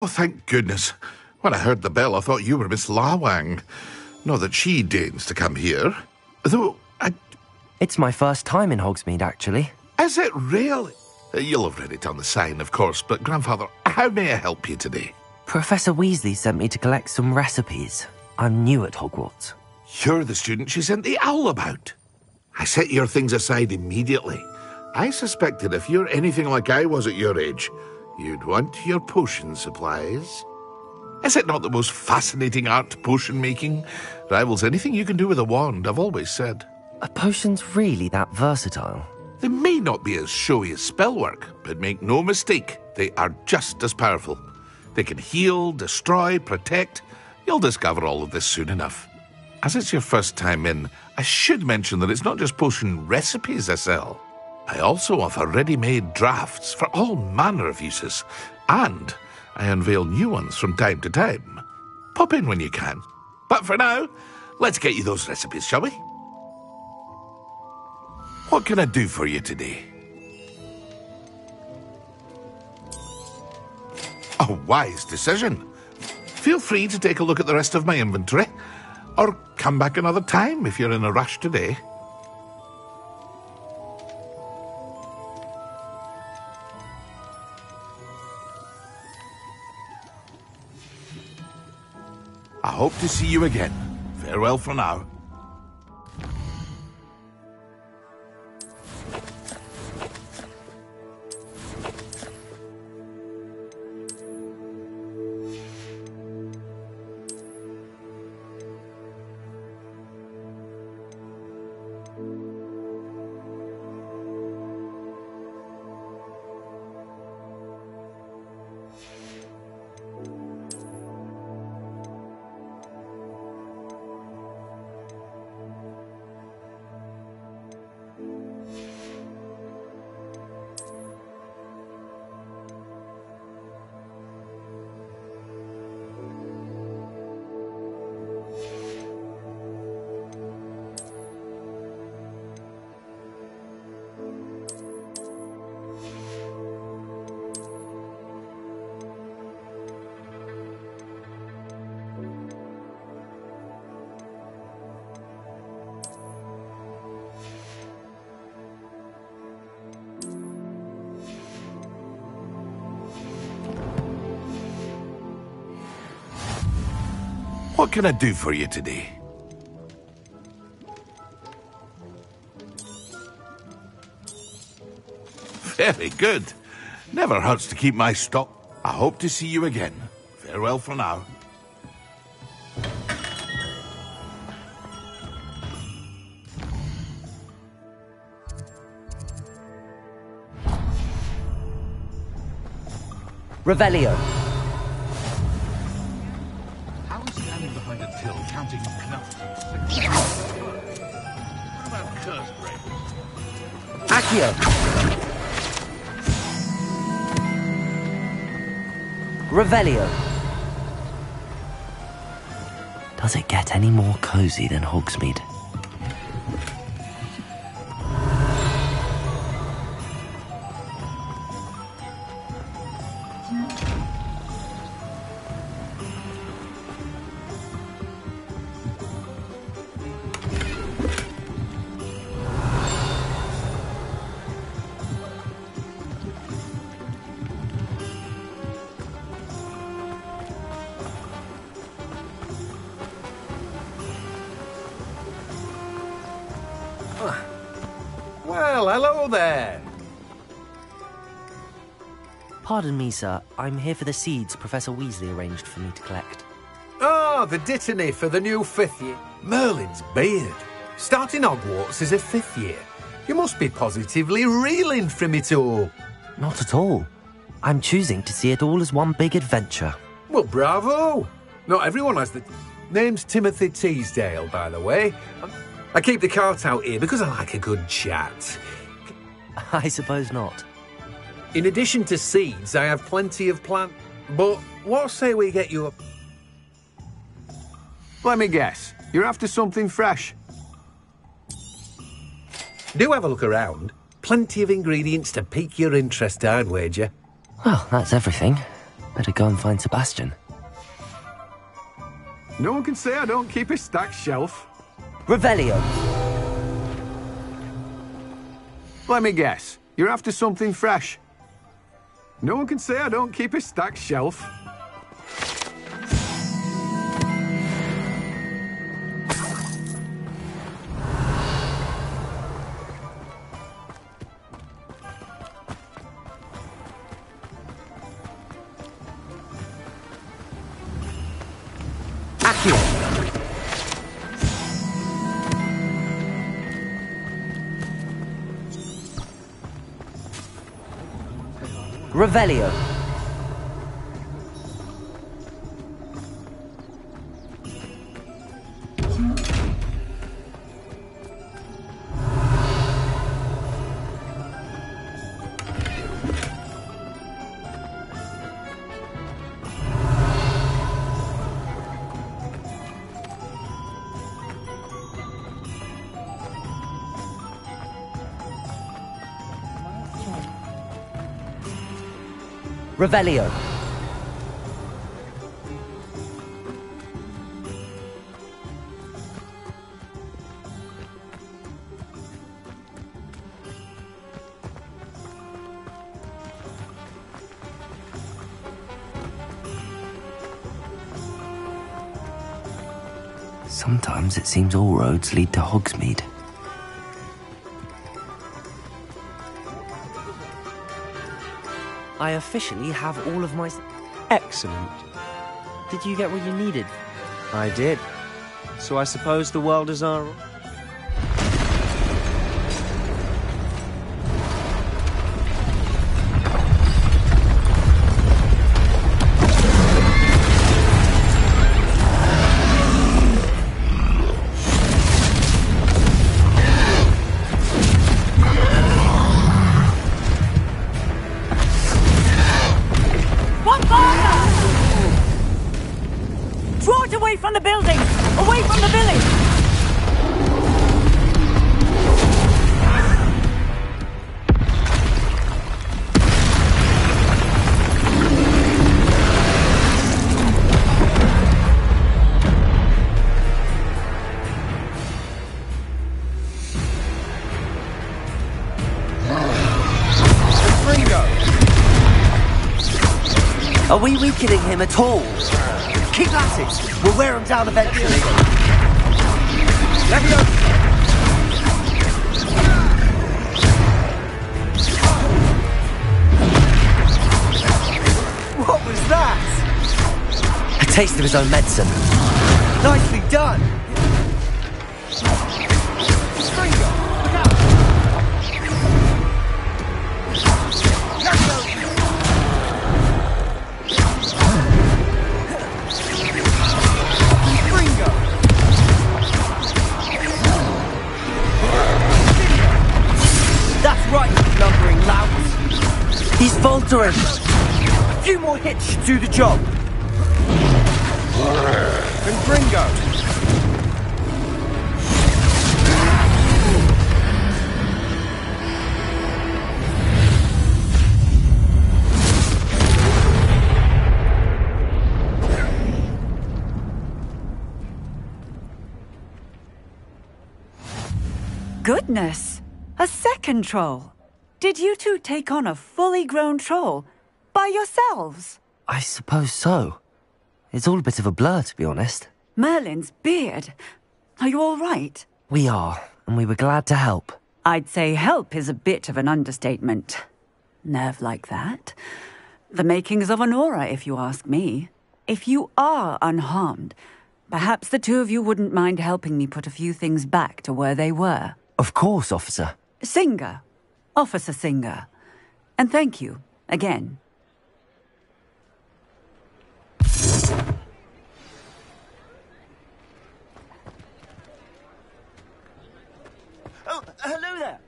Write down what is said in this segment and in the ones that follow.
Oh, thank goodness. When I heard the bell, I thought you were Miss Lawang. Not that she deigns to come here. Though, It's my first time in Hogsmeade, actually. Is it really? You'll have read it on the sign, of course, but Grandfather, how may I help you today? Professor Weasley sent me to collect some recipes. I'm new at Hogwarts. You're the student she sent the owl about. I set your things aside immediately. I suspected if you're anything like I was at your age, you'd want your potion supplies. Is it not the most fascinating art, potion making? Rivals anything you can do with a wand, I've always said. Are potions really that versatile? They may not be as showy as spellwork, but make no mistake, they are just as powerful. They can heal, destroy, protect. You'll discover all of this soon enough. As it's your first time in, I should mention that it's not just potion recipes I sell. I also offer ready-made drafts for all manner of uses, and I unveil new ones from time to time. Pop in when you can. But for now, let's get you those recipes, shall we? What can I do for you today? A wise decision. Feel free to take a look at the rest of my inventory, or come back another time if you're in a rush today. I hope to see you again. Farewell for now. What can I do for you today? Very good. Never hurts to keep my stock. I hope to see you again. Farewell for now. Revelio. Counting what about curse break? Accio. Revelio. Does it get any more cozy than Hogsmeade? Well, hello there. Pardon me, sir. I'm here for the seeds Professor Weasley arranged for me to collect. Oh, the dittany for the new 5th year. Merlin's beard. Starting Hogwarts is a 5th year. You must be positively reeling from it all. Not at all. I'm choosing to see it all as one big adventure. Well, bravo. Not everyone has the... Name's Timothy Teasdale, by the way. I keep the cart out here because I like a good chat. I suppose not. In addition to seeds, I have plenty of plant... But what say we get you a... Let me guess. You're after something fresh. Do have a look around. Plenty of ingredients to pique your interest, I'd wager. Well, that's everything. Better go and find Sebastian. No one can say I don't keep a stacked shelf. Revelio. Let me guess. You're after something fresh. No one can say I don't keep a stacked shelf. Revelio. Revelio. Sometimes it seems all roads lead to Hogsmeade. I officially have all of my... Excellent. Did you get what you needed? I did. So I suppose the world is our... From the building! Away from the village! Are we weakening him at all? Keep at it! We'll wear him down eventually. What was that? A taste of his own medicine. Nicely done! He's faltering! A few more hits should do the job. And Gringo! Goodness! A second troll! Did you two take on a fully grown troll? By yourselves? I suppose so. It's all a bit of a blur, to be honest. Merlin's beard. Are you all right? We are, and we were glad to help. I'd say help is a bit of an understatement. Nerve like that. The makings of an aura, if you ask me. If you are unharmed, perhaps the two of you wouldn't mind helping me put a few things back to where they were. Of course, officer. Singer. Officer Singer. And thank you, again. Oh, hello there.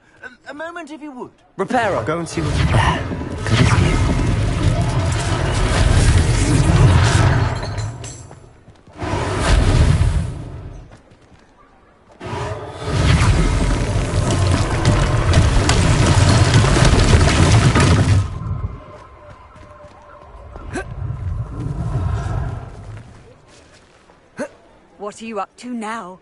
A moment if you would. Reparo. Go and see what... Good as new. What are you up to now?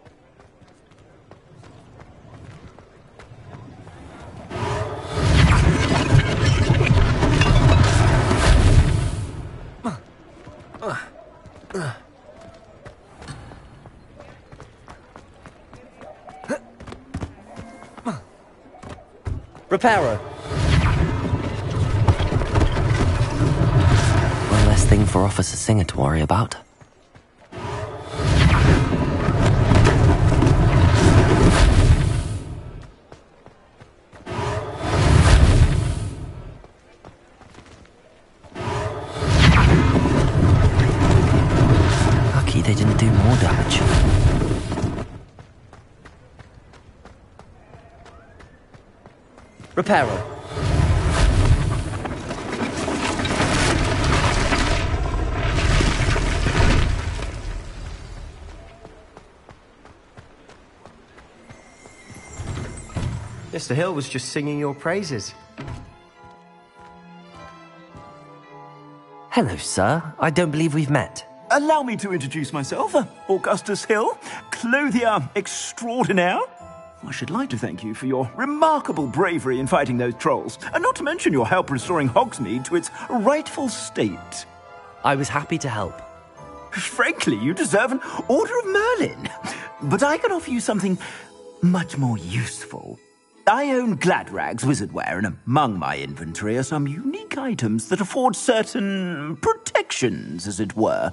Reparo. One less thing for Officer Singer to worry about. Lucky they didn't do more damage. Reparo. Mr. Hill was just singing your praises. Hello, sir. I don't believe we've met. Allow me to introduce myself, Augustus Hill, clothier extraordinaire. I should like to thank you for your remarkable bravery in fighting those trolls, and not to mention your help restoring Hogsmeade to its rightful state. I was happy to help. Frankly, you deserve an Order of Merlin. But I can offer you something much more useful. I own Gladrag's wizardware, and among my inventory are some unique items that afford certain protections, as it were.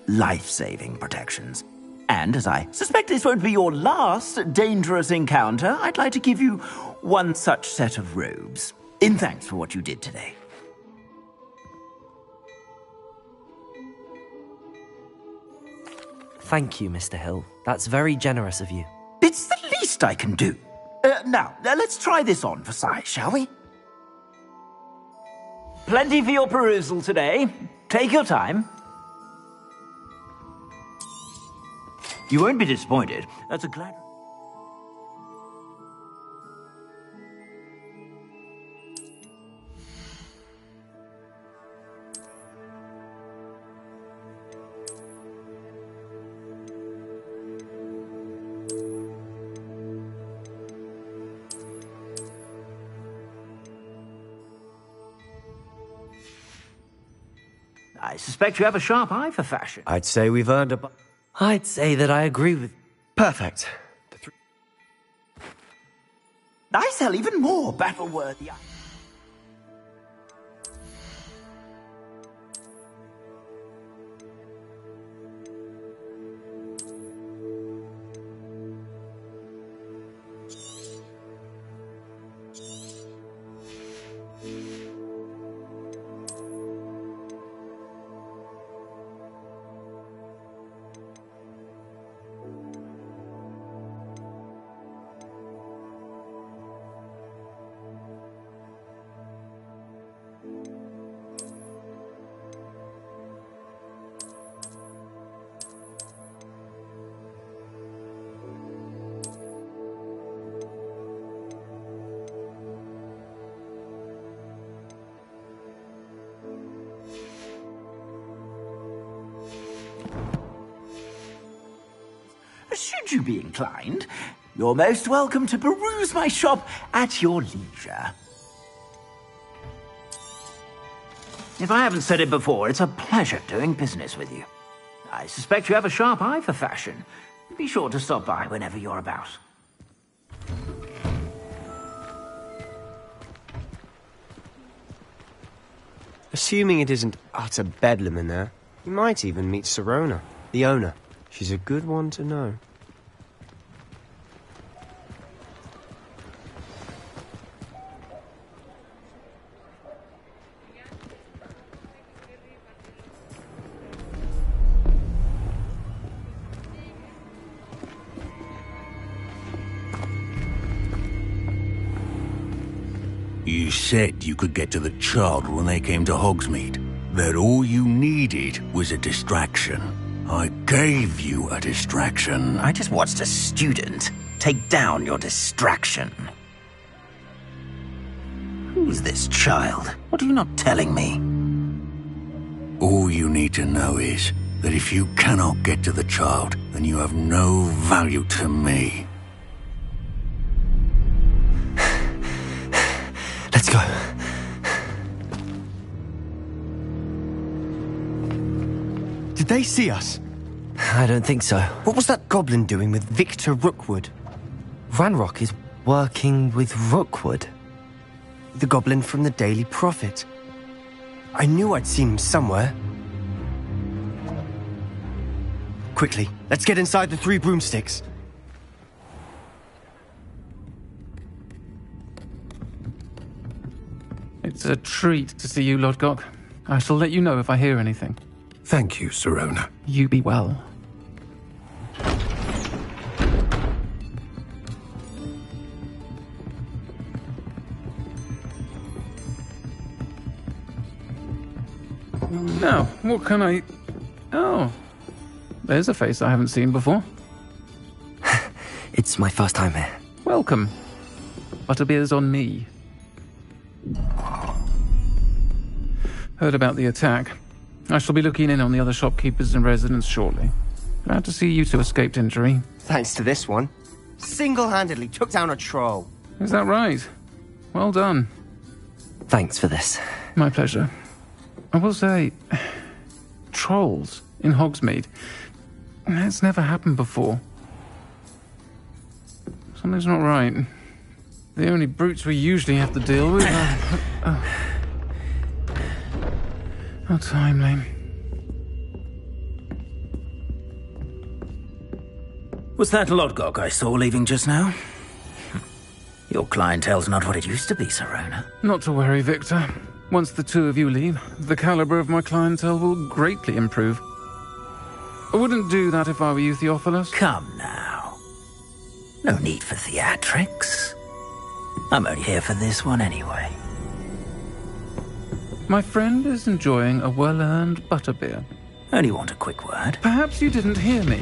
Life-saving protections. And as I suspect this won't be your last dangerous encounter, I'd like to give you one such set of robes, in thanks for what you did today. Thank you, Mr. Hill. That's very generous of you. It's the least I can do. Now, let's try this on for size, shall we? Plenty for your perusal today. Take your time. You won't be disappointed. That's a glad... I suspect you have a sharp eye for fashion. I'd say we've earned a... I'd say that I agree with... Perfect. I sell even more battle-worthy... Should you be inclined, you're most welcome to peruse my shop at your leisure. If I haven't said it before, it's a pleasure doing business with you. I suspect you have a sharp eye for fashion. Be sure to stop by whenever you're about. Assuming it isn't utter bedlam in there, you might even meet Serona, the owner. She's a good one to know. You said you could get to the child when they came to Hogsmeade. That all you needed was a distraction. I gave you a distraction. I just watched a student take down your distraction. Who's this child? What are you not telling me? All you need to know is, that if you cannot get to the child, then you have no value to me. Let's go. Did they see us? I don't think so. What was that goblin doing with Victor Rookwood? Ranrock is working with Rookwood. The goblin from the Daily Prophet. I knew I'd seen him somewhere. Quickly, let's get inside the 3 broomsticks. It's a treat to see you, Lodgok. I shall let you know if I hear anything. Thank you, Sirona. You be well. Now, what can I... Oh, there's a face I haven't seen before. It's my first time here. Welcome. Butterbeer's on me. Heard about the attack. I shall be looking in on the other shopkeepers and residents shortly. Glad to see you two escaped injury. Thanks to this one. Single-handedly took down a troll. Is that right? Well done. Thanks for this. My pleasure. I will say, trolls in Hogsmeade. That's never happened before. Something's not right. The only brutes we usually have to deal with are... How timely. Was that Lodgok I saw leaving just now? Your clientele's not what it used to be, Sirona. Not to worry, Victor. Once the 2 of you leave, the caliber of my clientele will greatly improve. I wouldn't do that if I were you, Theophilus. Come now. No need for theatrics. I'm only here for this one anyway. My friend is enjoying a well-earned butterbeer. Only want a quick word. Perhaps you didn't hear me.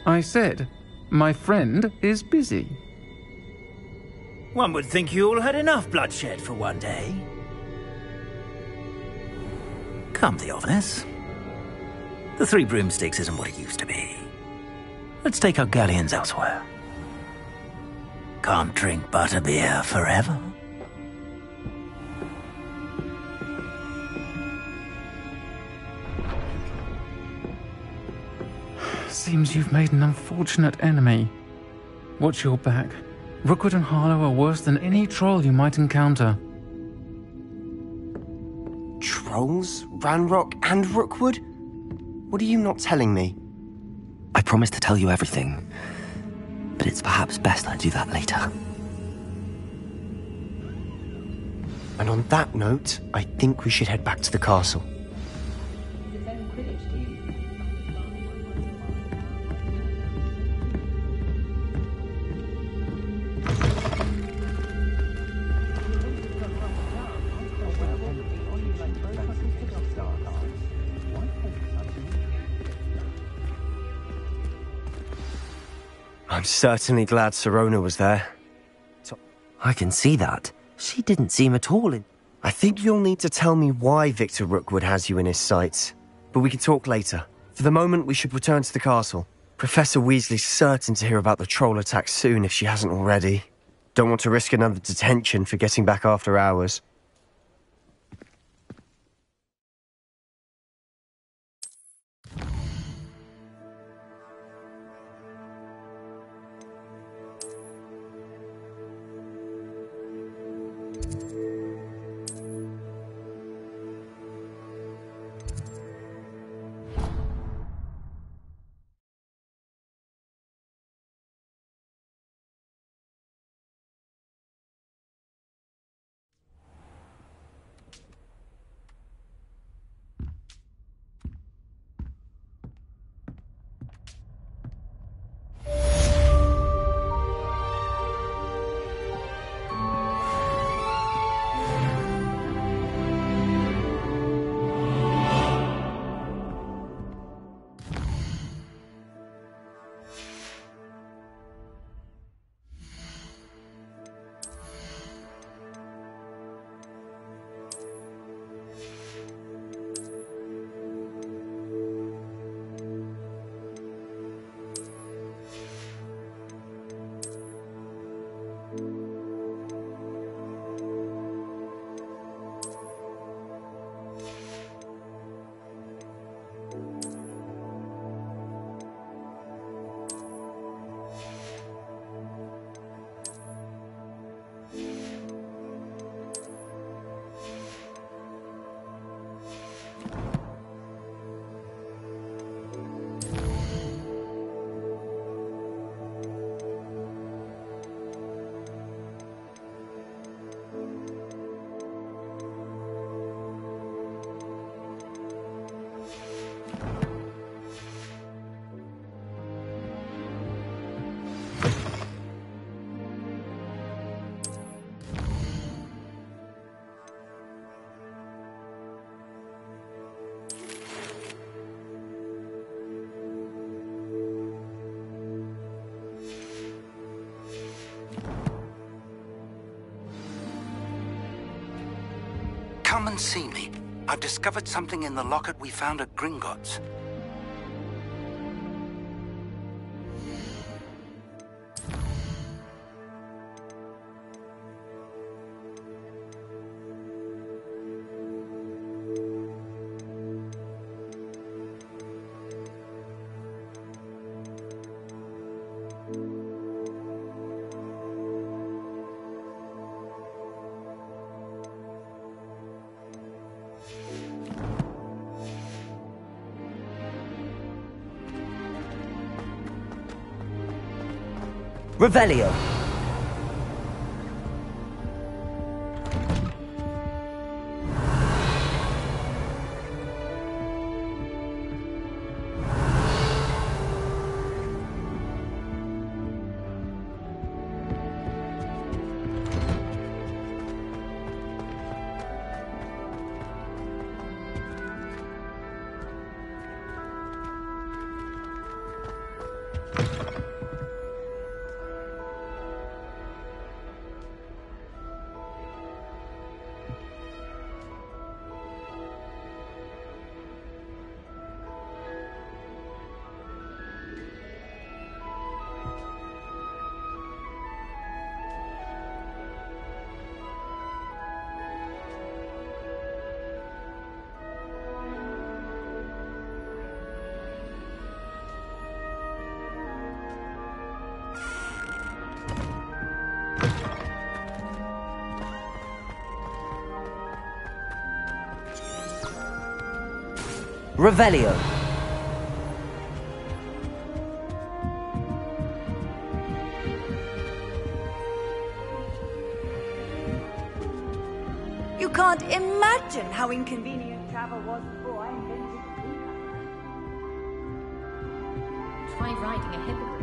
I said, my friend is busy. One would think you all had enough bloodshed for one day. Come, Theophilus. The 3 broomsticks isn't what it used to be. Let's take our galleons elsewhere. Can't drink butterbeer forever. Seems you've made an unfortunate enemy. Watch your back. Rookwood and Harlow are worse than any troll you might encounter. Trolls? Ranrock and Rookwood? What are you not telling me? I promised to tell you everything, but it's perhaps best I do that later. And on that note, I think we should head back to the castle. I'm certainly glad Sirona was there. I can see that. She didn't seem at all in... I think you'll need to tell me why Victor Rookwood has you in his sights. But we can talk later. For the moment, we should return to the castle. Professor Weasley's certain to hear about the troll attack soon if she hasn't already. Don't want to risk another detention for getting back after hours. come and see me. I've discovered something in the locket we found at Gringotts. Revelio. Revelio. You can't imagine how inconvenient travel was before I invented the Try riding a hippogriff.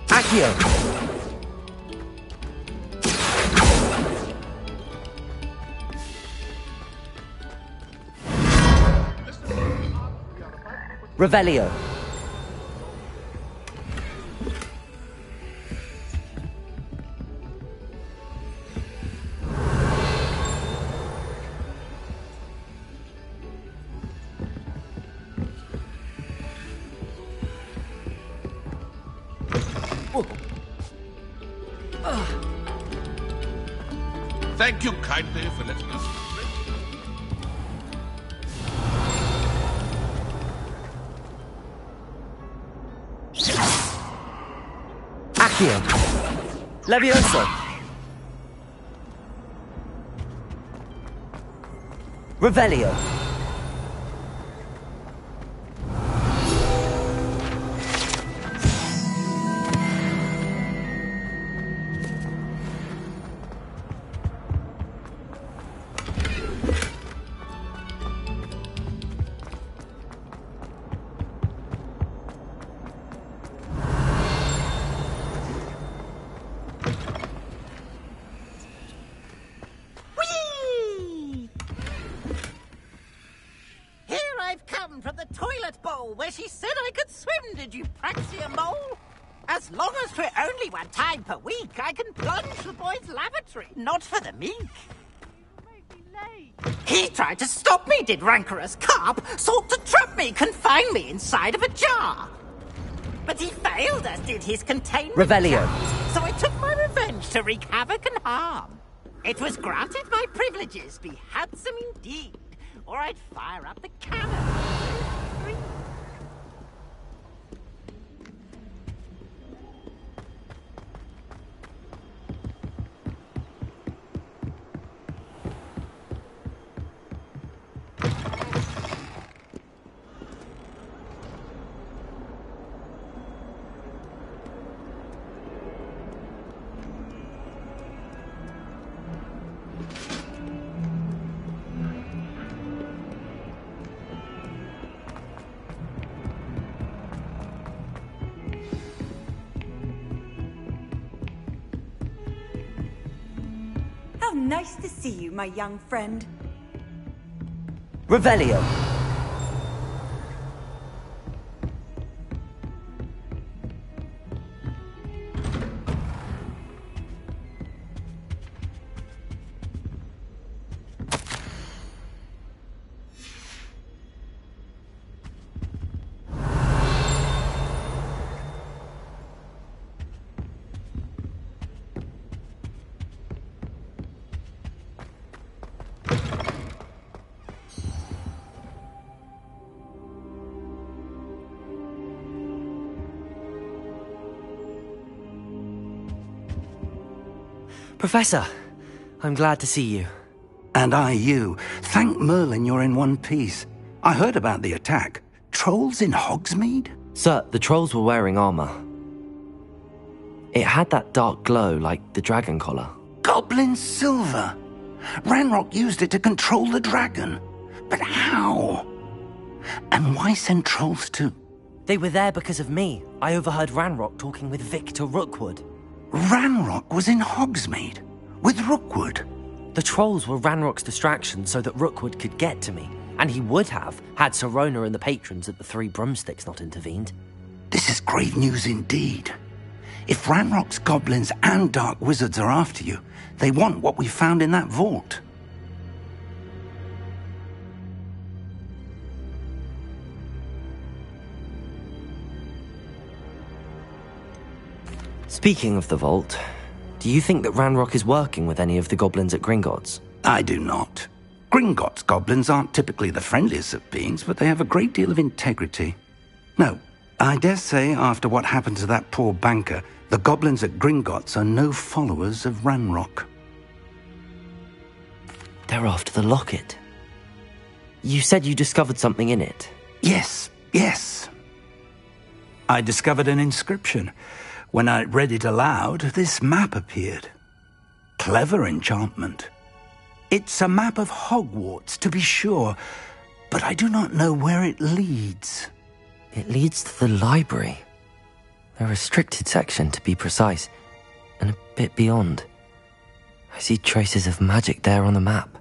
Accio. Revelio. Thank you kindly for letting us. Accio. Levioso. Revelio. From the toilet bowl where she said I could swim, did you Praxia mole? As long as for only one time per week, I can plunge the boy's lavatory, not for the meek. He tried to stop me, did rancorous carp, sought to trap me, confine me inside of a jar. But he failed, as did his containment Revelio. charms, so I took my revenge to wreak havoc and harm. It was granted my privileges, be handsome indeed, or I'd fire up the cannon. Nice to see you, my young friend. Revelio. Professor, I'm glad to see you. And I you. Thank Merlin you're in one piece. I heard about the attack. Trolls in Hogsmeade? Sir, the trolls were wearing armor. It had that dark glow like the dragon collar. Goblin silver. Ranrock used it to control the dragon. But how? And why send trolls too? They were there because of me. I overheard Ranrock talking with Victor Rookwood. Ranrock was in Hogsmeade? With Rookwood? The trolls were Ranrock's distraction so that Rookwood could get to me. And he would have, had Sirona and the patrons at the Three Broomsticks not intervened. This is grave news indeed. If Ranrock's goblins and dark wizards are after you, they want what we found in that vault. Speaking of the vault, do you think that Ranrock is working with any of the goblins at Gringotts? I do not. Gringotts goblins aren't typically the friendliest of beings, but they have a great deal of integrity. No, I dare say after what happened to that poor banker, the goblins at Gringotts are no followers of Ranrock. They're after the locket. You said you discovered something in it. Yes. I discovered an inscription. When I read it aloud, this map appeared. Clever enchantment. It's a map of Hogwarts, to be sure, but I do not know where it leads. It leads to the library. A restricted section, to be precise, and a bit beyond. I see traces of magic there on the map.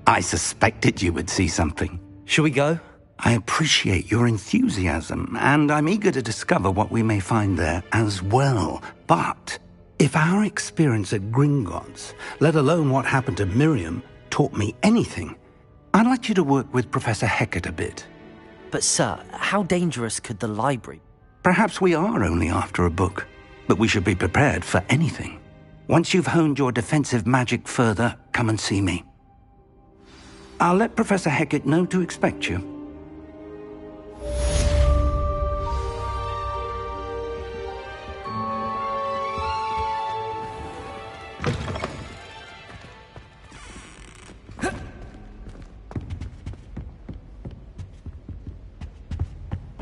I suspected you would see something. Shall we go? I appreciate your enthusiasm, and I'm eager to discover what we may find there as well. But if our experience at Gringotts, let alone what happened to Miriam, taught me anything, I'd like you to work with Professor Hecat a bit. But sir, how dangerous could the library? Perhaps we are only after a book, but we should be prepared for anything. Once you've honed your defensive magic further, come and see me. I'll let Professor Hecat know to expect you.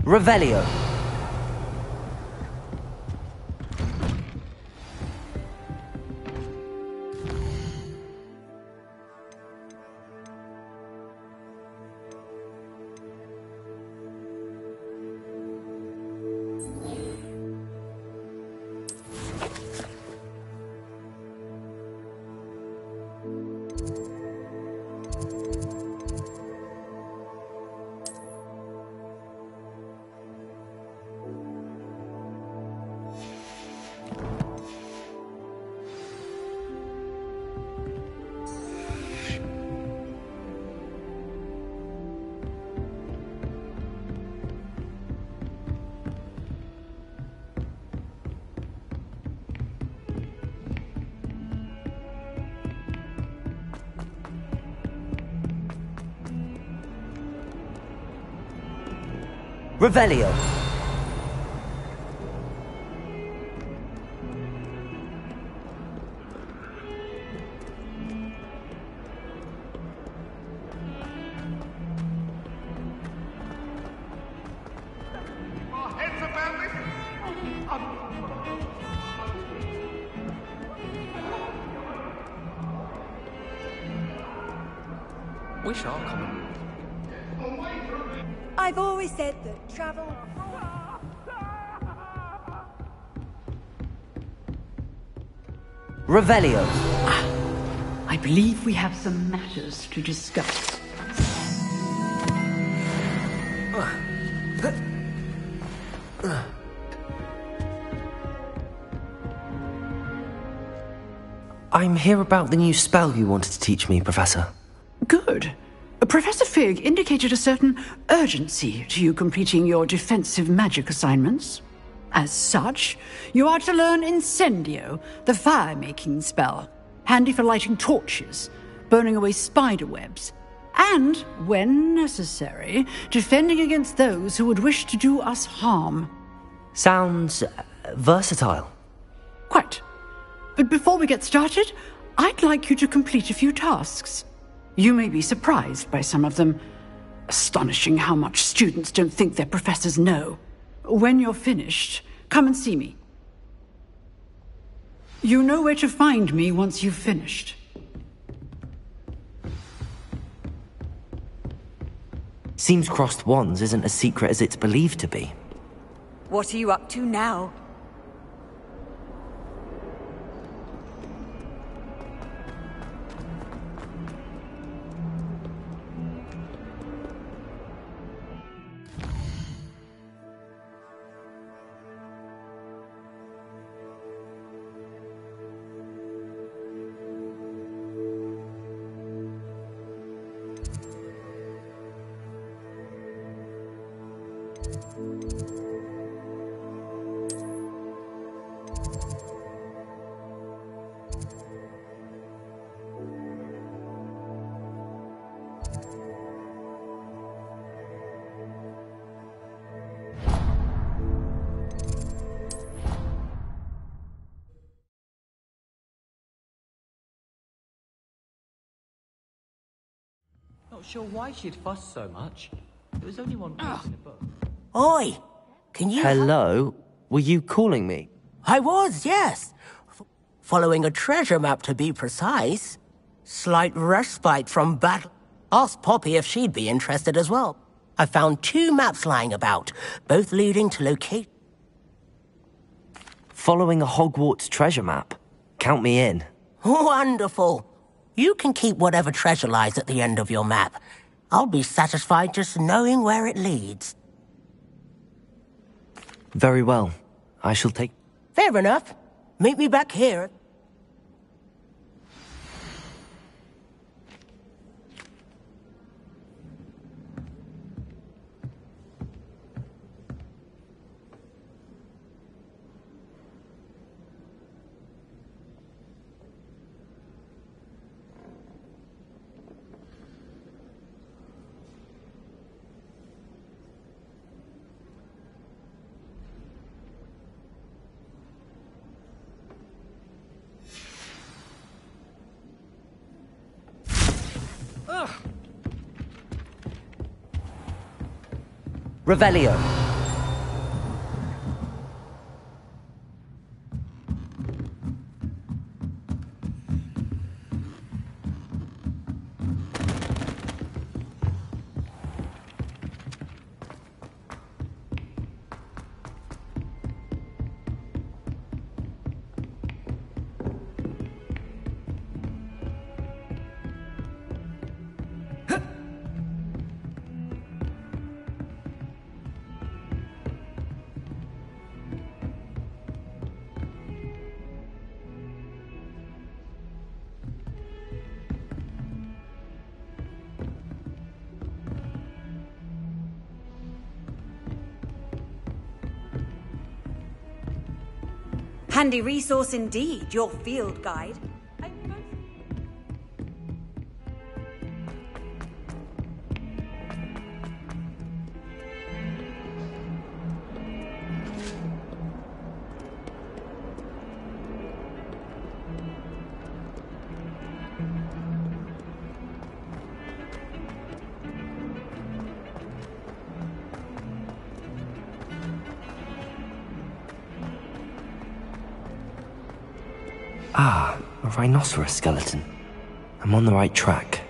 Revelio. Revelio. Wish our common. I've always said that travel... Revelio. I believe we have some matters to discuss. I'm here about the new spell you wanted to teach me, Professor. Good. Professor Fig indicated a certain urgency to you completing your defensive magic assignments. As such, you are to learn Incendio, the fire-making spell, handy for lighting torches, burning away spider webs, and, when necessary, defending against those who would wish to do us harm. Sounds versatile. Quite. But before we get started, I'd like you to complete a few tasks. You may be surprised by some of them. Astonishing how much students don't think their professors know. When you're finished, come and see me. You know where to find me once you've finished. Seems crossed wands isn't as secret as it's believed to be. What are you up to now? Not sure why she'd fuss so much. There was only one piece in the book. Oi! Can you... Hello? Were you calling me? I was, yes. Following a treasure map, to be precise. Slight respite from battle. Asked Poppy if she'd be interested as well. I found 2 maps lying about, both leading to locate... Following a Hogwarts treasure map? Count me in. Wonderful. You can keep whatever treasure lies at the end of your map. I'll be satisfied just knowing where it leads. Very well. I shall take... Fair enough. Meet me back here. Revelio. Handy resource indeed, your field guide. Ah, a rhinoceros skeleton. I'm on the right track.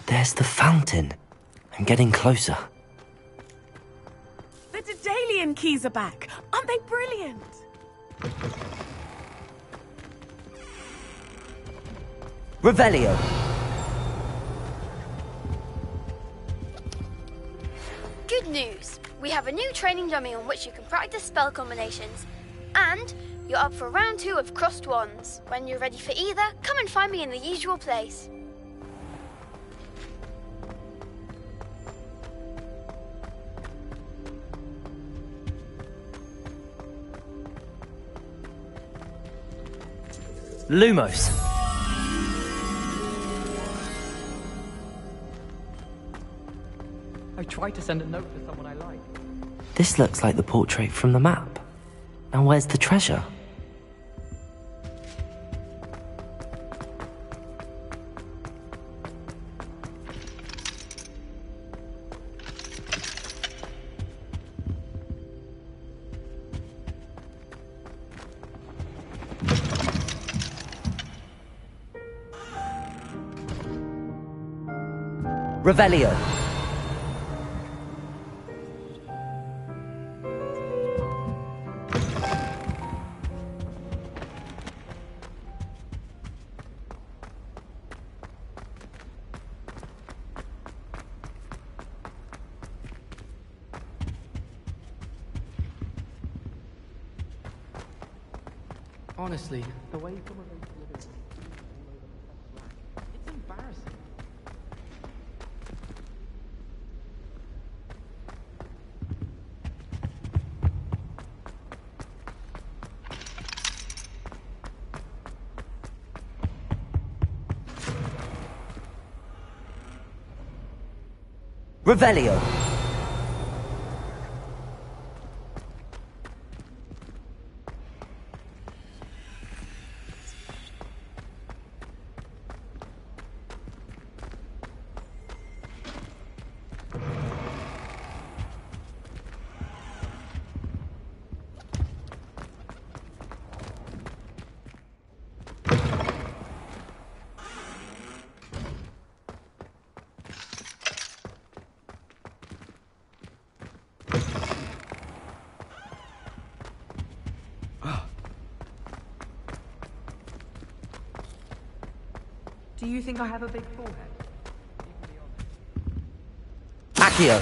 There's the fountain. I'm getting closer. The Daedalian keys are back. Aren't they brilliant? Revelio. Good news. We have a new training dummy on which you can practice spell combinations. And you're up for round 2 of Crossed Wands. When you're ready for either, come and find me in the usual place. Lumos. I tried to send a note to someone I like. This looks like the portrait from the map. Now where's the treasure? Revelio. Honestly, the way some of those living it's embarrassing. Revelio. Do you think I have a big forehead? Accio.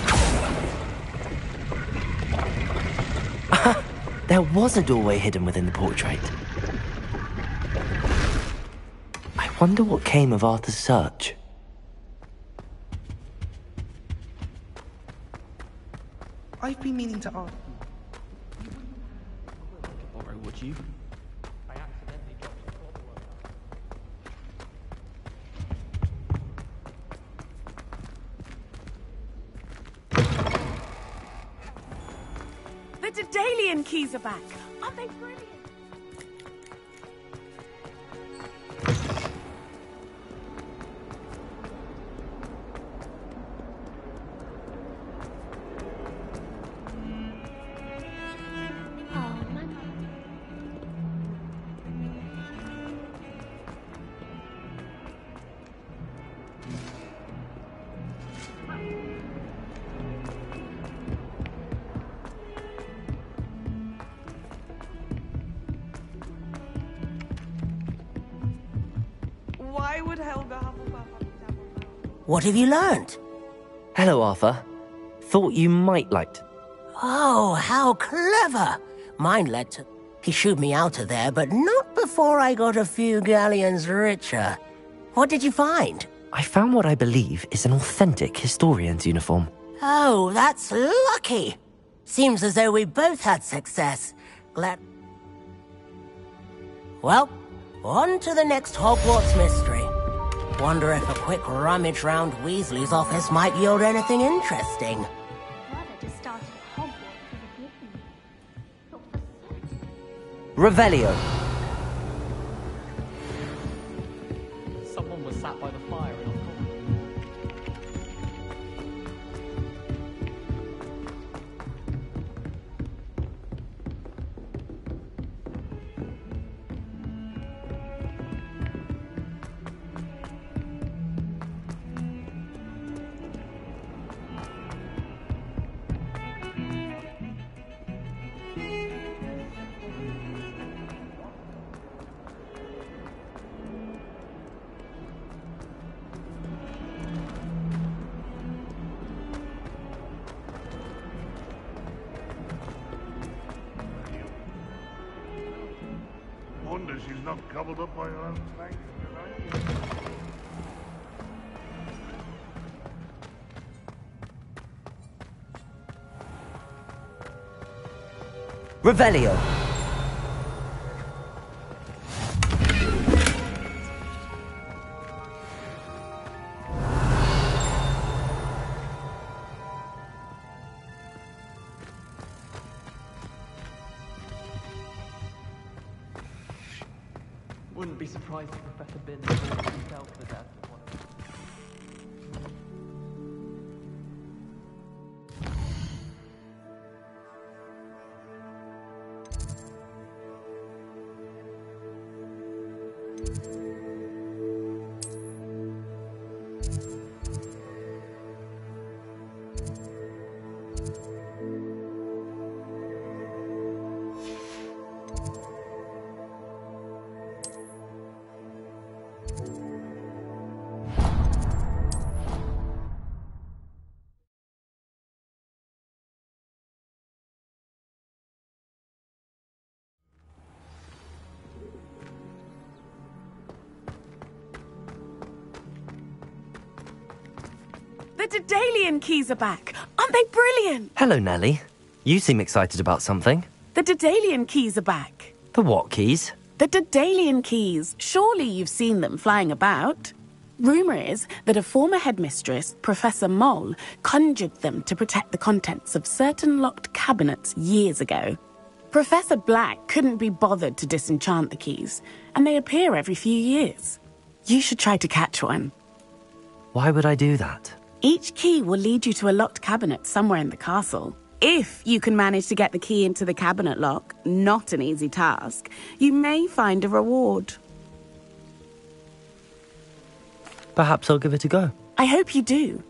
There was a doorway hidden within the portrait. I wonder what came of Arthur's search. I've been meaning to ask you. Borrow, would you? I accidentally dropped a The Daedalian keys are back. Aren't they brilliant? Why would Helga Hufflepuff have to dabble? What have you learned? Hello, Arthur. Thought you might like to... Oh, how clever! Mine led to... He shooed me out of there, but not before I got a few galleons richer. What did you find? I found what I believe is an authentic historian's uniform. Oh, that's lucky. Seems as though we both had success. Glad... Well, on to the next Hogwarts mystery. Wonder if a quick rummage round Weasley's office might yield anything interesting. Brother just started at Hogwarts as a gift. Not for certain. Revelio. Someone was sat by the fire in our corner. not gobbled up by your own snakes tonight. Revelio. Wouldn't be surprised if Professor Bin himself was out of one of them. The Daedalian keys are back. Aren't they brilliant? Hello, Nellie. You seem excited about something. The Daedalian keys are back. The what keys? The Daedalian keys. Surely you've seen them flying about. Rumour is that a former headmistress, Professor Moll, conjured them to protect the contents of certain locked cabinets years ago. Professor Black couldn't be bothered to disenchant the keys, and they appear every few years. You should try to catch one. Why would I do that? Each key will lead you to a locked cabinet somewhere in the castle. If you can manage to get the key into the cabinet lock, not an easy task, you may find a reward. Perhaps I'll give it a go. I hope you do.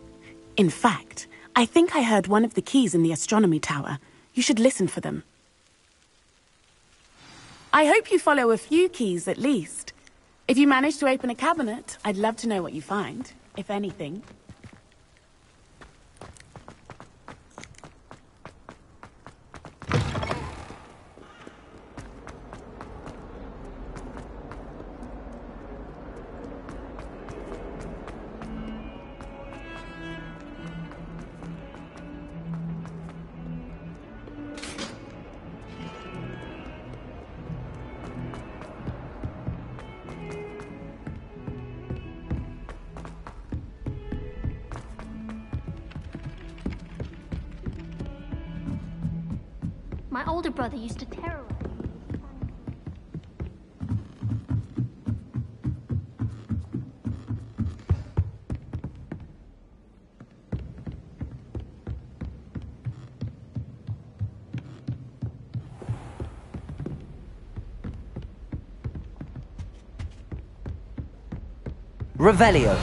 In fact, I think I heard one of the keys in the astronomy tower. You should listen for them. I hope you follow a few keys at least. If you manage to open a cabinet, I'd love to know what you find, if anything. My older brother used to terrorize me. Revelio.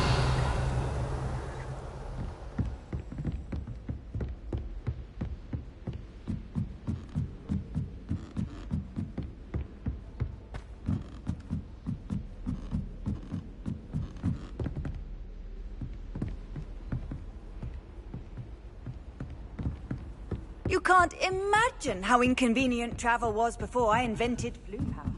You can't imagine how inconvenient travel was before I invented blue powder.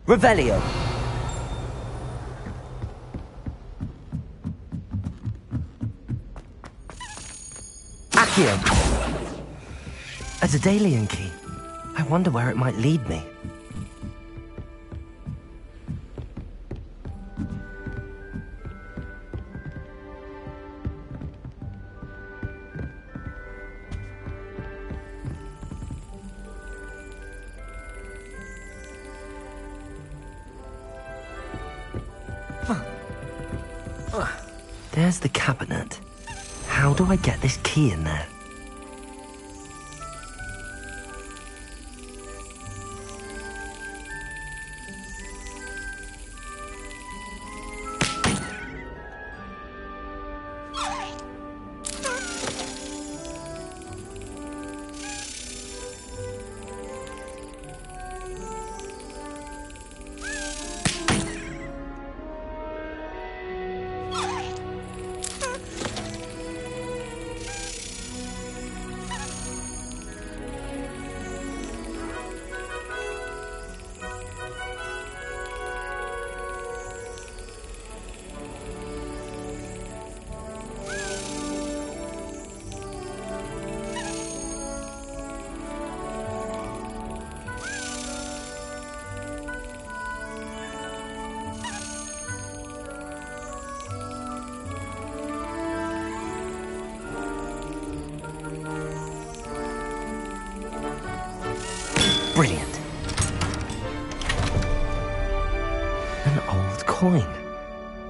Revelio. Accio. A Daedalian key. I wonder where it might lead me. There's the cabinet. How do I get this key in there?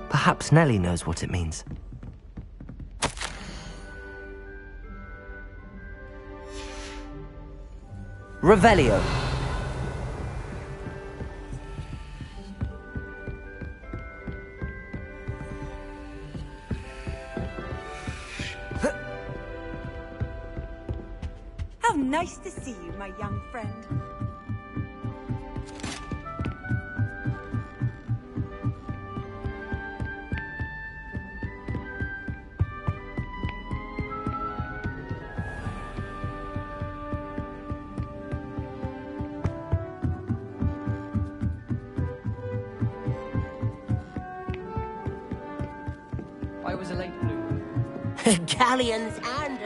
Perhaps Nellie knows what it means. Revelio. How nice to see you, my young friend. Why was it late blue? Galleons and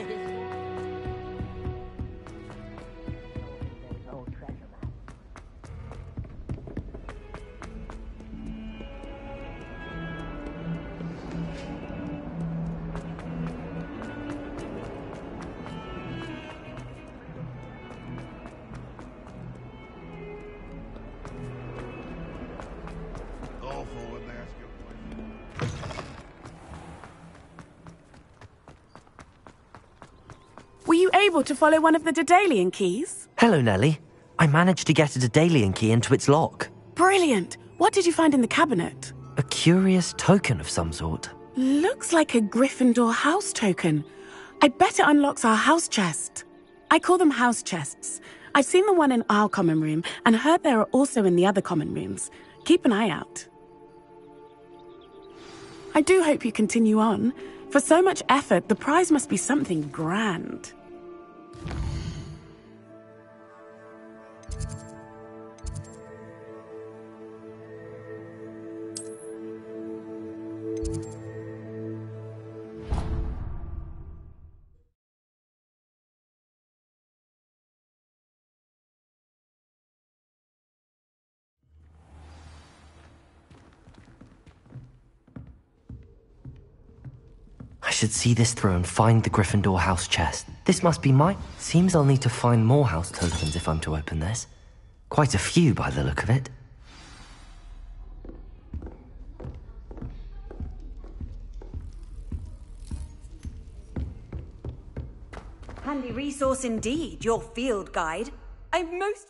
Awful when they ask you a question. Were you able to follow one of the Daedalian keys? Hello, Nellie. I managed to get a Daedalian key into its lock. Brilliant! What did you find in the cabinet? A curious token of some sort. Looks like a Gryffindor house token. I bet it unlocks our house chest. I call them house chests. I've seen the one in our common room and heard there are also in the other common rooms. Keep an eye out. I do hope you continue on. For so much effort, the prize must be something grand. I should see this through and find the Gryffindor house chest. This must be mine. Seems I'll need to find more house tokens if I'm to open this. Quite a few by the look of it. Handy resource indeed, your field guide. I'm most...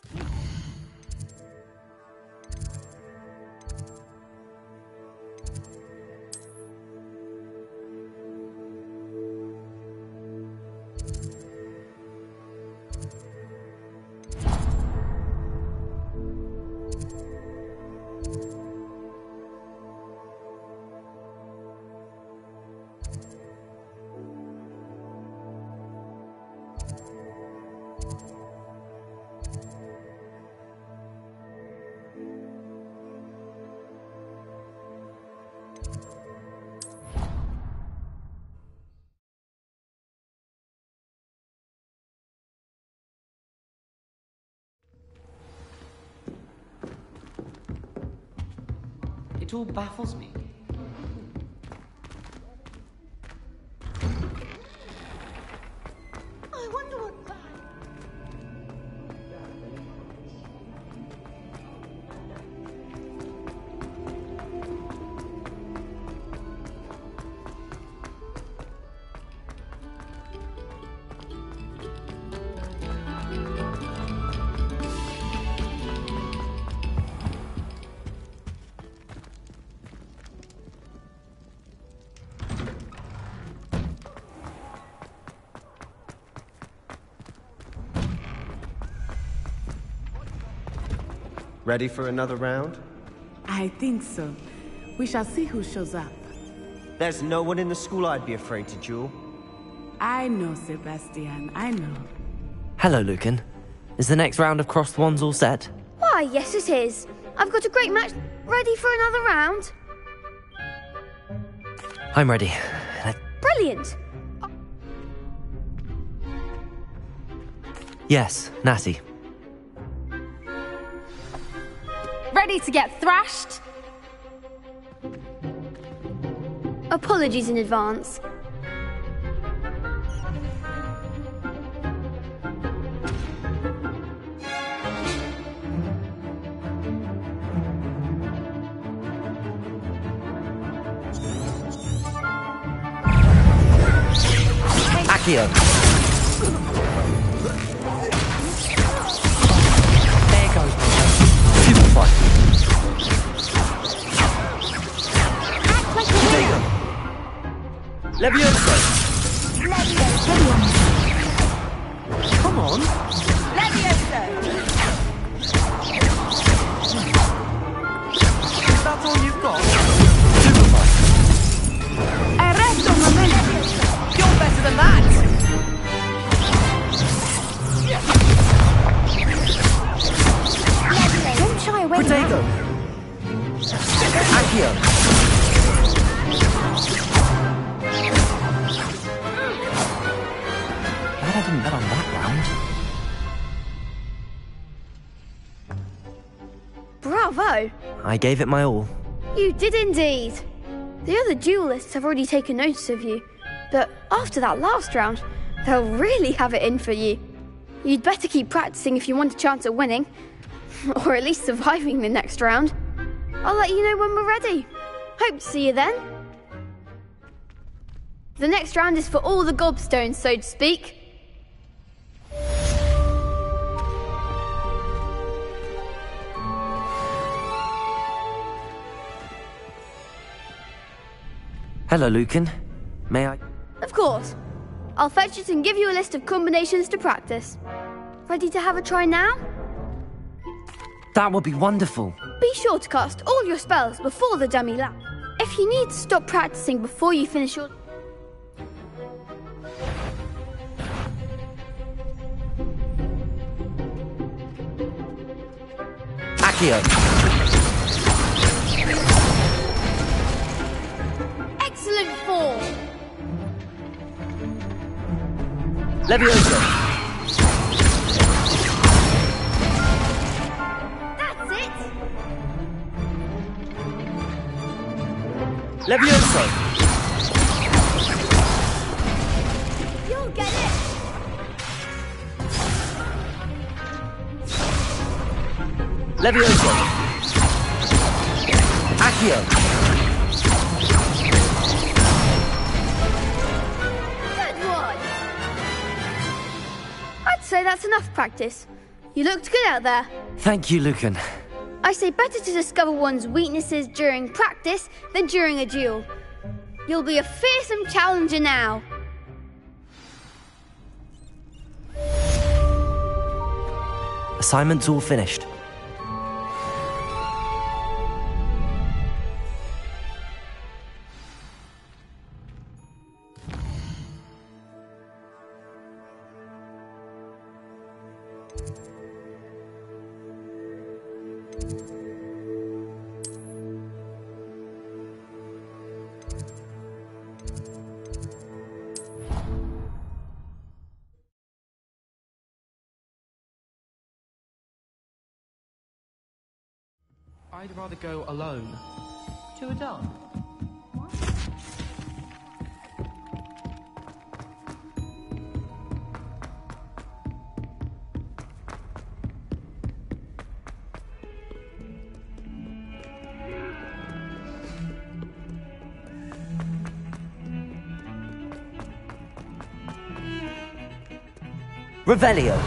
It all baffles me. I wonder what that... Ready for another round? I think so. We shall see who shows up. There's no one in the school I'd be afraid to duel. I know, Sebastian. I know. Hello, Lucan. Is the next round of Crossed Wands all set? Why, yes it is. I've got a great match ready for another round. I'm ready. Brilliant. Yes, Natty. Ready to get thrashed? Apologies in advance. Accio. There goes Stupefy. Act like a winner. Levioso. Come on. Levioso! That's all you've got? Stupefy. Arresto momento! You're better than that! Don't shy away Potato. Accio. Glad I didn't bet on that round. Bravo! I gave it my all. You did indeed. The other duelists have already taken notice of you, but after that last round, they'll really have it in for you. You'd better keep practicing if you want a chance at winning, or at least surviving the next round. I'll let you know when we're ready. Hope to see you then. The next round is for all the gobstones, so to speak. Hello, Lucan. May I? Of course. I'll fetch it and give you a list of combinations to practice. Ready to have a try now? That would be wonderful. Be sure to cast all your spells before the dummy lap. If you need to stop practicing before you finish your... Accio. Excellent form! Levioso. That's it! Levioso. You'll get it! Levioso. Accio. Good one! I'd say that's enough practice. You looked good out there. Thank you, Lucan. I say better to discover one's weaknesses during practice than during a duel. You'll be a fearsome challenger now. Assignment's all finished. I'd rather go alone. To a dance? Revelio.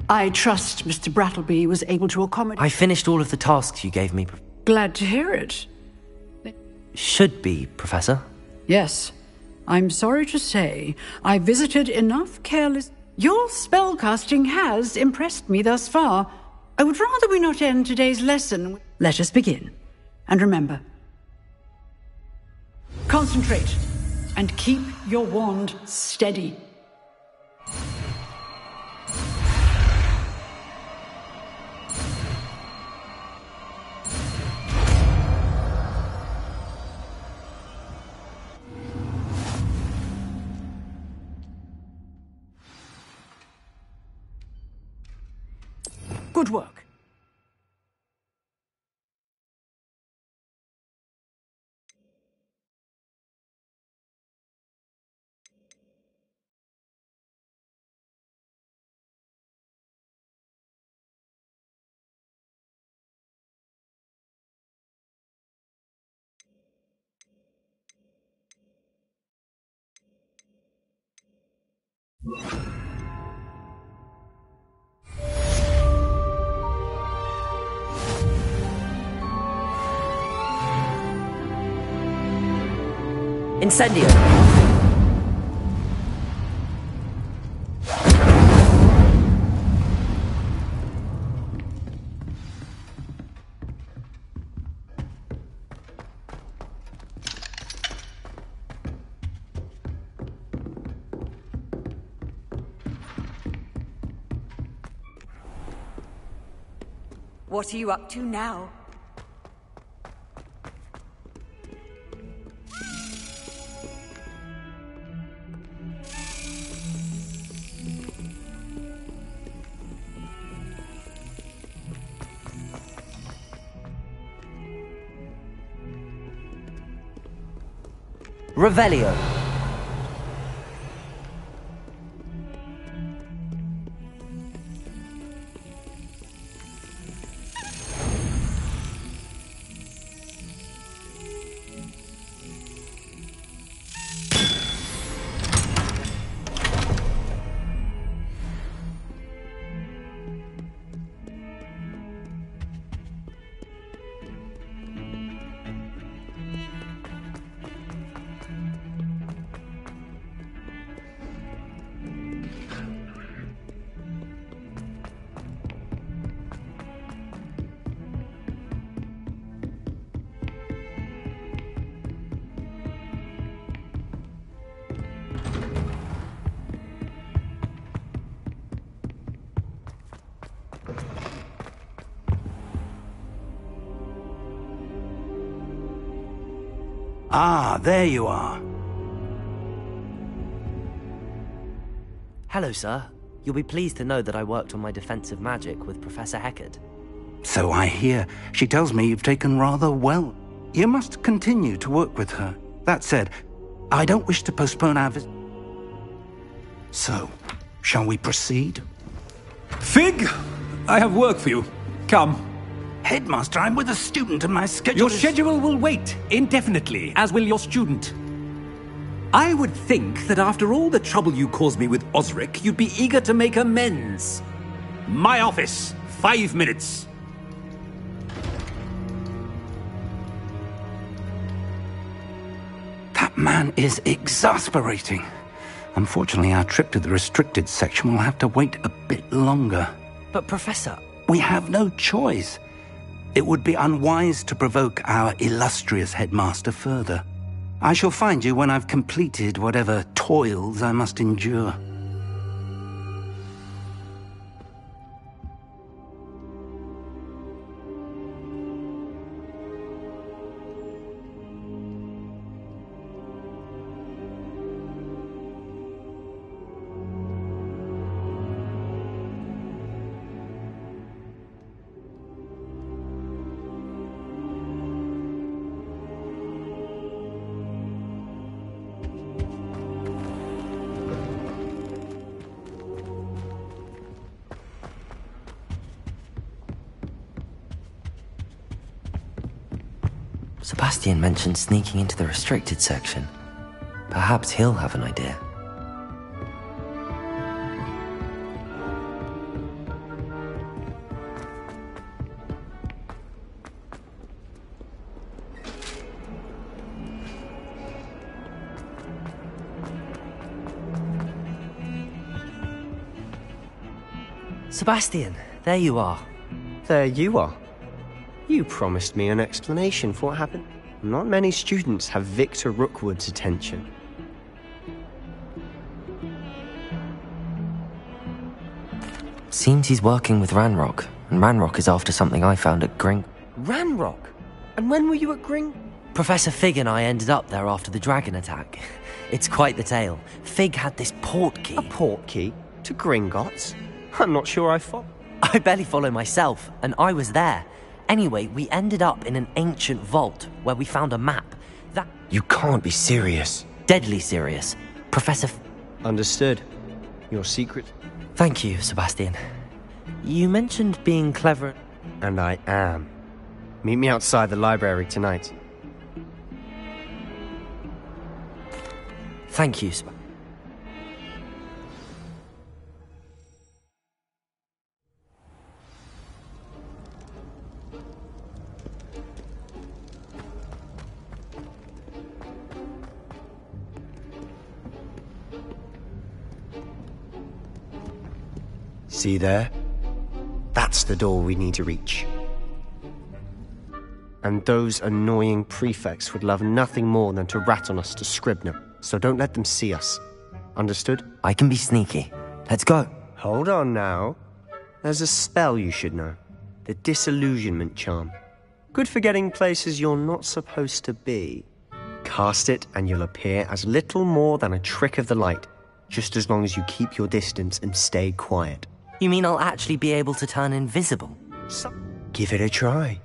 I trust Mr. Brattleby was able to accommodate... I finished all of the tasks you gave me. Glad to hear it. Should be, Professor. Yes. I'm sorry to say, I visited enough careless... Your spellcasting has impressed me thus far. I would rather we not end today's lesson. Let us begin. And remember, concentrate and keep your wand steady. Good work. Incendio! What are you up to now? Revelio. Ah, there you are. Hello, sir. You'll be pleased to know that I worked on my defensive magic with Professor Heckard. So I hear. She tells me you've taken rather well. You must continue to work with her. That said, I don't wish to postpone our visit. So, shall we proceed? Fig, I have work for you. Come. Headmaster, I'm with a student and my schedule Your schedule will wait indefinitely, as will your student. I would think that after all the trouble you caused me with Osric, you'd be eager to make amends. My office, 5 minutes. That man is exasperating. Unfortunately, our trip to the restricted section will have to wait a bit longer. But, Professor... We have no choice. It would be unwise to provoke our illustrious headmaster further. I shall find you when I've completed whatever toils I must endure. Sebastian mentioned sneaking into the restricted section. Perhaps he'll have an idea. Sebastian, there you are. There you are. You promised me an explanation for what happened. Not many students have Victor Rookwood's attention. Seems he's working with Ranrock, and Ranrock is after something I found at Gring... Ranrock? And when were you at Gring? Professor Fig and I ended up there after the dragon attack. It's quite the tale. Fig had this port key. A port key? To Gringotts? I'm not sure I follow. I I barely follow myself, and I was there. Anyway, we ended up in an ancient vault where we found a map. That... You can't be serious. Deadly serious. Professor... Understood. Your secret... Thank you, Sebastian. You mentioned being clever... And I am. Meet me outside the library tonight. Thank you, Sebastian. See there? That's the door we need to reach. And those annoying prefects would love nothing more than to rat on us to Scribner, so don't let them see us. Understood? I can be sneaky. Let's go. Hold on now. There's a spell you should know. The Disillusionment Charm. Good for getting places you're not supposed to be. Cast it and you'll appear as little more than a trick of the light, just as long as you keep your distance and stay quiet. You mean I'll actually be able to turn invisible? Give it a try.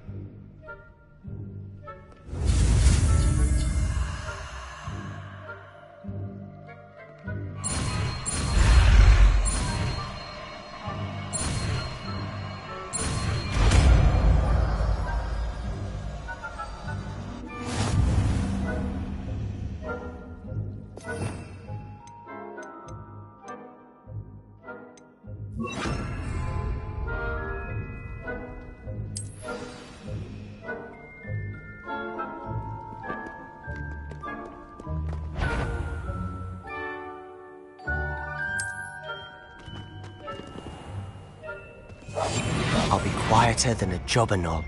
I'll be quieter than a jobberknoll.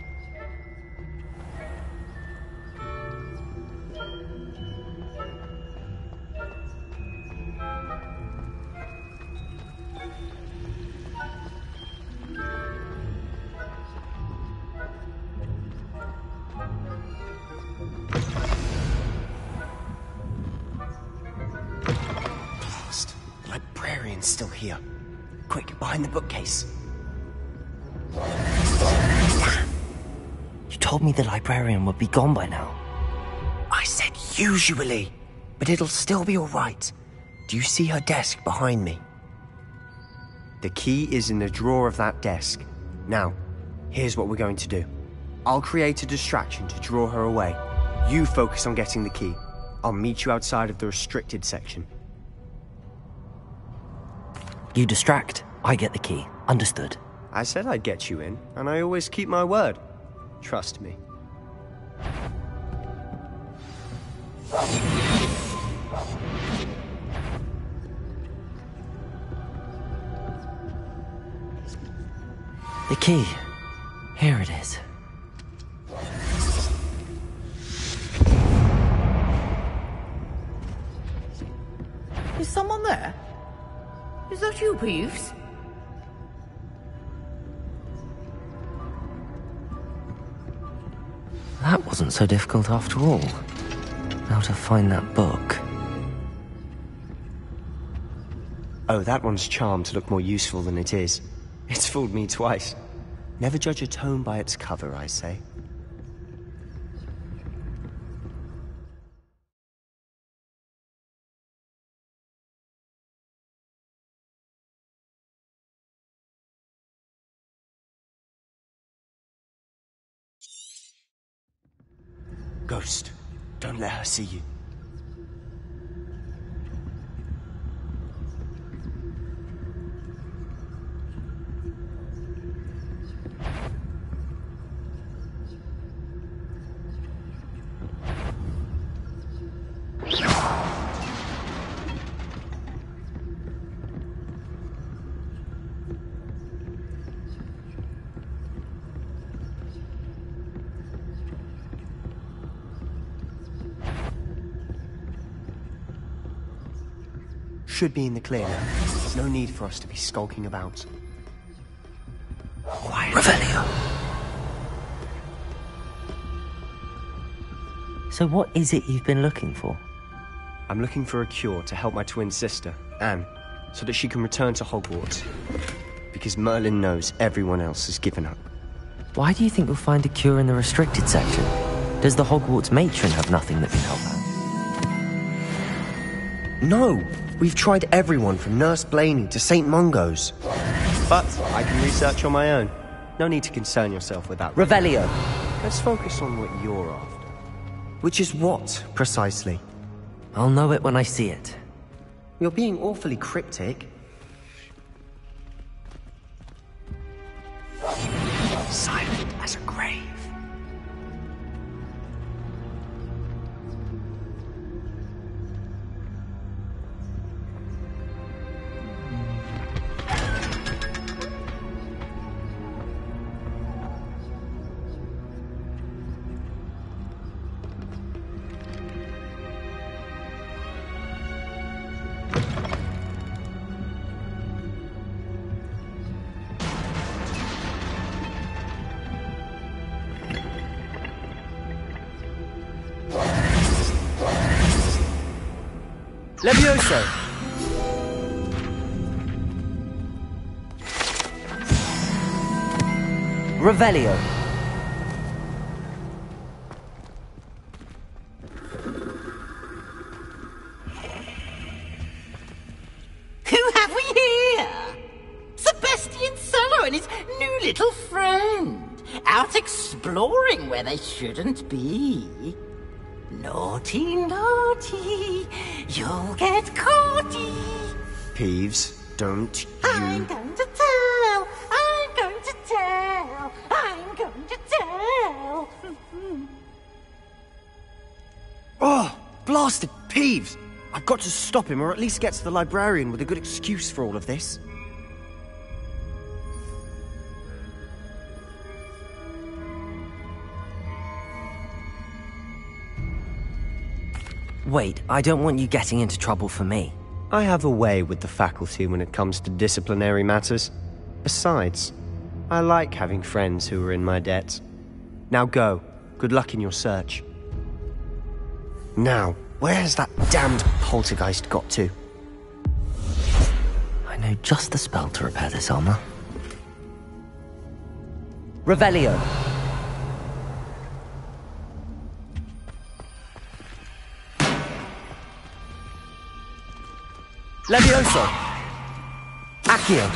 Blast! The librarian's still here. Quick, behind the bookcase. You told me the librarian would be gone by now. I said usually, but it'll still be all right. Do you see her desk behind me? The key is in the drawer of that desk. Now, here's what we're going to do. I'll create a distraction to draw her away. You focus on getting the key. I'll meet you outside of the restricted section. You distract, I get the key. Understood. I said I'd get you in, and I always keep my word. Trust me. The key. Here it is. Is someone there? Is that you, Peeves? That wasn't so difficult after all. Now to find that book. Oh, that one's charmed to look more useful than it is. It's fooled me twice. Never judge a tome by its cover, I say. Ghost, don't let her see you. Should be in the clear now. No need for us to be skulking about. Quiet. Revelio. So what is it you've been looking for? I'm looking for a cure to help my twin sister, Anne, so that she can return to Hogwarts. because Merlin knows everyone else has given up. Why do you think you'll find a cure in the restricted section? Does the Hogwarts matron have nothing that can help her? No! We've tried everyone from Nurse Blaney to St. Mungo's. But I can research on my own. No need to concern yourself with that. Revelio! Let's focus on what you're after. Which is what, precisely? I'll know it when I see it. You're being awfully cryptic. Silent as a grave. Levioso! Revelio! Who have we here? Sebastian Sallow and his new little friend. Out exploring where they shouldn't be. Naughty, naughty, you'll get caughty. Peeves, don't you... I'm going to tell, I'm going to tell, I'm going to tell. Oh, blasted Peeves! I've got to stop him, or at least get to the librarian with a good excuse for all of this. Wait, I don't want you getting into trouble for me. I have a way with the faculty when it comes to disciplinary matters. Besides, I like having friends who are in my debt. Now go. Good luck in your search. Now, where has that damned poltergeist got to? I know just the spell to repair this armor. Revelio! Levioso! Accio!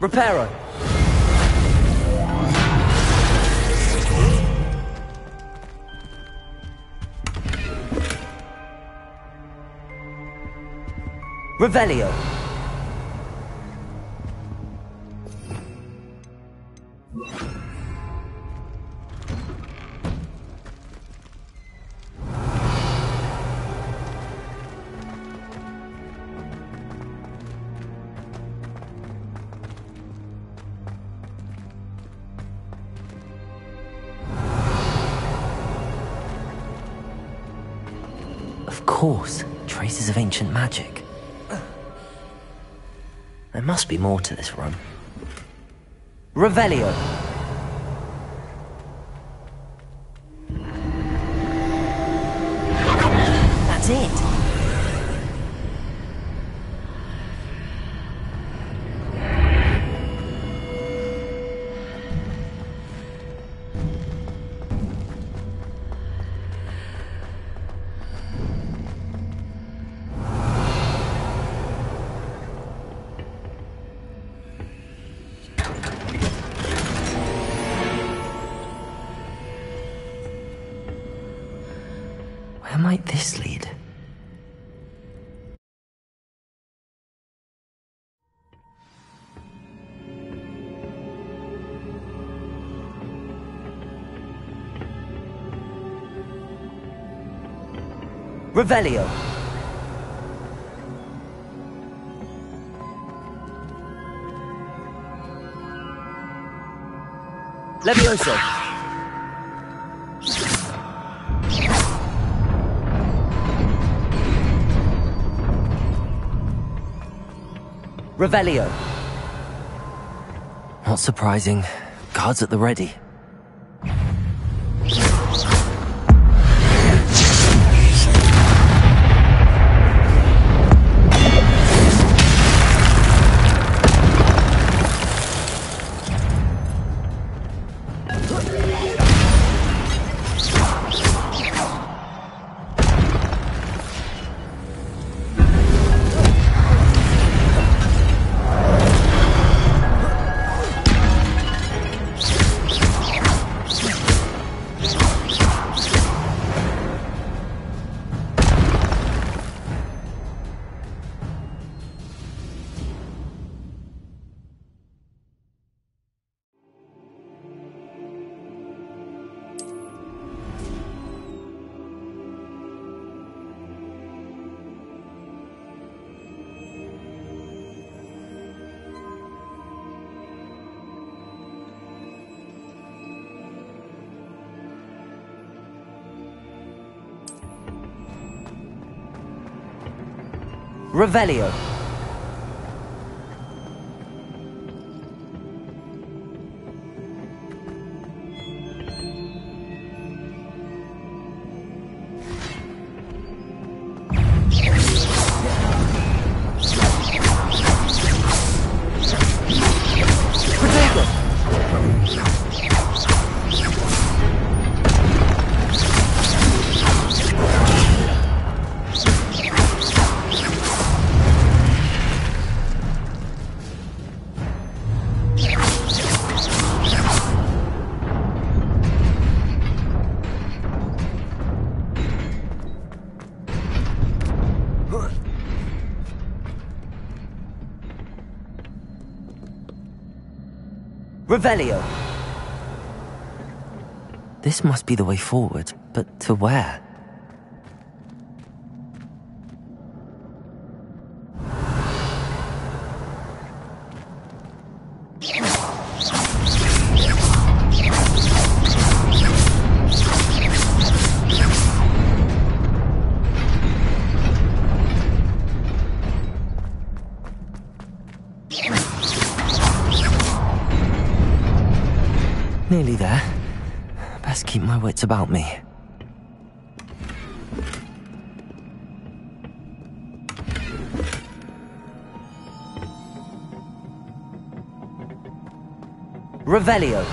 Reparo! Revelio! Of course, traces of ancient magic. There must be more to this room. Revelio! That's it! Where might this lead? Revelio! Levioso! Revelio! Not surprising. Guards at the ready. Revelio. Revelio. This must be the way forward, but to where? Nearly there. Best keep my wits about me. Revelio.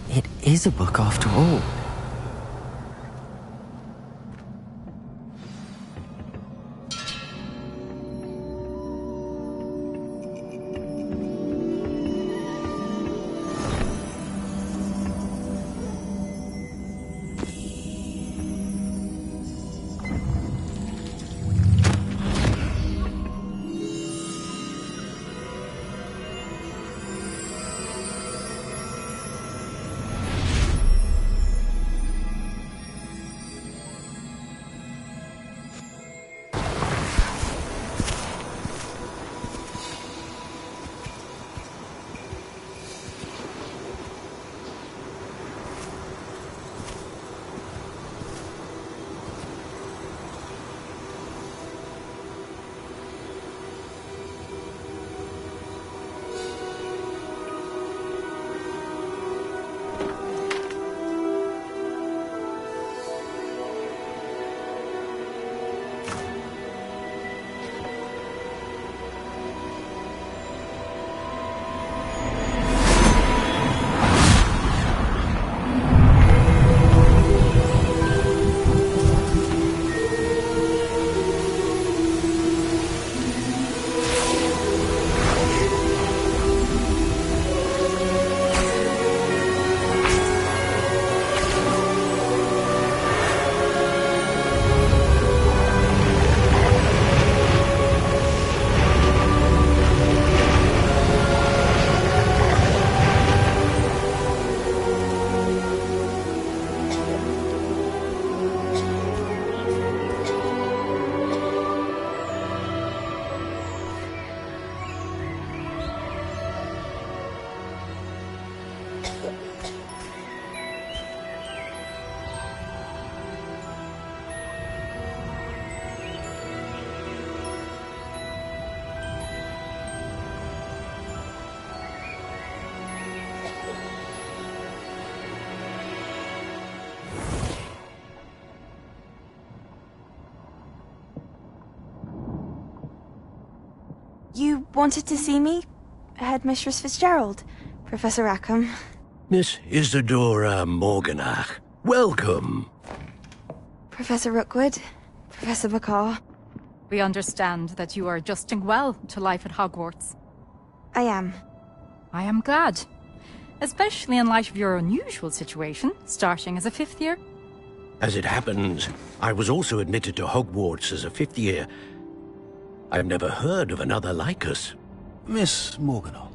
It is a book after all. wanted to see me? Headmistress Fitzgerald, Professor Rackham. Miss Isadora Morganach, welcome. Professor Rookwood, Professor Bakar. We understand that you are adjusting well to life at Hogwarts. I am. I am glad. Especially in light of your unusual situation, starting as a 5th year. As it happens, I was also admitted to Hogwarts as a 5th year. I've never heard of another like us. Miss Morganach,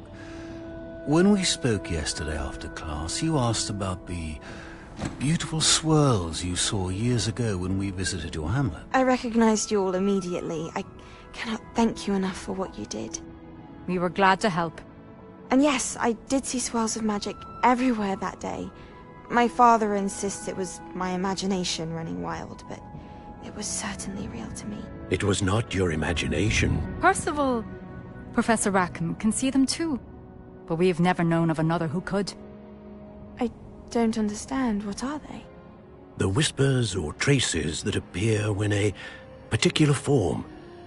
when we spoke yesterday after class, you asked about the beautiful swirls you saw years ago when we visited your hamlet. I recognized you all immediately. I cannot thank you enough for what you did. We were glad to help. And yes, I did see swirls of magic everywhere that day. My father insists it was my imagination running wild, but it was certainly real to me. It was not your imagination. Percival, Professor Rackham can see them too. But we have never known of another who could. I don't understand. What are they? The whispers or traces that appear when a particular form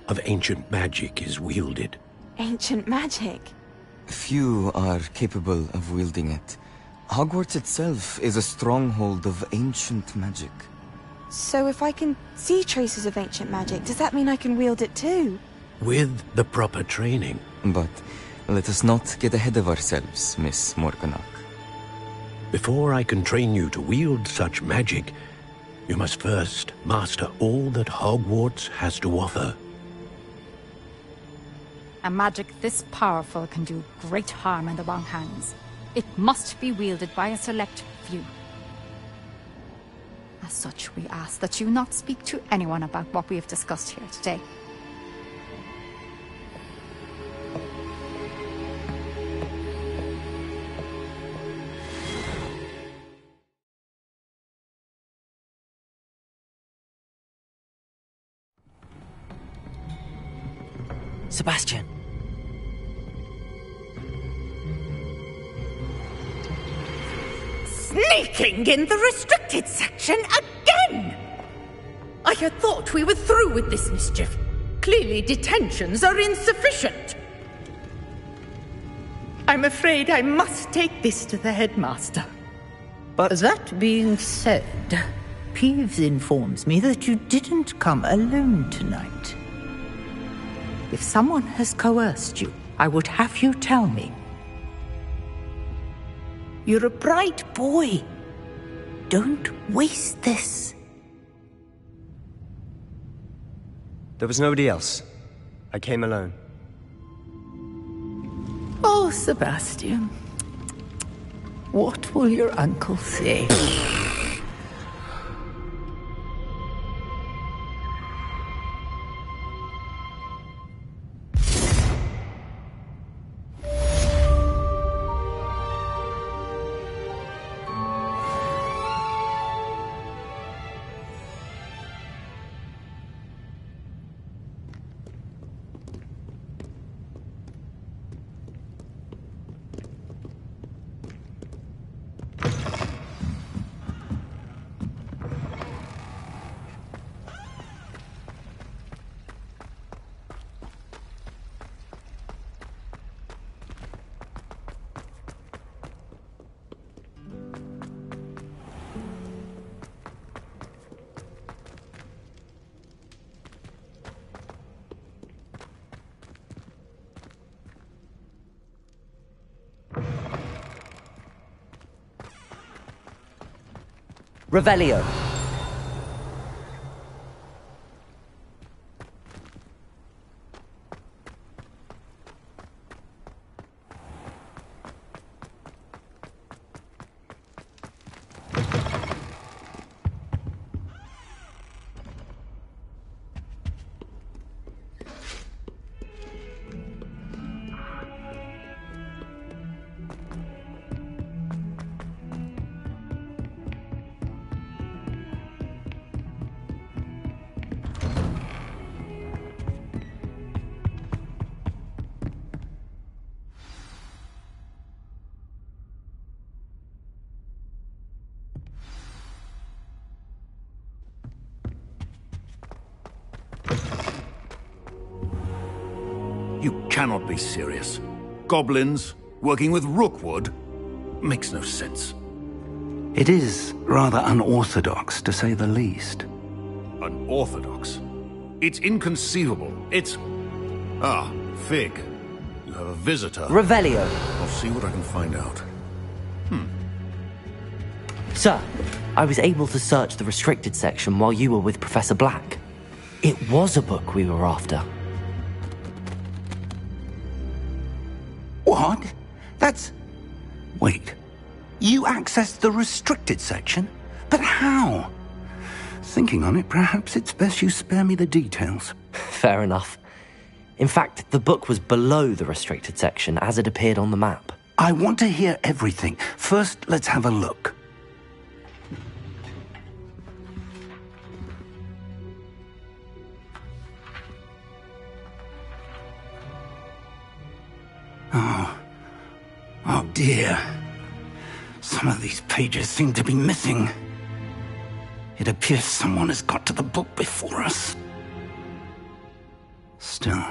of ancient magic is wielded. Ancient magic? Few are capable of wielding it. Hogwarts itself is a stronghold of ancient magic. So if I can see traces of ancient magic, does that mean I can wield it too? With the proper training. But let us not get ahead of ourselves, Miss Morganach. Before I can train you to wield such magic, you must first master all that Hogwarts has to offer. A magic this powerful can do great harm in the wrong hands. It must be wielded by a select few. As such, we ask that you not speak to anyone about what we have discussed here today. Sebastian. Sneaking in the restricted section again! I had thought we were through with this mischief. Clearly detentions are insufficient. I'm afraid I must take this to the headmaster. But that being said, Peeves informs me that you didn't come alone tonight. If someone has coerced you, I would have you tell me. You're a bright boy. Don't waste this. There was nobody else. I came alone. Oh, Sebastian. What will your uncle say? Revelio. You cannot be serious. Goblins working with Rookwood? Makes no sense. It is rather unorthodox, to say the least. Unorthodox? It's inconceivable. It's... Ah, Fig. You have a visitor. Revelio. I'll see what I can find out. Sir, I was able to search the restricted section while you were with Professor Black. It was a book we were after. What? That's... Wait. You accessed the restricted section? But how? Thinking on it, perhaps it's best you spare me the details. Fair enough. In fact, the book was below the restricted section as it appeared on the map. I want to hear everything. First, let's have a look. Oh dear. Some of these pages seem to be missing. It appears someone has got to the book before us. Still,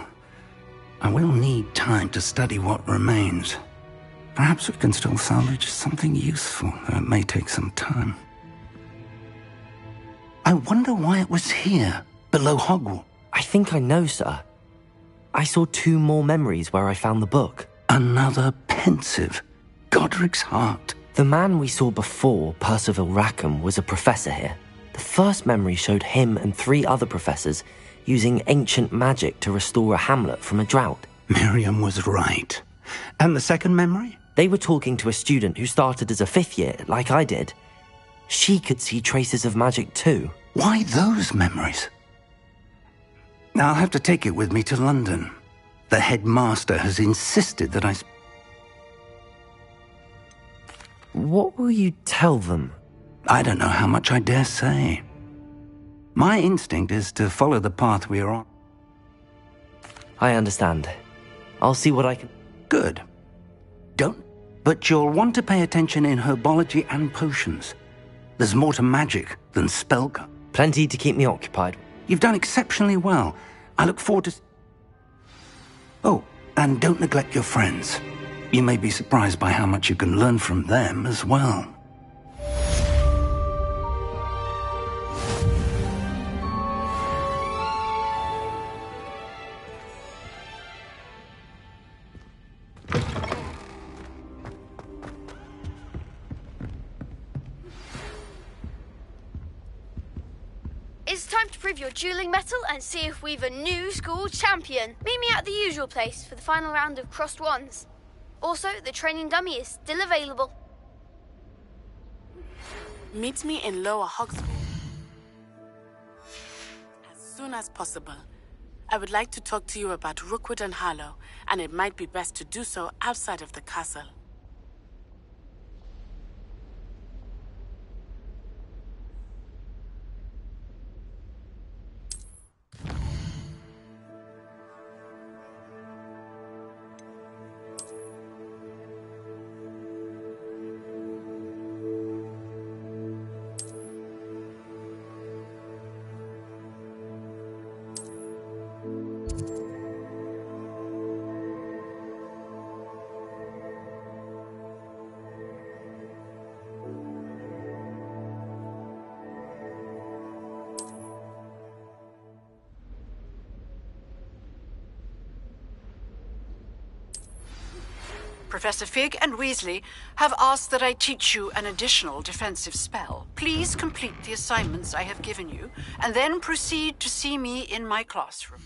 I will need time to study what remains. Perhaps we can still salvage something useful, though it may take some time. I wonder why it was here, below Hogwarts. I think I know, sir. I saw 2 more memories where I found the book. Another pensive. Godric's heart. The man we saw before, Percival Rackham, was a professor here. The first memory showed him and 3 other professors using ancient magic to restore a hamlet from a drought. Miriam was right. And the second memory? They were talking to a student who started as a 5th year, like I did. She could see traces of magic too. Why those memories? Now I'll have to take it with me to London. The headmaster has insisted that I... What will you tell them? I don't know how much I dare say. My instinct is to follow the path we are on. I understand. I'll see what I can... Good. Don't... But you'll want to pay attention in herbology and potions. There's more to magic than spellcraft. Plenty to keep me occupied. You've done exceptionally well. I look forward to... Oh, and don't neglect your friends. You may be surprised by how much you can learn from them as well. It's time to prove your dueling mettle and see if we've a new school champion. Meet me at the usual place for the final round of crossed wands. Also, the training dummy is still available. Meet me in Lower Hogsmeade as soon as possible. I would like to talk to you about Rookwood and Harlow, and it might be best to do so outside of the castle. Professor Fig and Weasley have asked that I teach you an additional defensive spell. Please complete the assignments I have given you, and then proceed to see me in my classroom.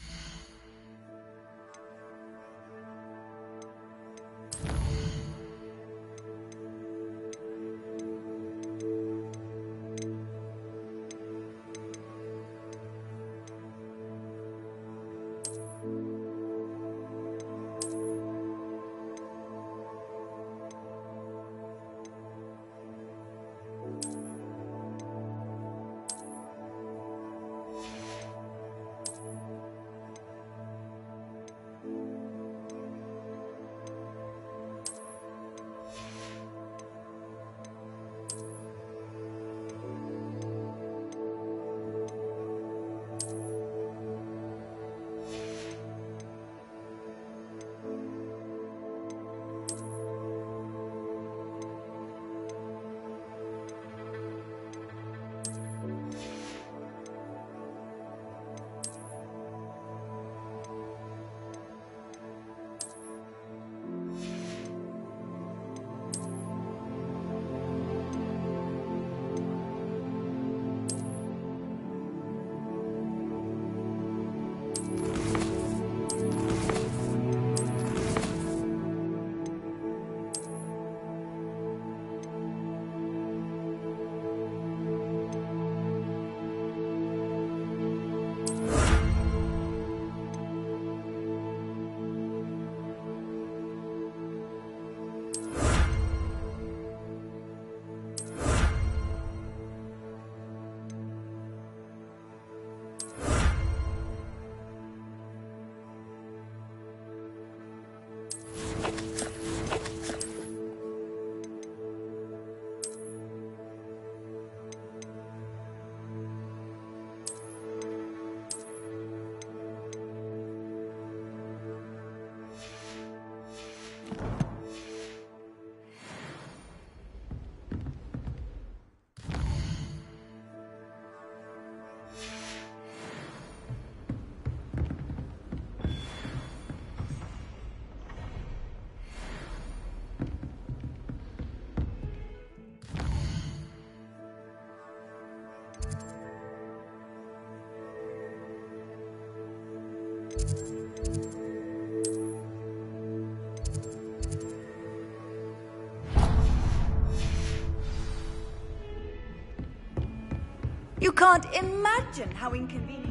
You can't imagine how inconvenient.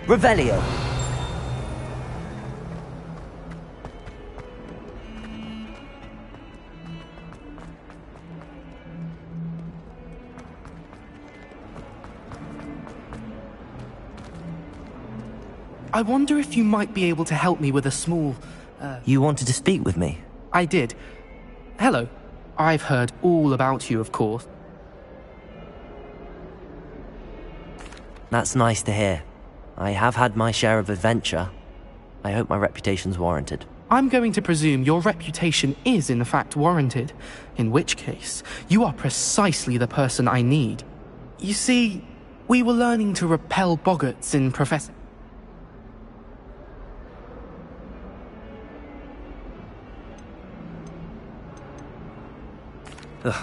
Revelio. I wonder if you might be able to help me with a small... You wanted to speak with me? I did. Hello. I've heard all about you, of course. That's nice to hear. I have had my share of adventure. I hope my reputation's warranted. I'm going to presume your reputation is in fact warranted, in which case, you are precisely the person I need. You see, we were learning to repel boggarts in Professor...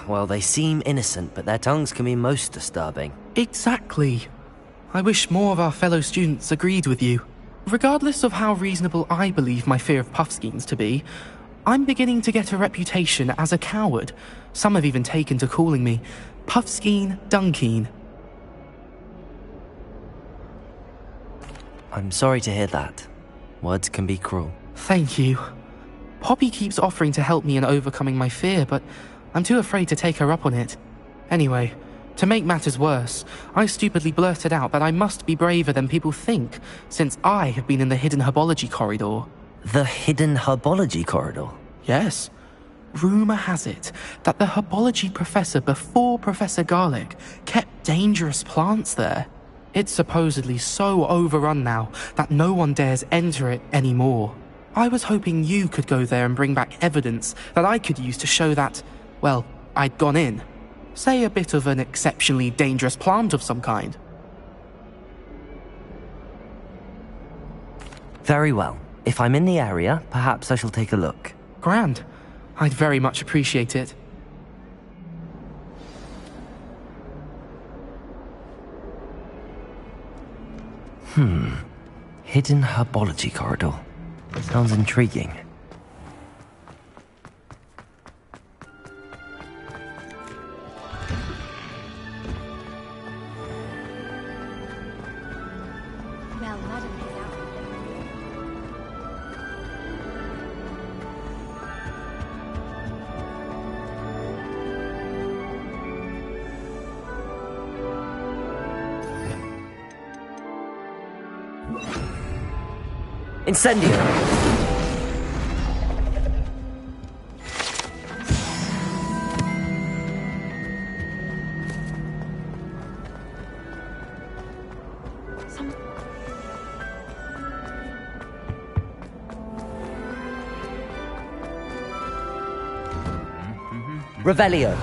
Well, they seem innocent, but their tongues can be most disturbing. Exactly. I wish more of our fellow students agreed with you. Regardless of how reasonable I believe my fear of Puffskeins to be, I'm beginning to get a reputation as a coward. Some have even taken to calling me Puffskeen Dunkeen. I'm sorry to hear that. Words can be cruel. Thank you. Poppy keeps offering to help me in overcoming my fear, but I'm too afraid to take her up on it. Anyway, to make matters worse, I stupidly blurted out that I must be braver than people think, since I have been in the hidden herbology corridor. The hidden herbology corridor? Yes. Rumour has it that the herbology professor before Professor Garlic kept dangerous plants there. It's supposedly so overrun now that no one dares enter it anymore. I was hoping you could go there and bring back evidence that I could use to show that, well, I'd gone in. Say a bit of an exceptionally dangerous plant of some kind. Very well. If I'm in the area, perhaps I shall take a look. Grand. I'd very much appreciate it. Hidden herbology corridor. Sounds intriguing. Well, Madam is out. Incendio! Revelio.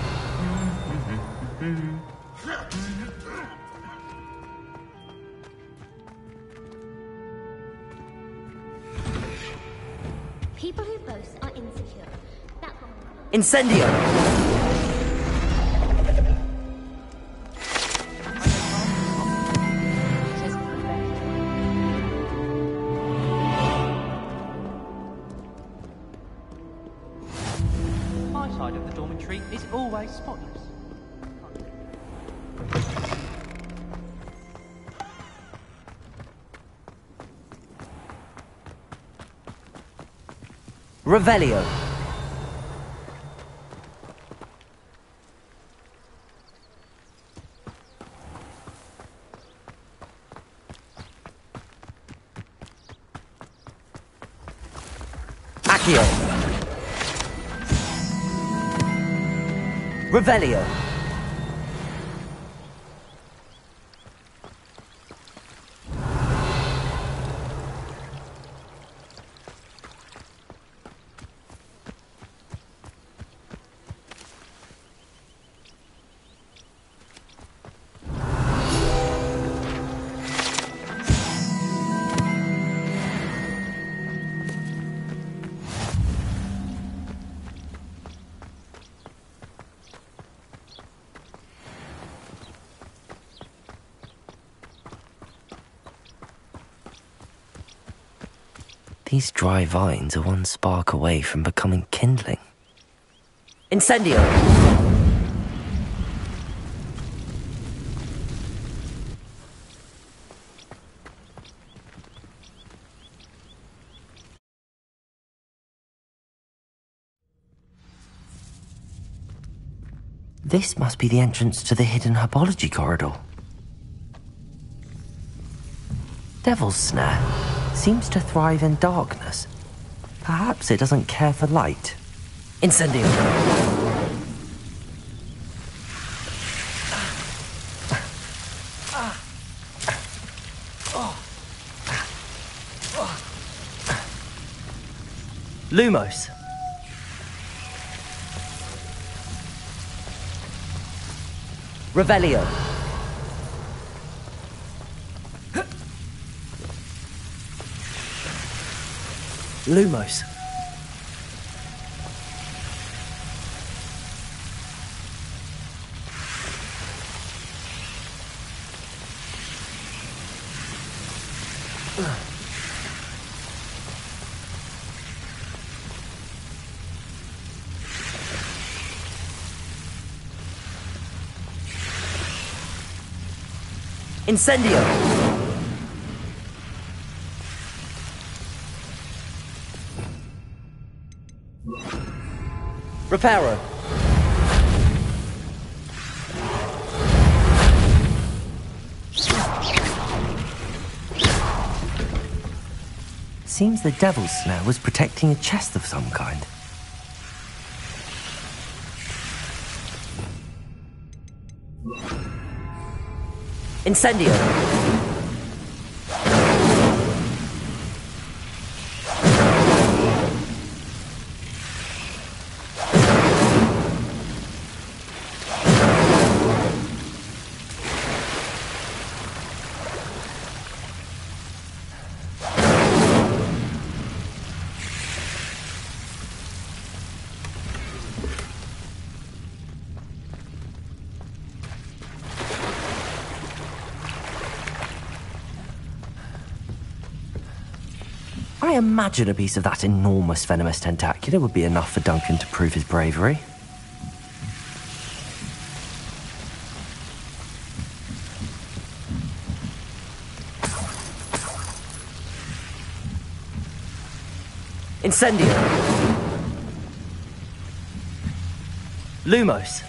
People who boast are insecure. That's what Incendio. My side of the dormitory is always spotless. Revelio. Accio. Revelio. These dry vines are one spark away from becoming kindling. Incendio! This must be the entrance to the hidden herbology corridor. Devil's Snare seems to thrive in darkness. Perhaps it doesn't care for light. Incendio! Lumos! Revelio! Lumos! Incendio! Reparo! Seems the Devil's Snare was protecting a chest of some kind. Incendio! I imagine a piece of that enormous venomous tentacular would be enough for Duncan to prove his bravery. Incendio! Lumos!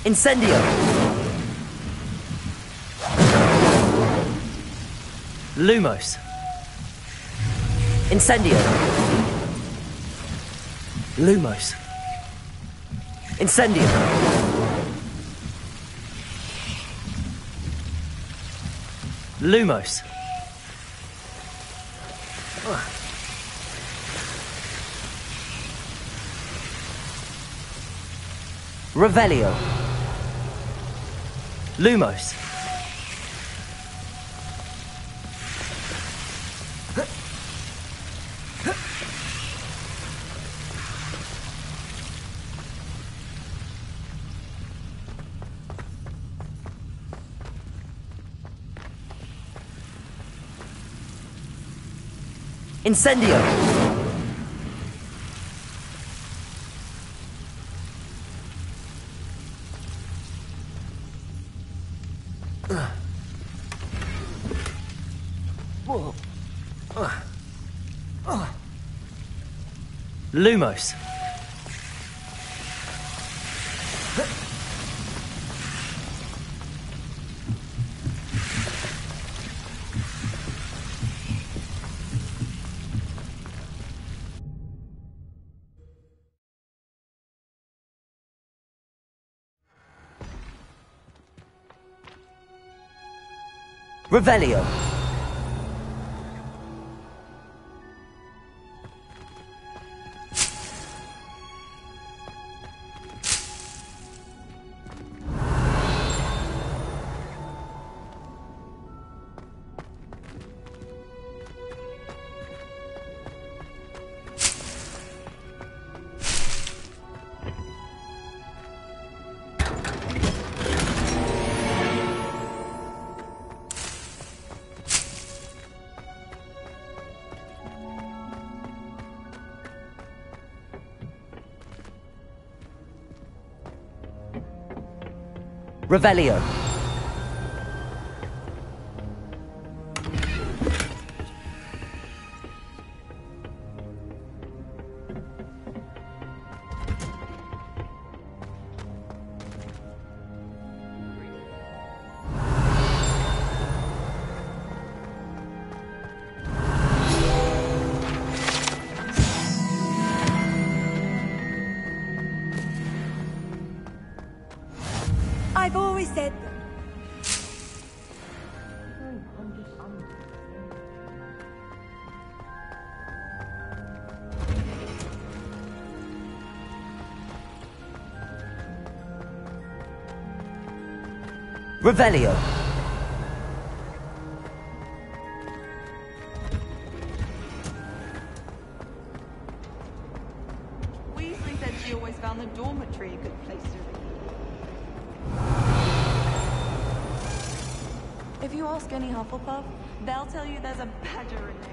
Incendio! Lumos! Incendio! Lumos! Incendio! Lumos! Revelio! Lumos! Incendio! Lumos! Revelio! Revelio. I've always said that. Revelio. Weasley said she always found the dormitory a good place to read. If you ask any Hufflepuff, they'll tell you there's a badger in there.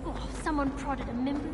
Oh, someone prodded a member.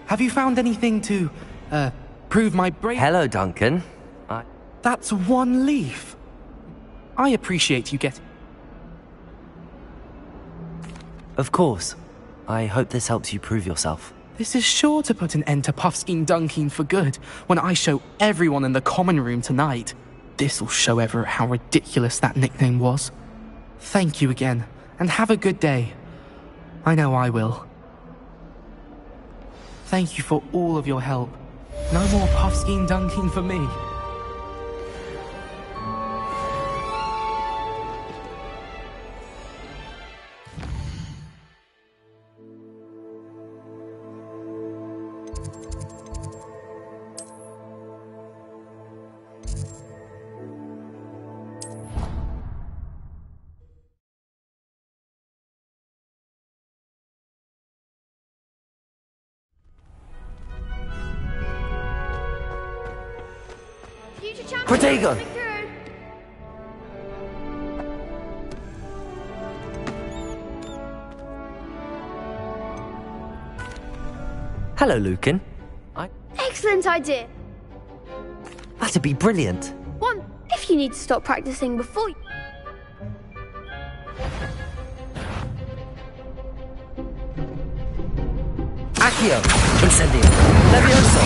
Have you found anything to, prove my bravery? Hello, Duncan. That's one leaf. I appreciate you getting... Of course. I hope this helps you prove yourself. This is sure to put an end to Puffskein Dunking for good when I show everyone in the common room tonight. This'll show Everett how ridiculous that nickname was. Thank you again, and have a good day. I know I will. Thank you for all of your help. No more Puffskein Dunking for me. Protego! Hello, Lucan. Excellent idea. That'd be brilliant. One, if you need to stop practicing before you... Accio! Incendio! Levioso!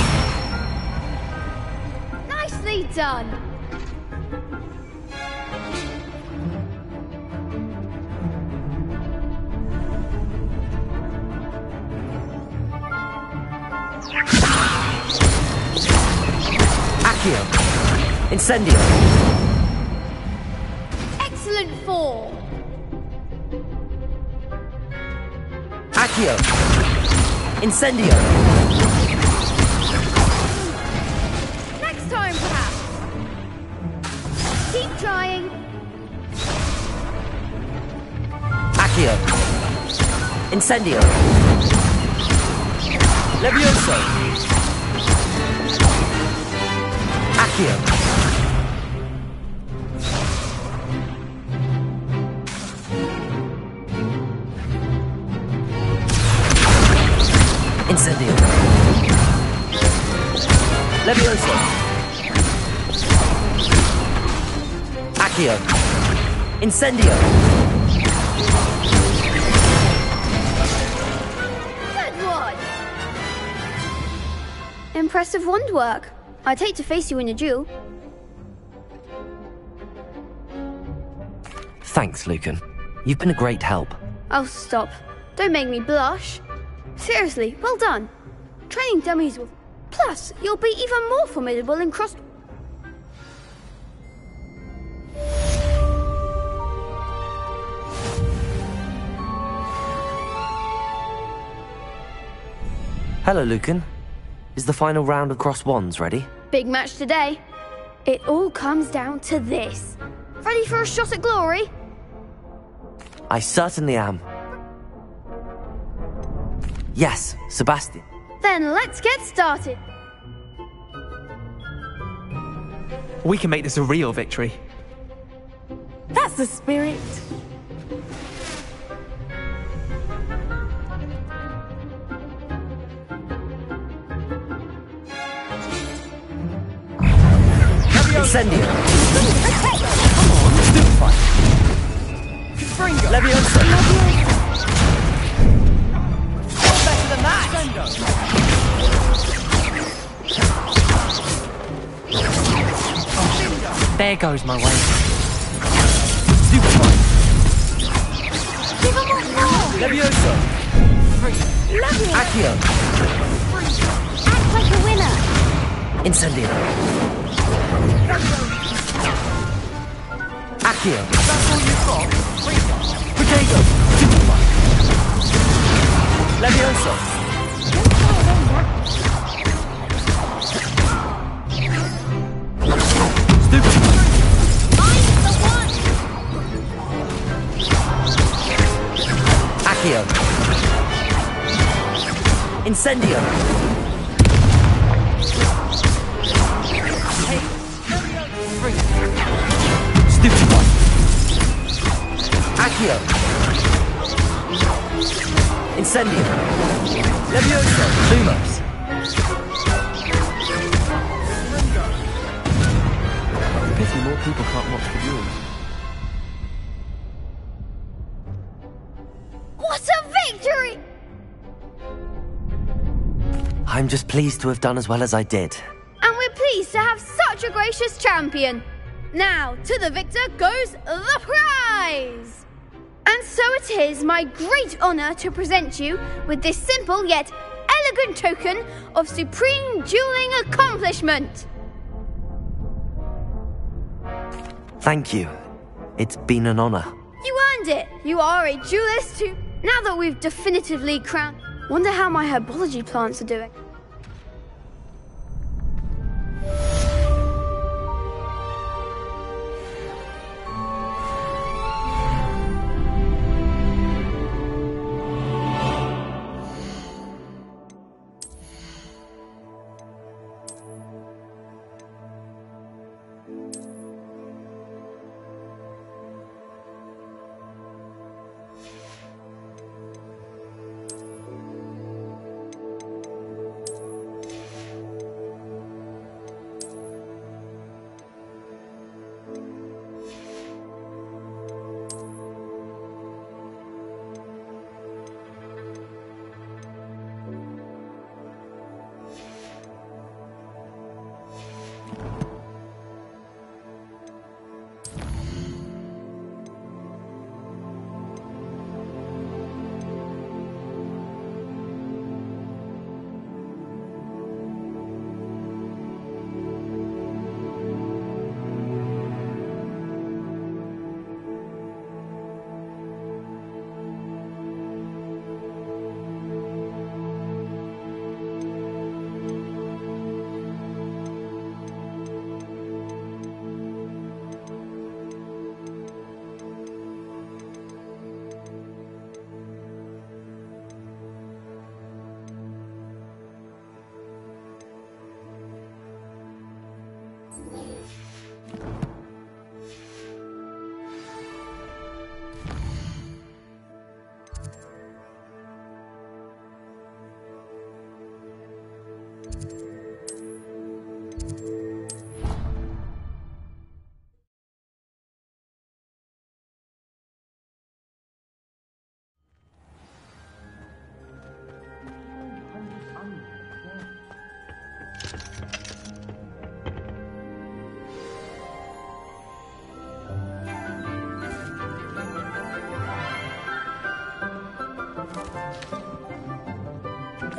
Nicely done. Accio! Incendio! Excellent form. Accio! Incendio! Next time, perhaps. Keep trying. Accio! Incendio! Levioso! Accio! Incendio! Levioso! Accio! Incendio! Good one. Impressive wand work. I'd hate to face you in a duel. Thanks, Lucan. You've been a great help. Oh, stop. Don't make me blush. Seriously, well done. Training dummies will... Plus, you'll be even more formidable in cross... Hello, Lucan. Is the final round of Crossed Wands ready? Big match today. It all comes down to this. Ready for a shot at glory? I certainly am. Yes, Sebastian. Then let's get started. We can make this a real victory. That's the spirit. Incendio. Stupefy. Levioso. Better than that. There goes my way. Stupefy. Give him one more. Levioso. Levioso. Accio. Act like a winner. Incendio. Accio. That's all you've got? Potato. Stupefy. Levioso. Stupefy. I'm the one. Accio. Incendio. Stupefy. Accio. Incendio. Levioso. Lumos. Pity more people can't watch the viewers. What a victory! I'm just pleased to have done as well as I did. And we're pleased to have such a gracious champion. Now, to the victor goes the prize! And so it is my great honour to present you with this simple yet elegant token of supreme dueling accomplishment. Thank you. It's been an honor. You earned it. You are a duelist too. Now that we've definitively crowned... Wonder how my herbology plants are doing.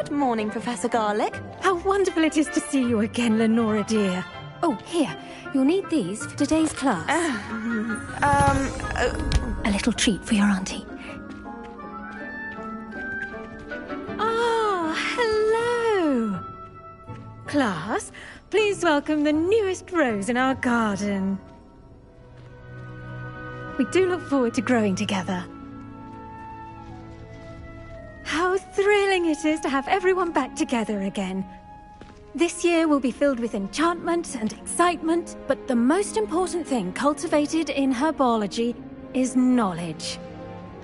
Good morning, Professor Garlic. How wonderful it is to see you again, Lenora dear. Oh, here. You'll need these for today's class. A little treat for your auntie. Ah, hello. Class, please welcome the newest rose in our garden. We do look forward to growing together. How thrilling it is to have everyone back together again. This year will be filled with enchantment and excitement, but the most important thing cultivated in herbology is knowledge.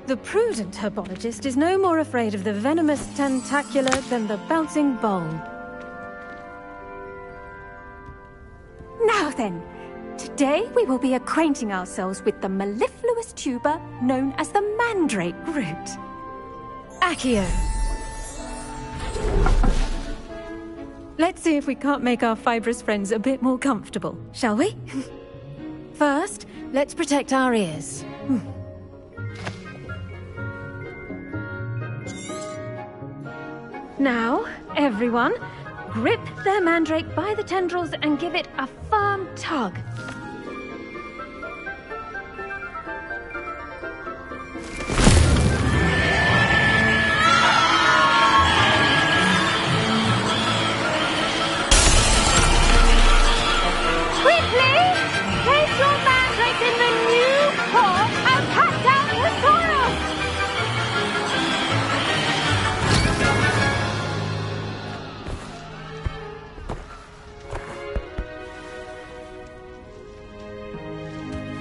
The prudent herbologist is no more afraid of the venomous tentacula than the bouncing bowl. Now then, today we will be acquainting ourselves with the mellifluous tuber known as the mandrake root. Accio. Let's see if we can't make our fibrous friends a bit more comfortable, shall we? First, let's protect our ears. Now, everyone, grip their mandrake by the tendrils and give it a firm tug.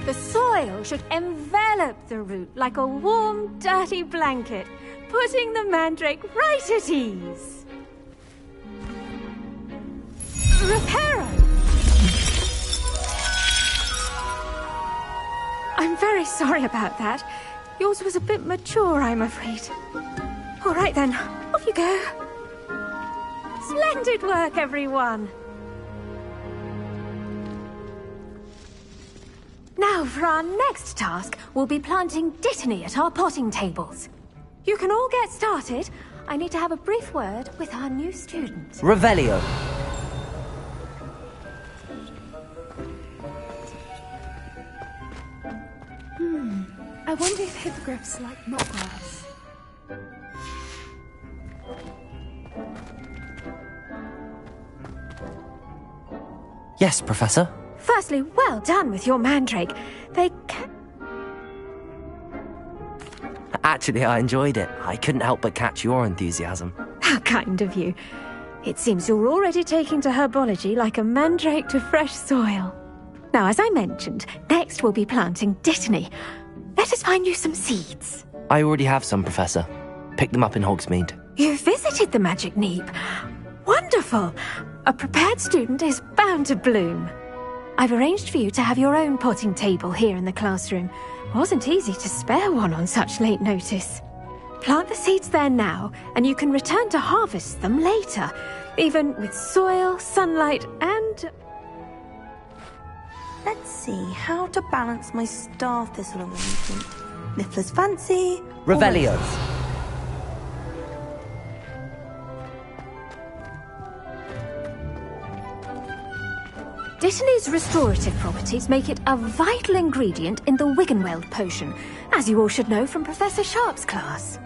The soil should envelop the root like a warm, dirty blanket, putting the mandrake right at ease. Reparo! I'm very sorry about that. Yours was a bit mature, I'm afraid. All right then, off you go. Splendid work, everyone. Now, for our next task, we'll be planting Dittany at our potting tables. You can all get started. I need to have a brief word with our new student. Revelio. I wonder if hippogriffs like knotgrass. Yes, Professor. Firstly, well done with your mandrake. They can... Actually, I enjoyed it. I couldn't help but catch your enthusiasm. How kind of you. It seems you're already taking to herbology like a mandrake to fresh soil. Now, as I mentioned, next we'll be planting Dittany. Let us find you some seeds. I already have some, Professor. Picked them up in Hogsmeade. You visited the Magic Neep. Wonderful. A prepared student is bound to bloom. I've arranged for you to have your own potting table here in the classroom. Wasn't easy to spare one on such late notice. Plant the seeds there now, and you can return to harvest them later, even with soil, sunlight, and... Let's see, how to balance my star thistle arrangement. Niffler's fancy... Revelio. Dittany's restorative properties make it a vital ingredient in the Wiggenweld potion, as you all should know from Professor Sharp's class.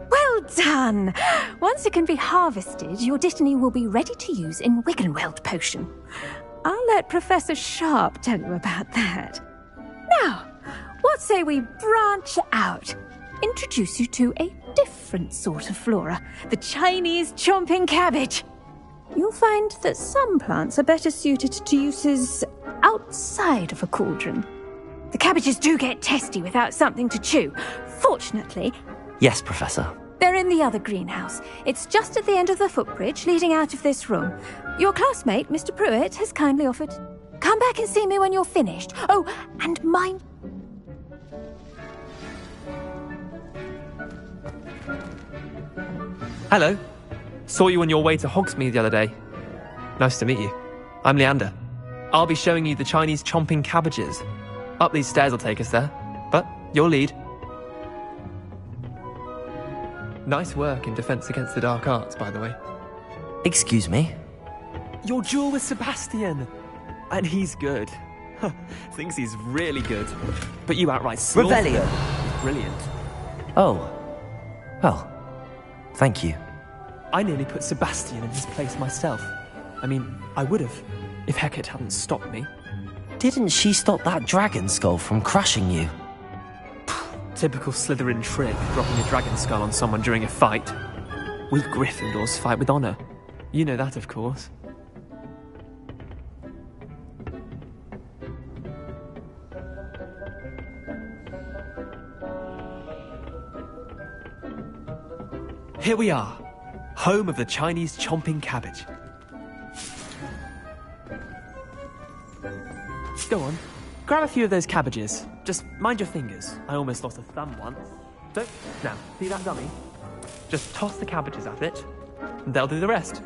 Well done! Once it can be harvested, your Dittany will be ready to use in Wiggenweld potion. I'll let Professor Sharp tell you about that. Now, what say we branch out? Introduce you to a different sort of flora, the Chinese chomping cabbage. You'll find that some plants are better suited to uses outside of a cauldron. The cabbages do get testy without something to chew. Fortunately... Yes, Professor. They're in the other greenhouse. It's just at the end of the footbridge leading out of this room. Your classmate, Mr. Pruitt, has kindly offered... Come back and see me when you're finished. Oh, and mind... Hello. Saw you on your way to Hogsmeade the other day. Nice to meet you. I'm Leander. I'll be showing you the Chinese chomping cabbages. Up these stairs will take us there, but your lead. Nice work in Defense Against the Dark Arts, by the way. Excuse me? Your duel with Sebastian! And he's good. Thinks he's really good. But you outright slaughtered him. Brilliant. Oh. Well, thank you. I nearly put Sebastian in his place myself. I mean, I would have, if Hecate hadn't stopped me. Didn't she stop that dragon skull from crushing you? Typical Slytherin trick, dropping a dragon skull on someone during a fight. We Gryffindors fight with honor. You know that, of course. Here we are, home of the Chinese chomping cabbage. Go on, grab a few of those cabbages. Just mind your fingers. I almost lost a thumb once. Don't. Now, see that dummy? Just toss the cabbages at it, and they'll do the rest.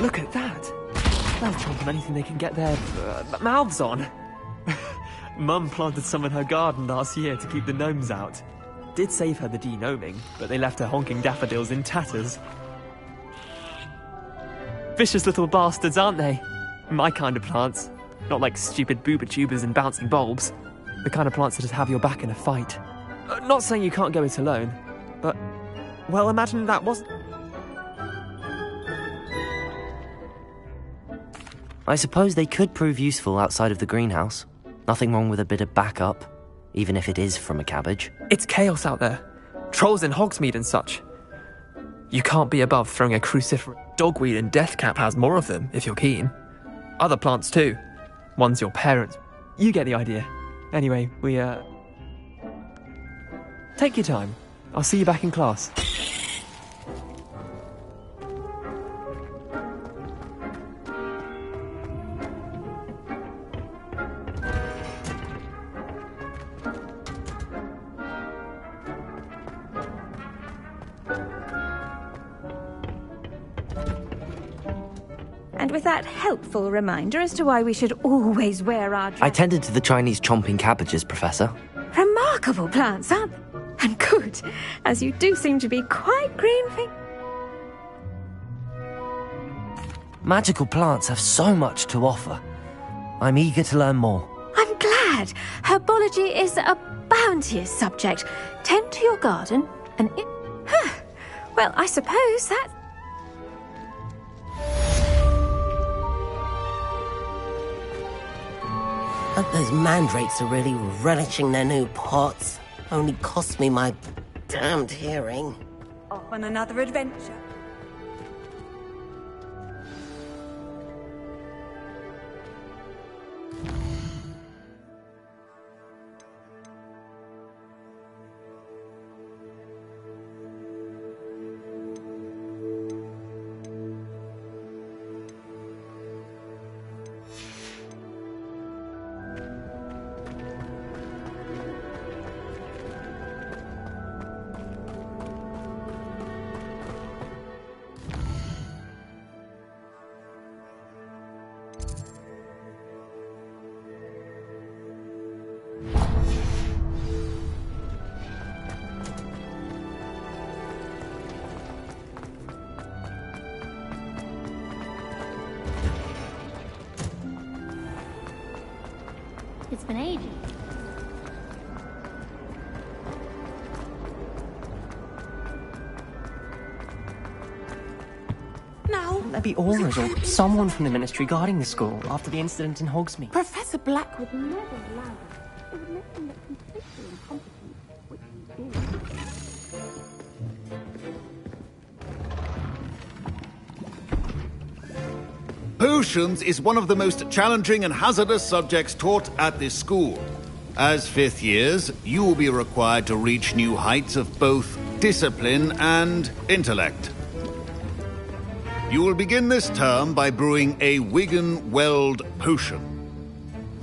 Look at that! They'll chomp on anything they can get their mouths on. Mum planted some in her garden last year to keep the gnomes out. Did save her the de-gnoming, but they left her honking daffodils in tatters. Vicious little bastards, aren't they? My kind of plants. Not like stupid booba tubers and bouncing bulbs. The kind of plants that just have your back in a fight. Not saying you can't go it alone, but... well, imagine that wasn't... I suppose they could prove useful outside of the greenhouse. Nothing wrong with a bit of backup, even if it is from a cabbage. It's chaos out there. Trolls in Hogsmeade and such. You can't be above throwing a cruciferous. Dogweed and Deathcap has more of them, if you're keen. Other plants too. One's your parents. You get the idea. Anyway, we, take your time. I'll see you back in class. And with that helpful reminder as to why we should always wear our... I tended to the Chinese chomping cabbages, Professor. Remarkable plants, aren't they? And good, as you do seem to be quite green-fingered. Magical plants have so much to offer. I'm eager to learn more. I'm glad. Herbology is a bounteous subject. Tend to your garden, and it... well, I suppose that's... Hope those mandrakes are really relishing their new pots. Only cost me my damned hearing. Off on another adventure. It's been ages. No. There be Aura's or someone from the Ministry guarding the school after the incident in Hogsmeade. Professor Black would never allow it. It would make him look completely incompetent, which he did. Potions is one of the most challenging and hazardous subjects taught at this school. As fifth years, you will be required to reach new heights of both discipline and intellect. You will begin this term by brewing a Wiggenweld potion.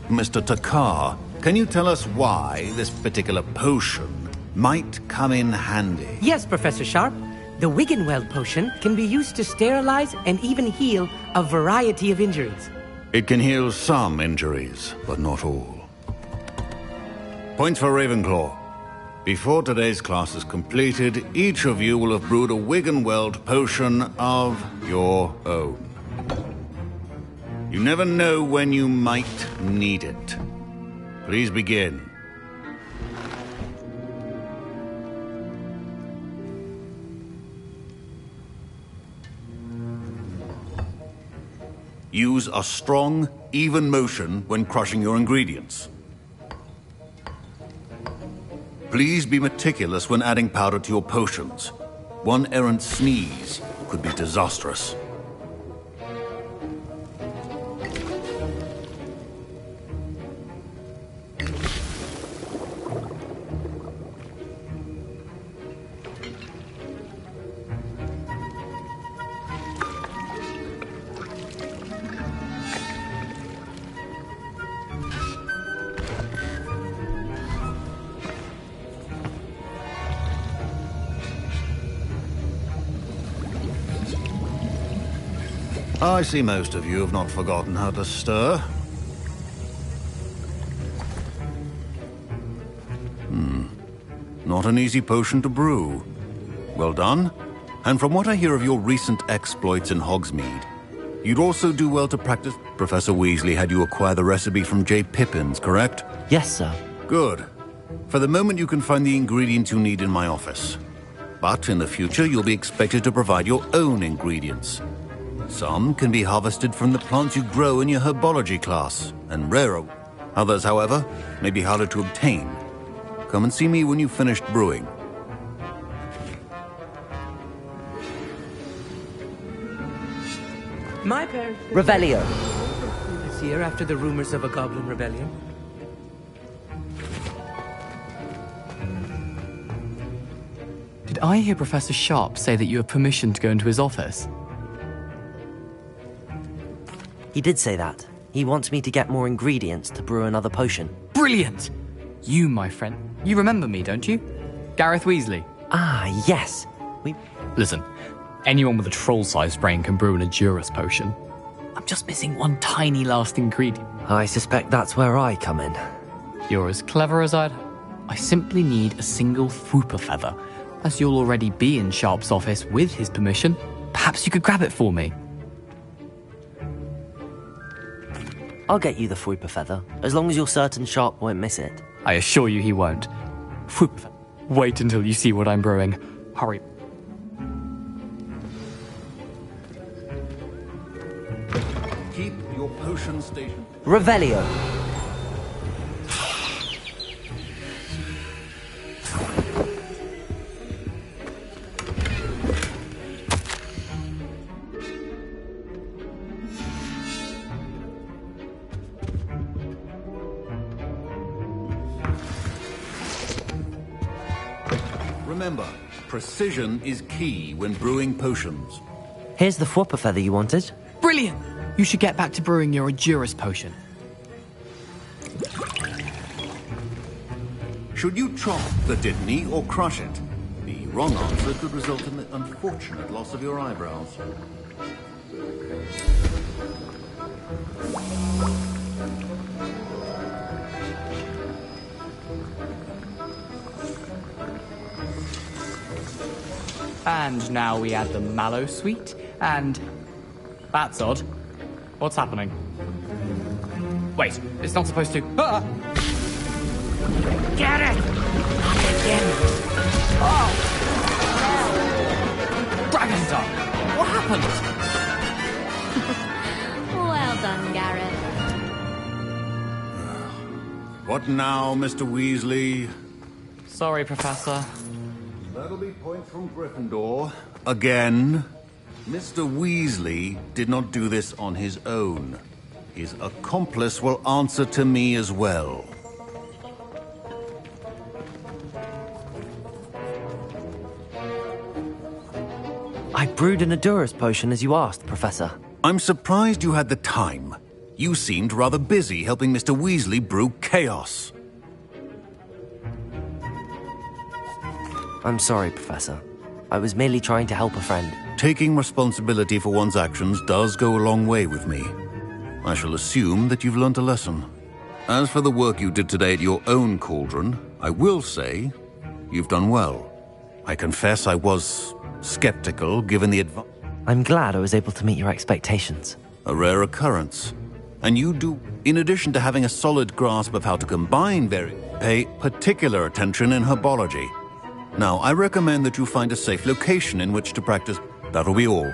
Mr. Takar, can you tell us why this particular potion might come in handy? Yes, Professor Sharp. The Wiggenweld potion can be used to sterilize and even heal a variety of injuries. It can heal some injuries, but not all. Points for Ravenclaw. Before today's class is completed, each of you will have brewed a Wiggenweld potion of your own. You never know when you might need it. Please begin. Use a strong, even motion when crushing your ingredients. Please be meticulous when adding powder to your potions. One errant sneeze could be disastrous. I see most of you have not forgotten how to stir. Not an easy potion to brew. Well done. And from what I hear of your recent exploits in Hogsmeade, you'd also do well to practice. Professor Weasley had you acquire the recipe from J. Pippins, correct? Yes, sir. Good. For the moment, you can find the ingredients you need in my office. But in the future, you'll be expected to provide your own ingredients. Some can be harvested from the plants you grow in your herbology class, and rarer. Others, however, may be harder to obtain. Come and see me when you've finished brewing. My parents... Revelio. This year after the rumors of a goblin rebellion. Did I hear Professor Sharp say that you have permission to go into his office? He did say that. He wants me to get more ingredients to brew another potion. Brilliant! You, my friend, you remember me, don't you? Gareth Weasley. Ah, yes. Listen, anyone with a troll-sized brain can brew an Adurus potion. I'm just missing one tiny last ingredient. I suspect that's where I come in. You're as clever as I'd... I simply need a single Fwooper feather. As you'll already be in Sharp's office with his permission, perhaps you could grab it for me. I'll get you the Fwooper feather, as long as you're certain Sharp won't miss it. I assure you he won't. Fwooper feather. Wait until you see what I'm brewing. Hurry. Keep your potion station. Revelio. Remember, precision is key when brewing potions. Here's the Fwooper feather you wanted. Brilliant! You should get back to brewing your Adurus potion. Should you chop the Dittany or crush it? The wrong answer could result in the unfortunate loss of your eyebrows. And now we add the mallow sweet, and... That's odd. What's happening? Wait, it's not supposed to... Ah! Get it! Again! Oh! Dragon's Dog! What happened? Well done, Gareth. What now, Mr. Weasley? Sorry, Professor. That'll be points from Gryffindor. Again. Mr. Weasley did not do this on his own. His accomplice will answer to me as well. I brewed an Adurus potion as you asked, Professor. I'm surprised you had the time. You seemed rather busy helping Mr. Weasley brew chaos. I'm sorry, Professor. I was merely trying to help a friend. Taking responsibility for one's actions does go a long way with me. I shall assume that you've learnt a lesson. As for the work you did today at your own cauldron, I will say you've done well. I confess I was skeptical given the advice. I'm glad I was able to meet your expectations. A rare occurrence. And you do, in addition to having a solid grasp of how to combine pay particular attention in herbology. Now, I recommend that you find a safe location in which to practice. That'll be all.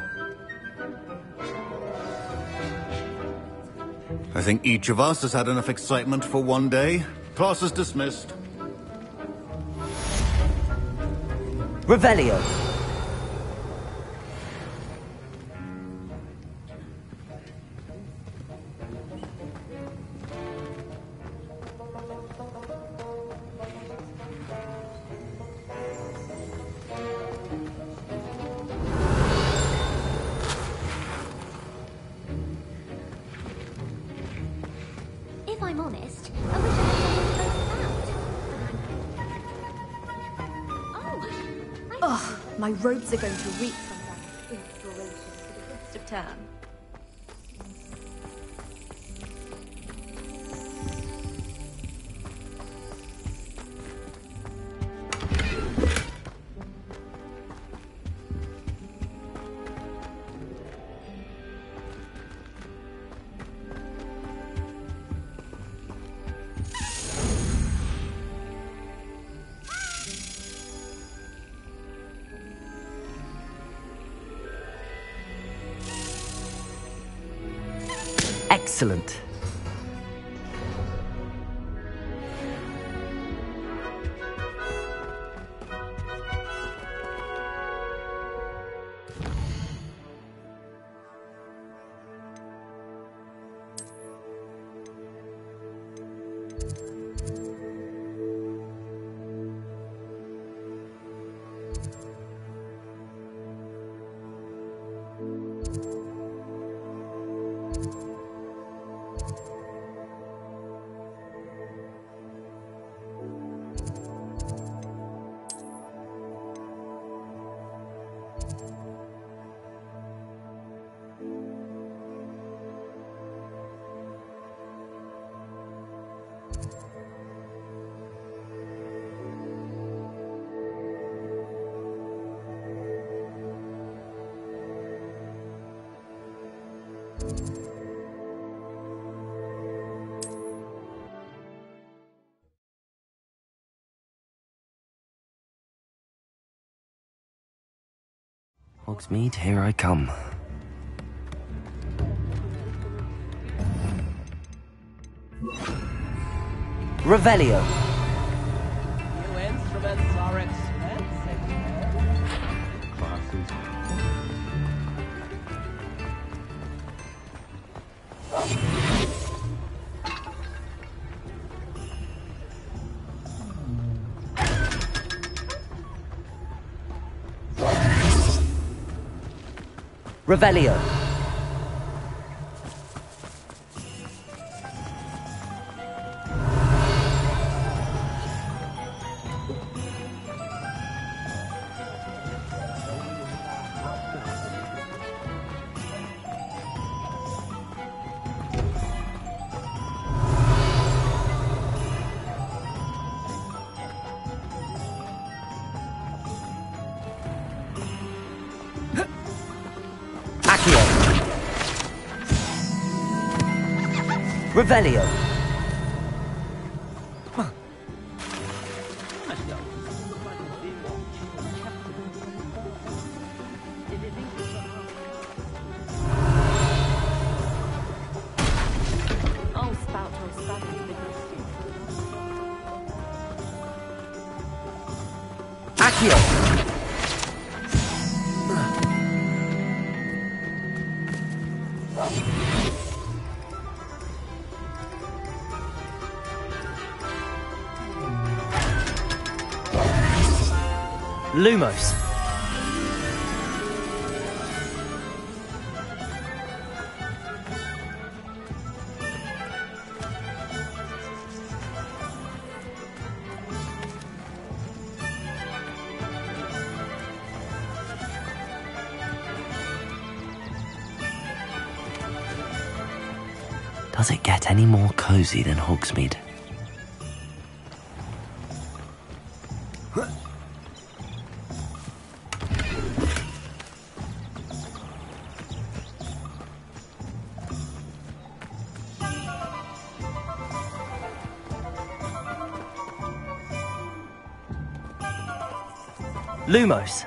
I think each of us has had enough excitement for one day. Class is dismissed. Revelio. I'm honest, I wish I had something out. Oh, my robes are going to reek from that inspiration for the rest of term. Excellent. Hogsmeade, here I come. Revelio. New instruments are expensive. Classes. Revelio. Revelio. Accio. Lumos. Does it get any more cozy than Hogsmeade? Lumos.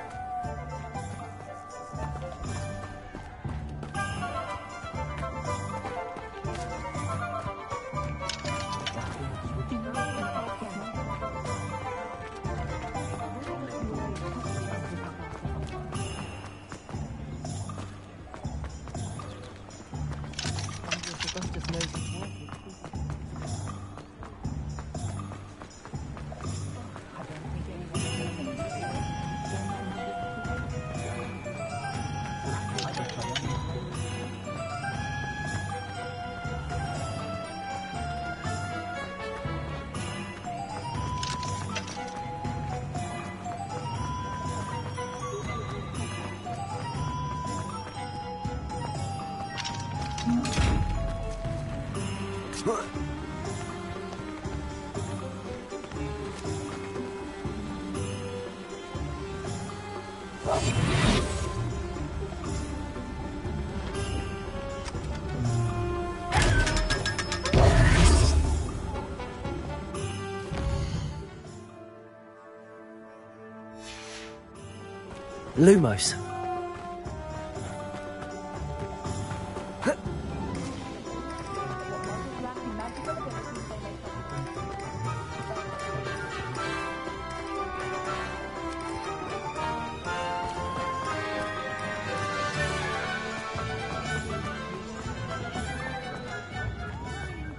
Lumos.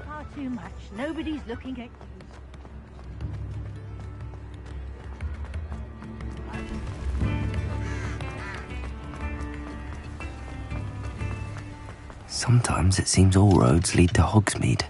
Far too much. Nobody's looking at you. Sometimes it seems all roads lead to Hogsmeade.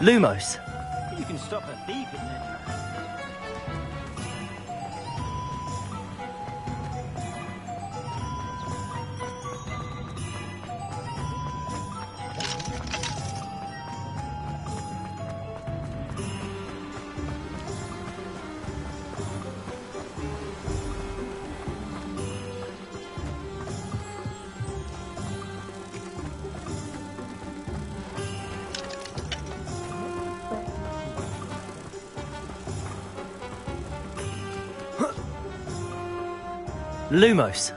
Lumos. You can stop a thief in there. Lumos.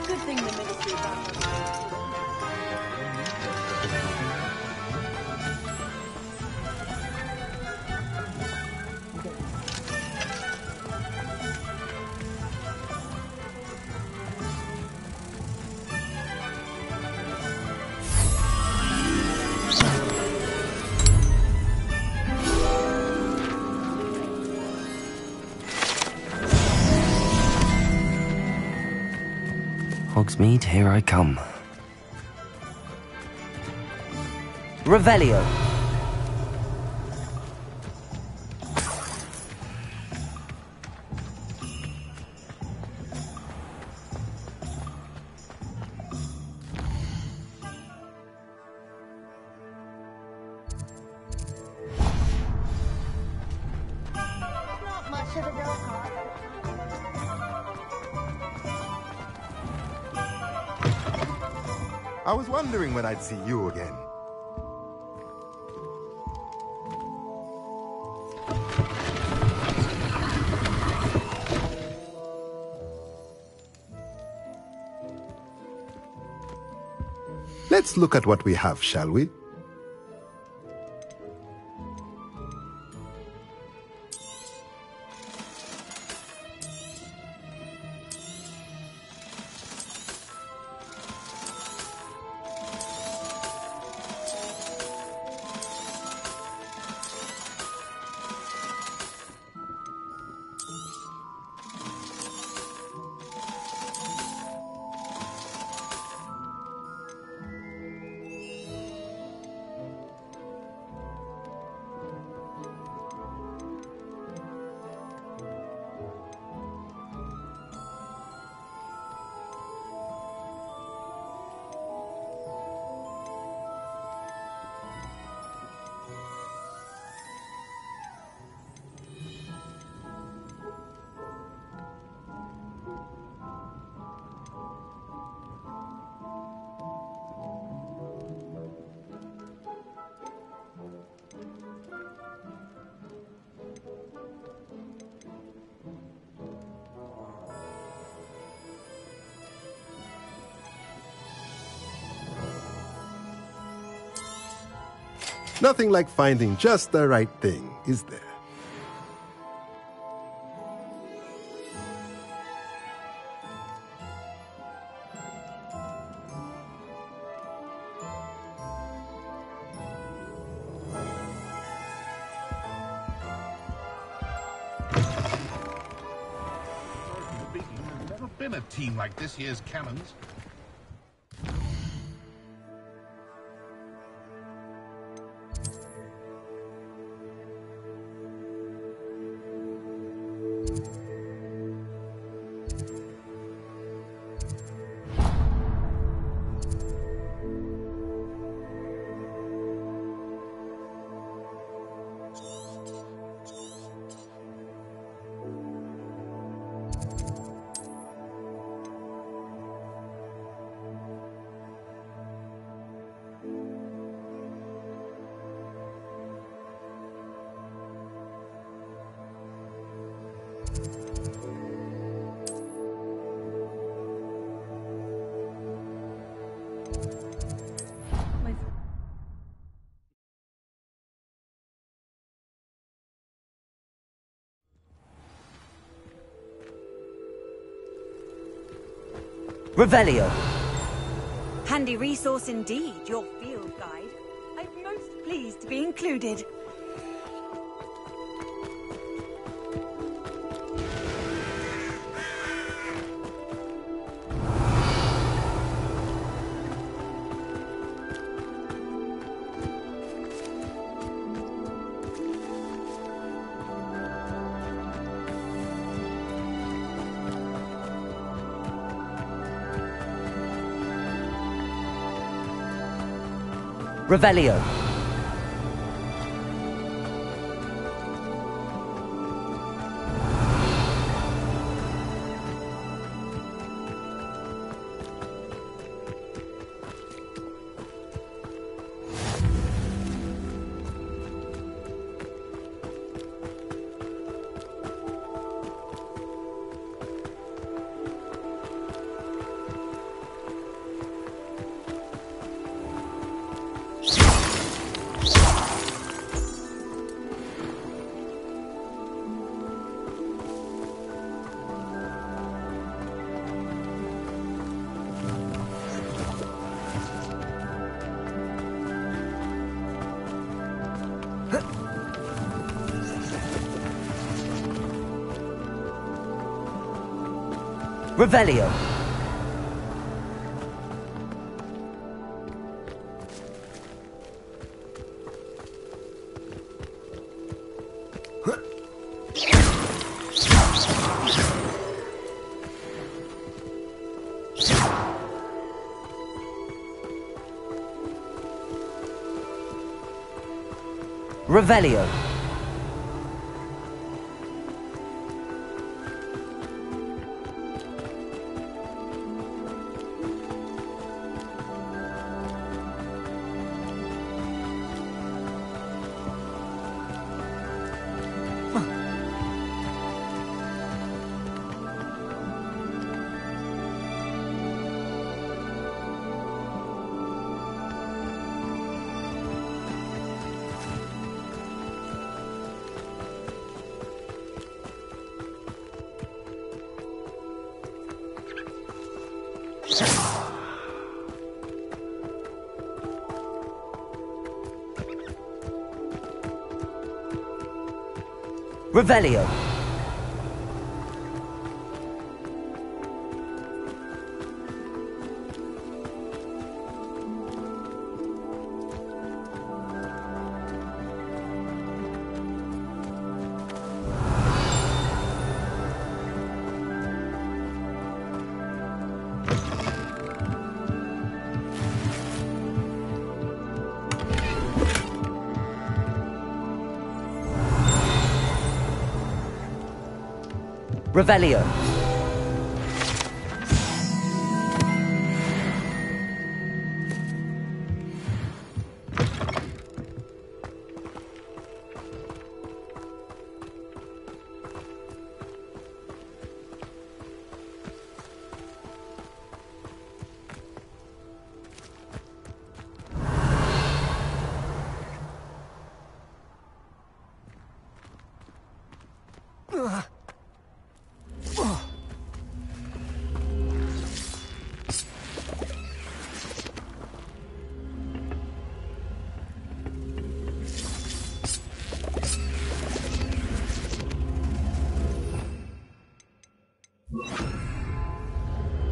Good thing the ministry Hogsmeade, here I come. Revelio. Not much of a go kart. I was wondering when I'd see you again. Let's look at what we have, shall we? Nothing like finding just the right thing, is there? There's never been a team like this year's Cannons. Revelio. Handy resource indeed, your field guide. I'm most pleased to be included. Revelio. Revelio. Revelio. Revelio. Revelio.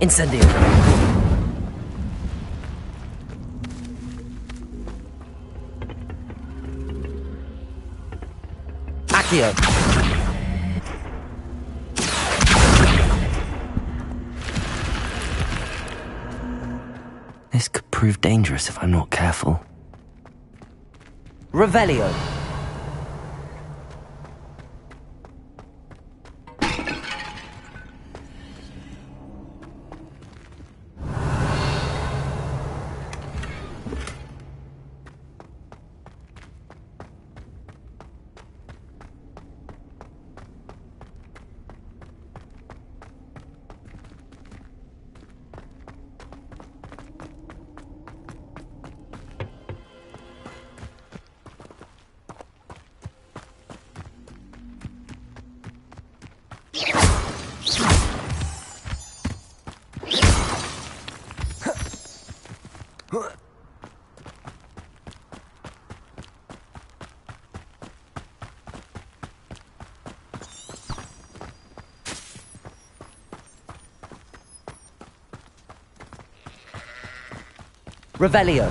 Incendio. Accio. This could prove dangerous if I'm not careful. Revelio. Revelio.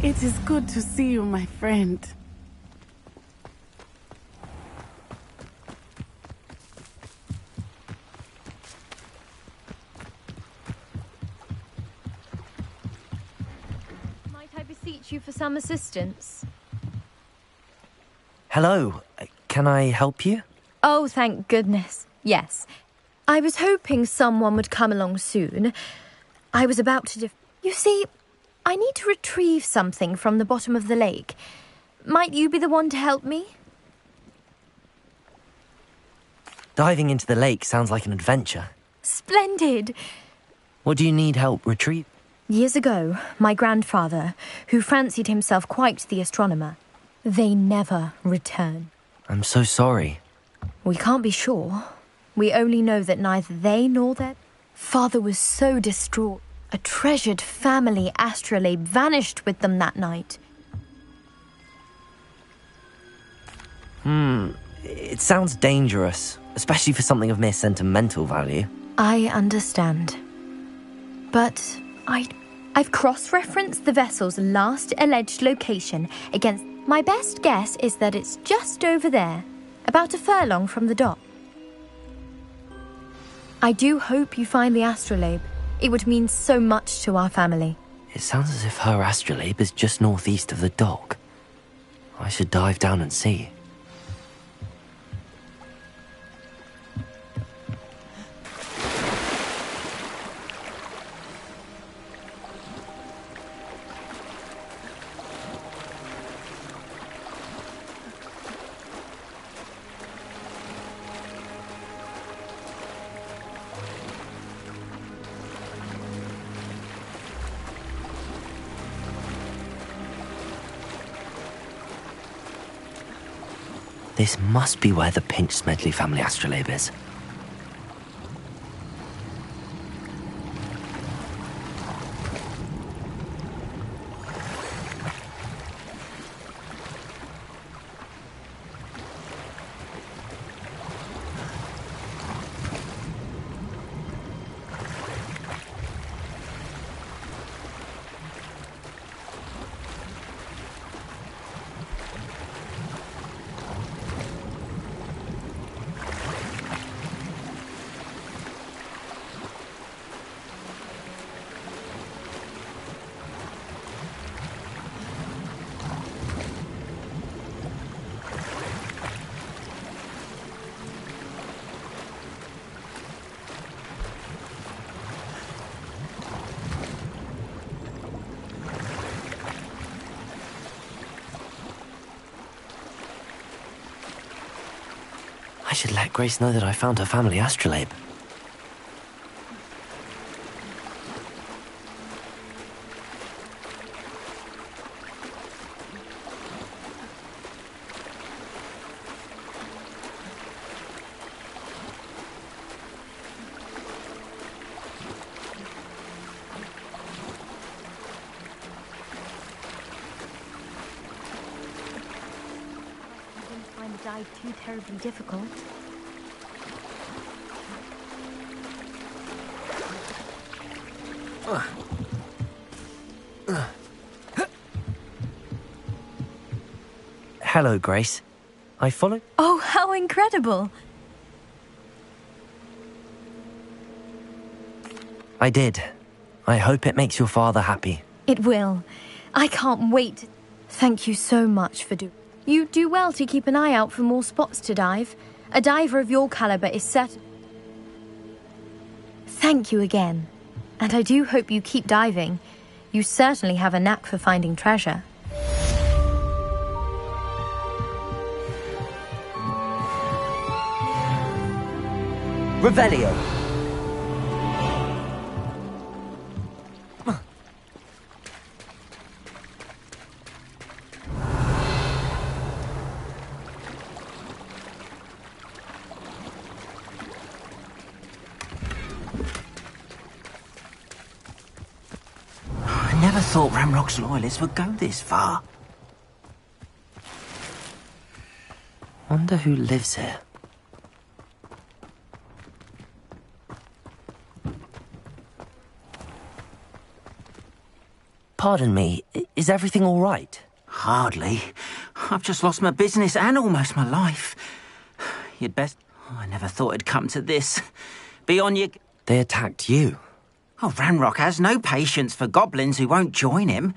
It is good to see you, my friend. Might I beseech you for some assistance? Hello. Can I help you? Oh, thank goodness. Yes. I was hoping someone would come along soon. I was about to You see, I need to retrieve something from the bottom of the lake. Might you be the one to help me? Diving into the lake sounds like an adventure. Splendid! What do you need help retrieve? Years ago, my grandfather, who fancied himself quite the astronomer, they never return. I'm so sorry. We can't be sure. We only know that neither they nor their father was so distraught. A treasured family astrolabe vanished with them that night. It sounds dangerous, especially for something of mere sentimental value. I understand. But I've cross-referenced the vessel's last alleged location against... My best guess is that it's just over there, about a furlong from the dock. I do hope you find the astrolabe. It would mean so much to our family. It sounds as if her astrolabe is just northeast of the dock. I should dive down and see. This must be where the Pinch Smedley family astrolabe is. I should let Grace know that I found her family astrolabe. Too terribly difficult. Hello, Grace. I follow? Oh, how incredible! I did. I hope it makes your father happy. It will. I can't wait. Thank you so much for doing. You do well to keep an eye out for more spots to dive. A diver of your caliber is certain. Thank you again. And I do hope you keep diving. You certainly have a knack for finding treasure. Revelio. I never thought Ramrock's loyalists would go this far. Wonder who lives here. Pardon me, is everything all right? Hardly. I've just lost my business and almost my life. You'd best... I never thought it'd come to this. Be on your... They attacked you. Oh, Ranrock has no patience for goblins who won't join him.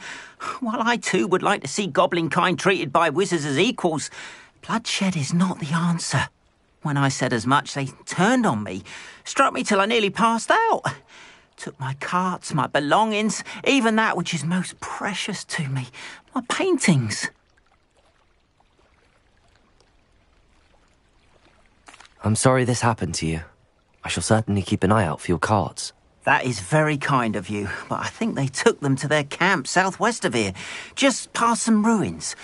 While I too would like to see goblin kind treated by wizards as equals, bloodshed is not the answer. When I said as much, they turned on me, struck me till I nearly passed out. Took my carts, my belongings, even that which is most precious to me, my paintings. I'm sorry this happened to you. I shall certainly keep an eye out for your cards. That is very kind of you, but I think they took them to their camp southwest of here, just past some ruins.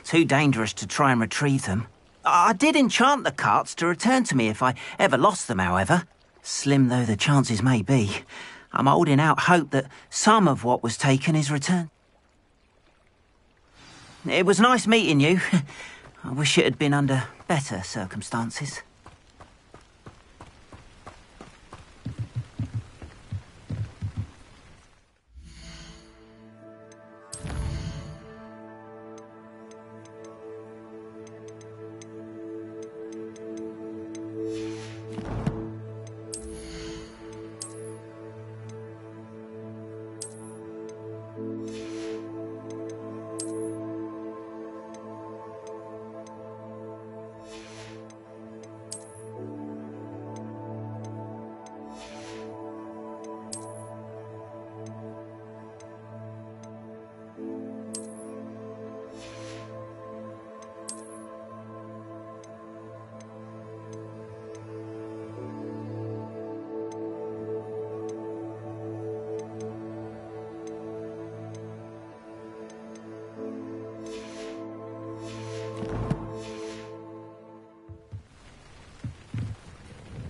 Too dangerous to try and retrieve them. I did enchant the carts to return to me if I ever lost them, however. Slim though the chances may be, I'm holding out hope that some of what was taken is returned. It was nice meeting you. I wish it had been under better circumstances.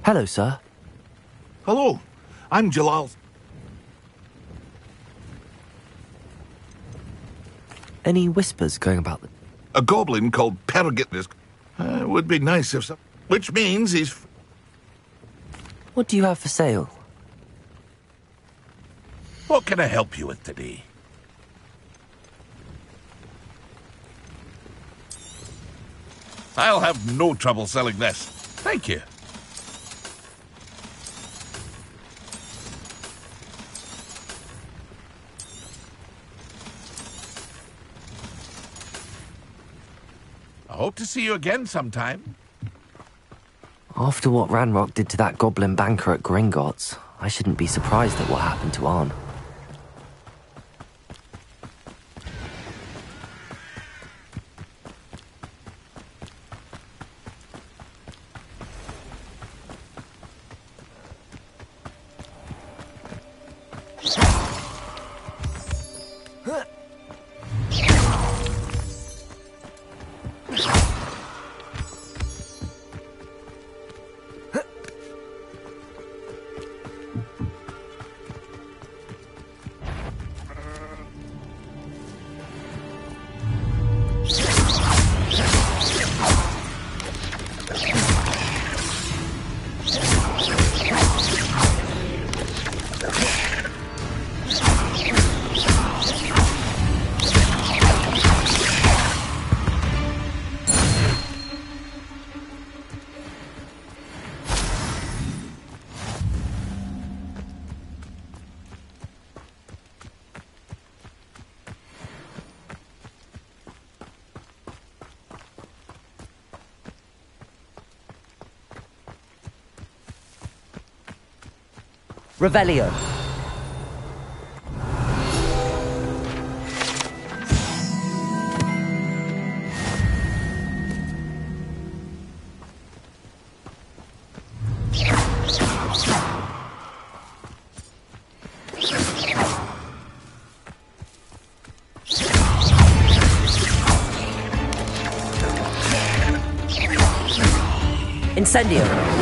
Hello, sir. Hello, I'm Jalal. Any whispers going about the... A goblin called Pergit. Would be nice if some... Which means he's... What do you have for sale? What can I help you with today? I'll have no trouble selling this. Thank you. I hope to see you again sometime. After what Ranrock did to that goblin banker at Gringotts, I shouldn't be surprised at what happened to Arn. Revelio. Incendio.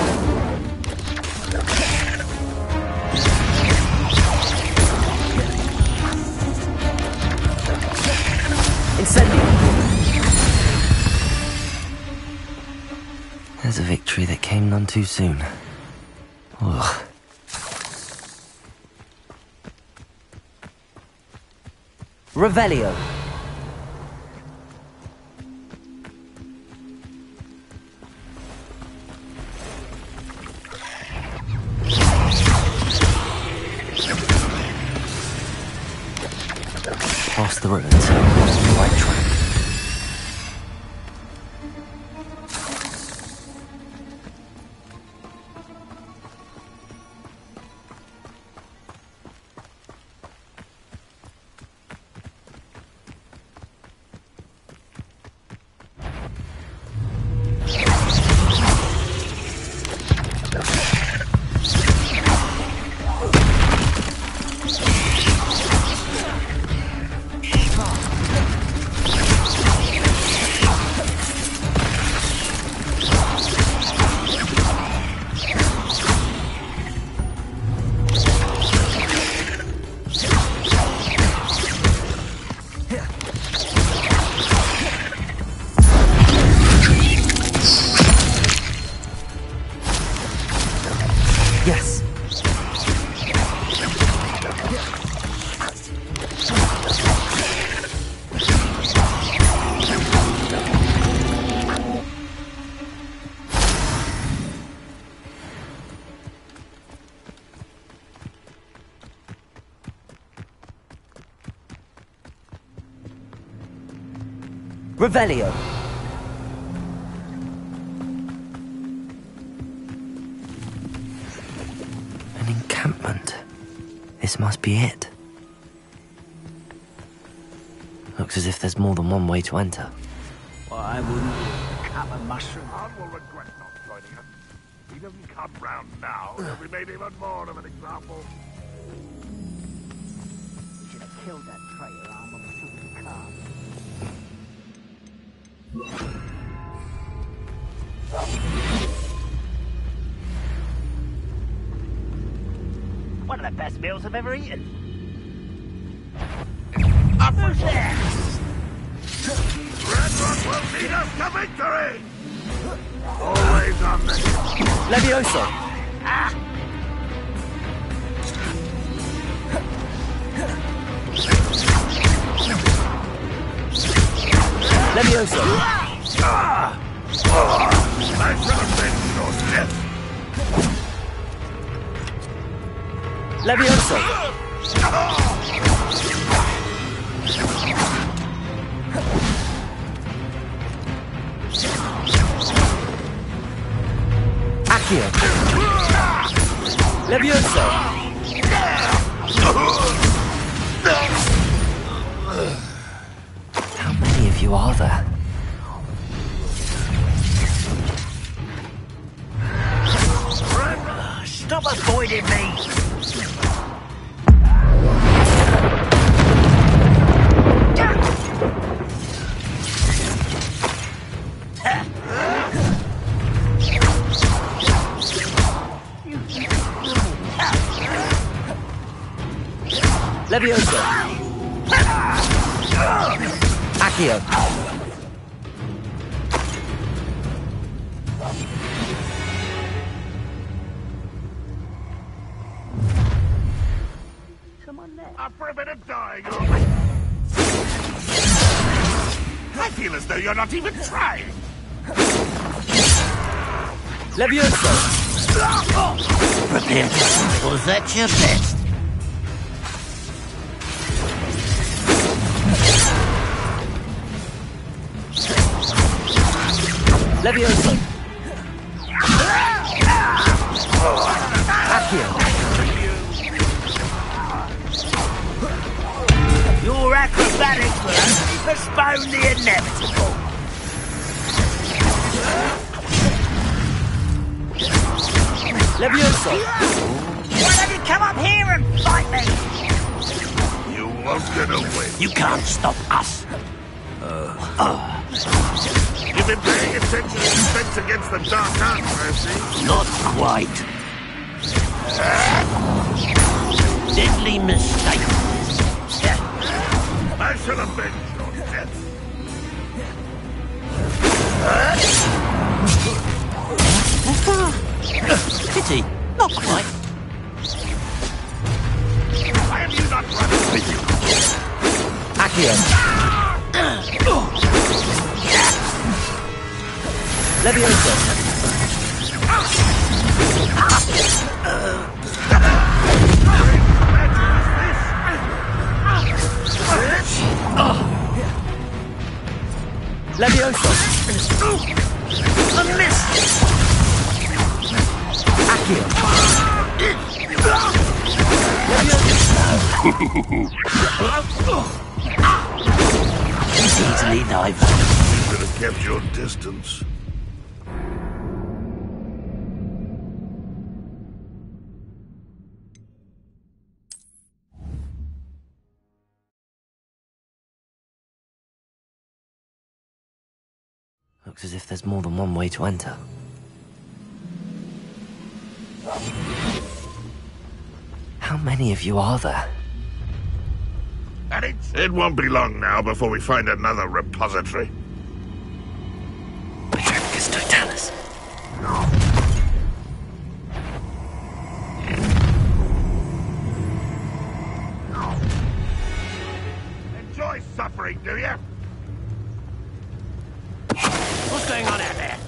There's a victory that came none too soon. Ugh. Revelio. Past the ruins, on the right track. Revelio. An encampment. This must be it. Looks as if there's more than one way to enter. Well, I wouldn't cap a mushroom. I will regret not joining us. If he doesn't come round now, he'll be made even more of an example. We should have killed that traitor arm of the car. One of the best meals I've ever eaten. Up for there! Red Rock will lead us to victory! Always on the... Levioso! Levioso! I should have been your death! Levioso! Accio! Levioso! How many of you are there? Stop avoiding me! Levioso! Accio! Up for a bit of dying, I feel as though you're not even trying! Levioso! Prepare to was at your best. Levioso! Accio! Your acrobatic plan postponed the inevitable. Levioso! Why don't you come up here and fight me? You won't get away. You can't stop us. You've been paying attention to defense against the Dark Arts, Percy? Not quite. Deadly mistake. I shall avenge your death. Pity, not quite. Why have you not run with you? Accio! Levioso! Levioso! A miss! Accio! Easily dive. You could have kept your distance. Looks as if there's more than one way to enter. How many of you are there? And it won't be long now before we find another repository. Petrepicus totalis. Enjoy suffering, do you? What's going on out there?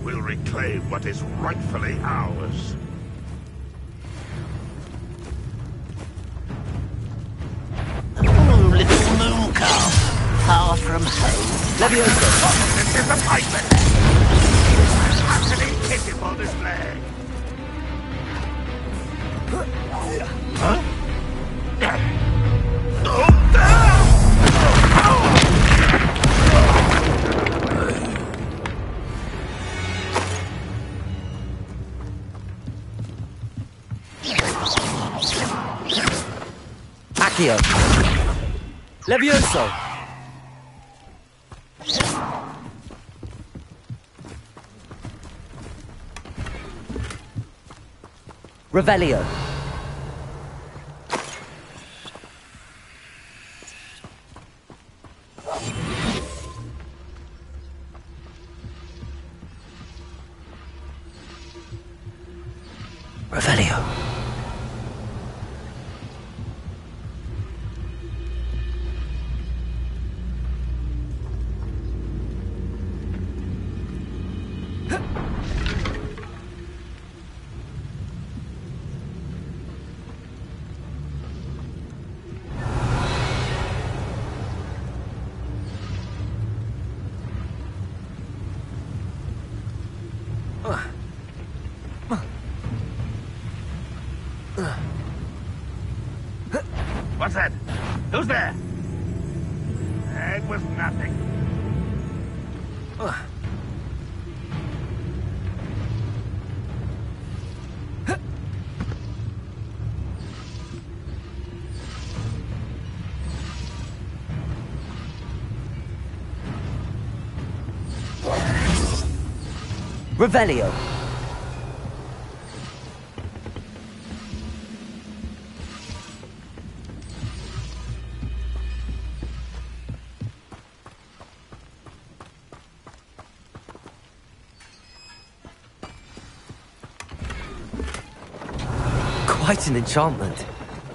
We'll reclaim what is rightfully ours. Little moon calf, far from home. Levioso! Disappointment! Utterly pitiful display! Huh? Accio! Levioso! Revelio. Revelio. What's that? Who's there? It was nothing. Revelio. Quite an enchantment.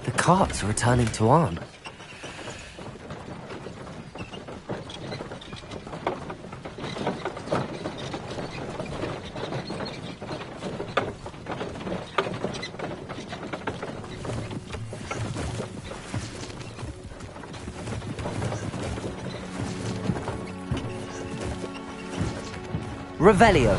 The carts are returning to Arn. Revelio.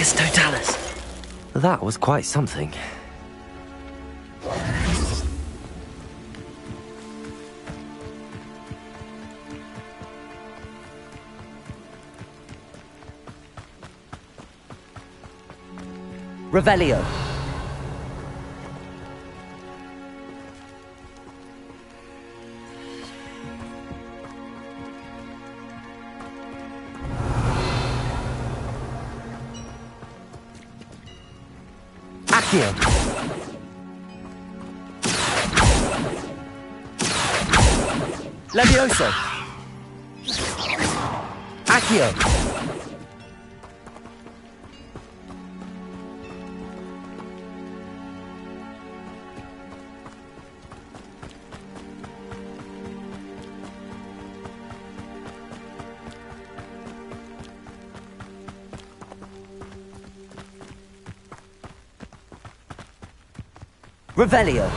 Totalis. That was quite something. Revelio. Accio. Levioso. Accio. Revelio.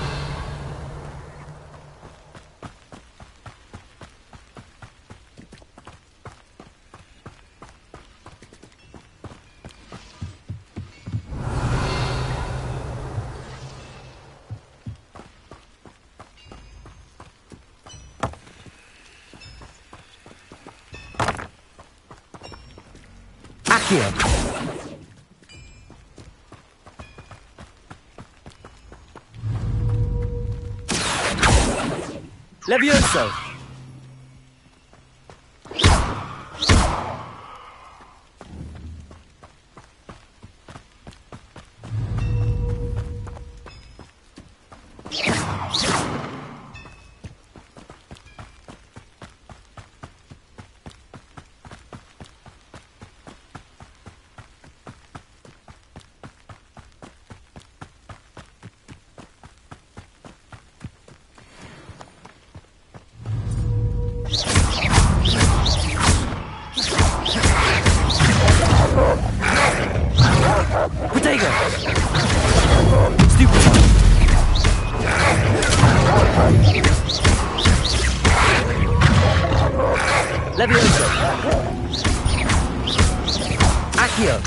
Accio. Levioso. Protego! Stupid! Levioso! Accio!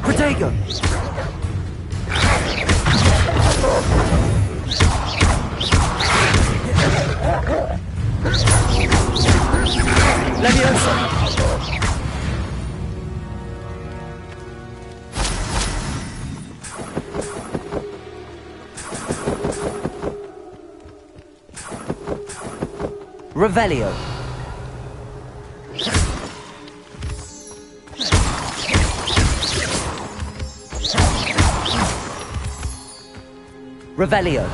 Protego! Leviosa! Revelio. Revelio.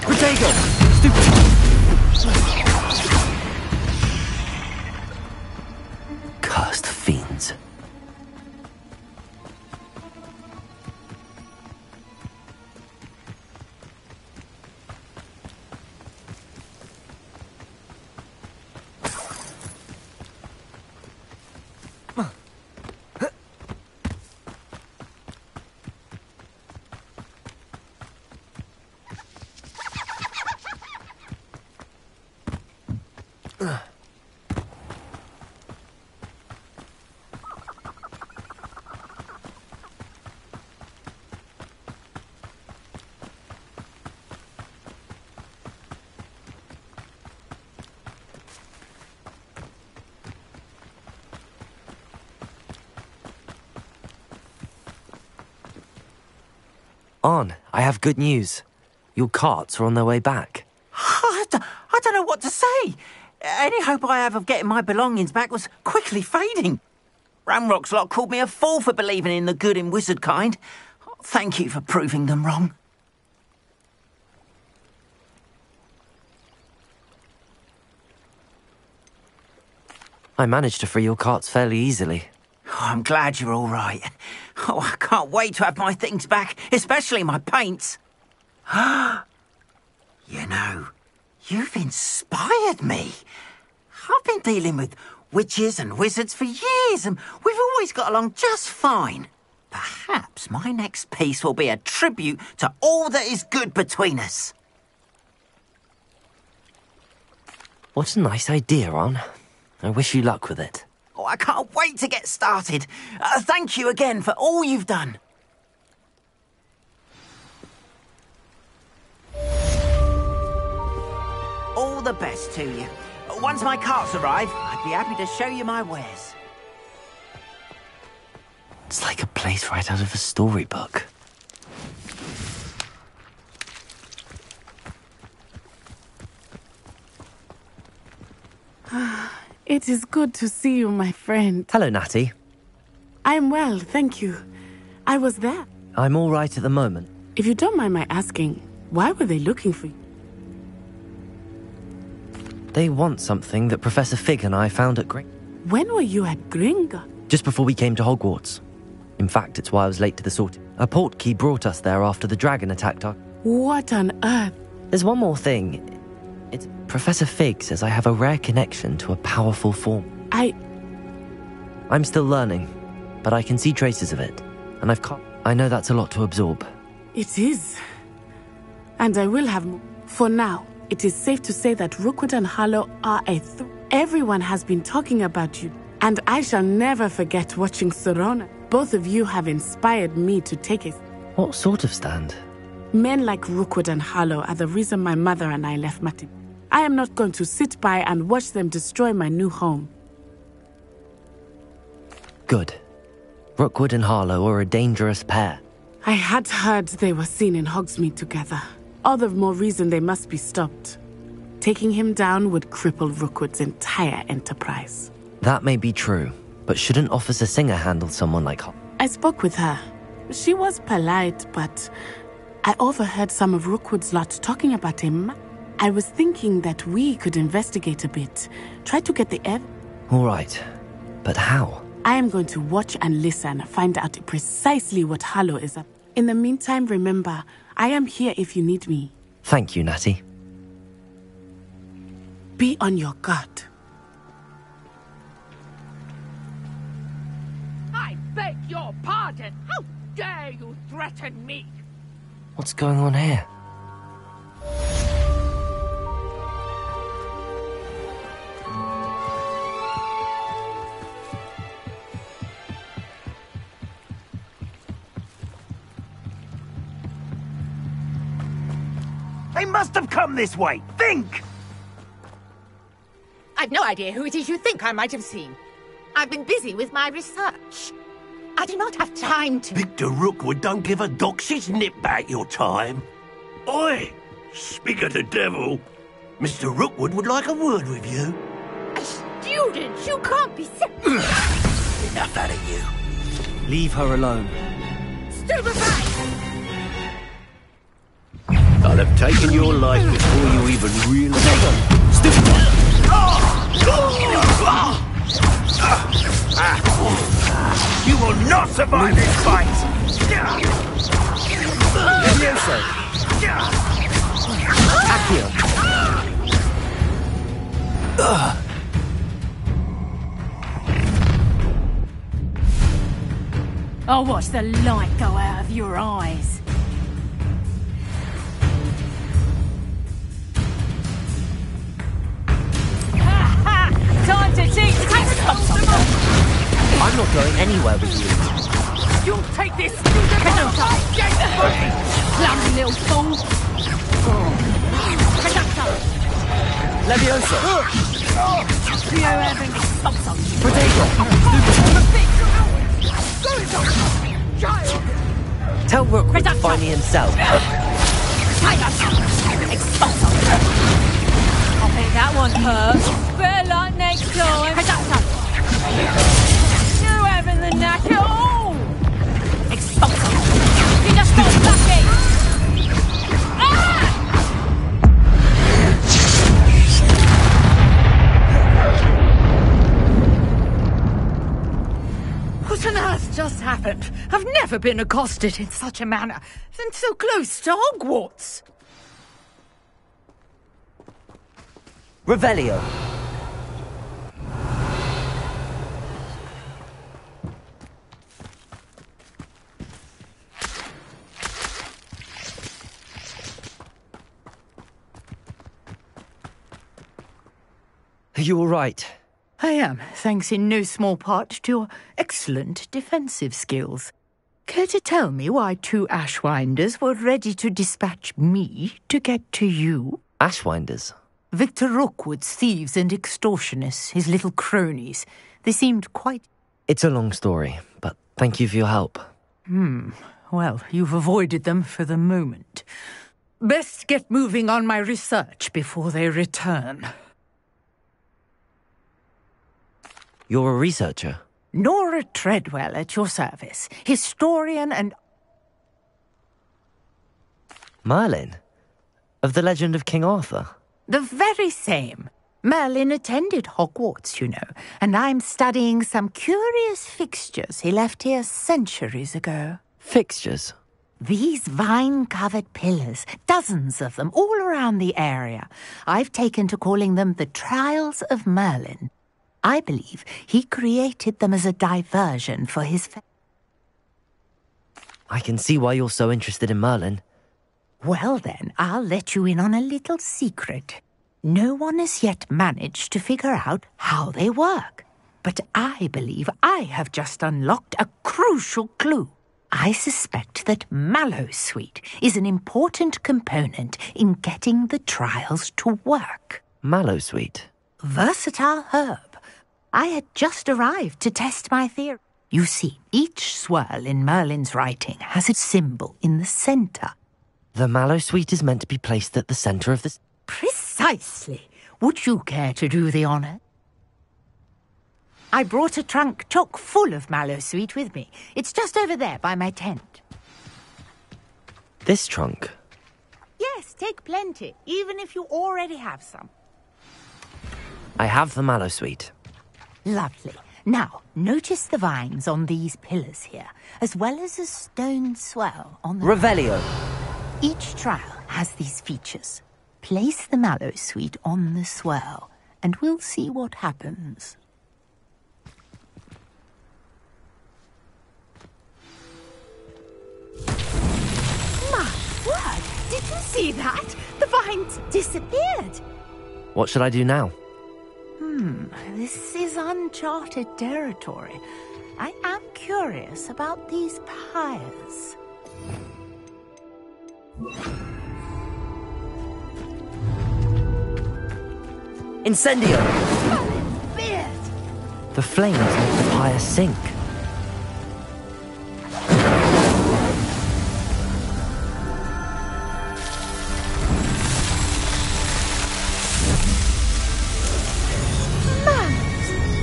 Protego! Cursed fiends. On, I have good news. Your carts are on their way back. I don't know what to say. Any hope I have of getting my belongings back was quickly fading. Ramrock's lot called me a fool for believing in the good in wizard kind. Thank you for proving them wrong. I managed to free your carts fairly easily. Oh, I'm glad you're all right. Oh, I can't wait to have my things back, especially my paints. You know, you've inspired me. I've been dealing with witches and wizards for years, and we've always got along just fine. Perhaps my next piece will be a tribute to all that is good between us. What a nice idea, Ron. I wish you luck with it. Oh, I can't wait to get started. Thank you again for all you've done. All the best to you. Once my carts arrive, I'd be happy to show you my wares. It's like a place right out of a storybook. It is good to see you, my friend. Hello, Natty. I'm well, thank you. I was there. I'm all right at the moment. If you don't mind my asking, why were they looking for you? They want something that Professor Fig and I found at When were you at Gringa? Just before we came to Hogwarts. In fact, it's why I was late to the sorting. A portkey brought us there after the dragon attacked our... What on earth? There's one more thing. It's Professor Fig says I have a rare connection to a powerful form. I'm still learning, but I can see traces of it. And I know that's a lot to absorb. It is. And I will have more. For now, it is safe to say that Rookwood and Harlow are Everyone has been talking about you. And I shall never forget watching Sorona. Both of you have inspired me to take it. What sort of stand? Men like Rookwood and Harlow are the reason my mother and I left Mati. I am not going to sit by and watch them destroy my new home. Good. Rookwood and Harlow are a dangerous pair. I had heard they were seen in Hogsmeade together. All the more reason they must be stopped. Taking him down would cripple Rookwood's entire enterprise. That may be true, but shouldn't Officer Singer handle someone like her? I spoke with her. She was polite, but I overheard some of Rookwood's lot talking about him. I was thinking that we could investigate a bit. Try to get the All right, but how? I am going to watch and listen, find out precisely what Harlow is up. In the meantime, remember, I am here if you need me. Thank you, Natty. Be on your guard. I beg your pardon. How dare you threaten me? What's going on here? They must have come this way. Think! I've no idea who it is you think I might have seen. I've been busy with my research. I do not have time to... Victor Rookwood don't give a doxy's nip back your time. Oi! Speak of the devil. Mr. Rookwood would like a word with you. Students, you can't be sick. Enough out of you. Leave her alone. Stupefy! I'll have taken your life before you even realize. Stupid! You will not survive this fight! Levioso! Accio! I'll watch the light go out of your eyes. Time to teach the I'm not going anywhere with you. You'll take this! Clumsy little fool! Levioso! You having Tell Rookwood to find me himself. I'll bet that one hurt. Better luck next time. You having the knack at all? You just got lucky. What on earth just happened? I've never been accosted in such a manner, and so close to Hogwarts. Revelio. Are you all right? I am, thanks in no small part to your excellent defensive skills. Care to tell me why 2 Ashwinders were ready to dispatch me to get to you? Ashwinders? Victor Rookwood's thieves and extortionists, his little cronies. They seemed quite... It's a long story, but thank you for your help. Well, you've avoided them for the moment. Best get moving on my research before they return. You're a researcher? Nora Treadwell at your service. Historian and... Merlin? Of the legend of King Arthur? The very same. Merlin attended Hogwarts, you know, and I'm studying some curious fixtures he left here centuries ago. Fixtures? These vine-covered pillars, dozens of them, all around the area. I've taken to calling them the Trials of Merlin. I believe he created them as a diversion for his... I can see why you're so interested in Merlin. Well then, I'll let you in on a little secret. No one has yet managed to figure out how they work. But I believe I have just unlocked a crucial clue. I suspect that Mallowsweet is an important component in getting the trials to work. Mallowsweet? Versatile herb. I had just arrived to test my theory. You see, each swirl in Merlin's writing has a symbol in the centre. The Mallowsweet is meant to be placed at the centre of the... Precisely. Would you care to do the honour? I brought a trunk chock full of mallow sweet with me. It's just over there by my tent. This trunk? Yes, take plenty, even if you already have some. I have the mallow sweet. Lovely. Now, notice the vines on these pillars here, as well as a stone swell on the... Revelio. Each trial has these features. Place the mallow sweet on the swell, and we'll see what happens. My word! Did you see that? The vines disappeared. What should I do now? This is uncharted territory. I am curious about these pyres. Incendio! Beard! The flames make the pyre sink.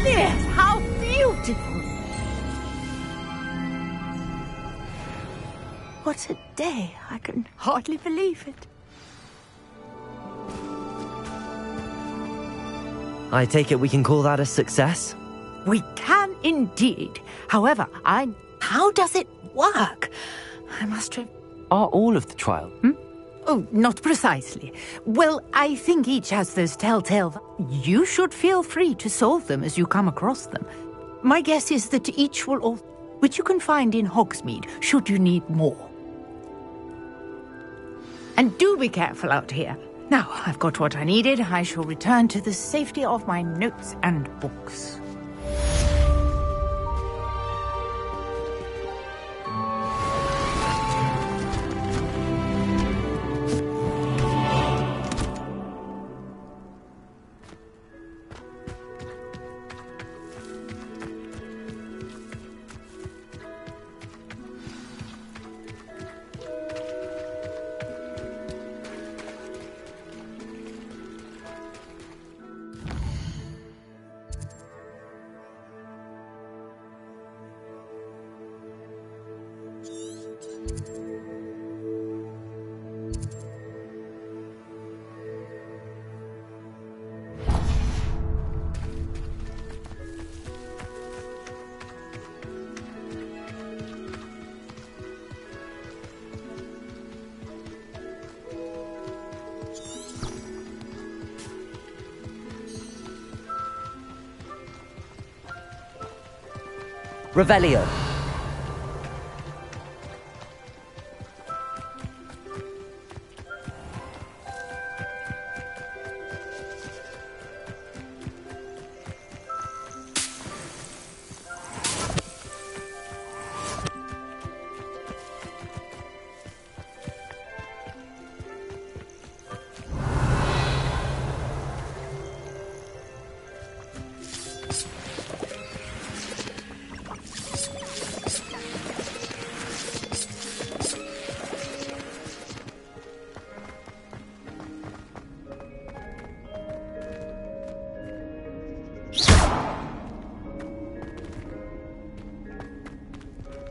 Yes, how beautiful! What a day. I can hardly believe it. I take it we can call that a success? We can indeed. However, how does it work? I must have... Are all of the trial? Oh, not precisely. Well, I think each has those telltale... You should feel free to solve them as you come across them. My guess is that each will all... which you can find in Hogsmeade, should you need more. And do be careful out here. Now, I've got what I needed. I shall return to the safety of my notes and books. Revelio.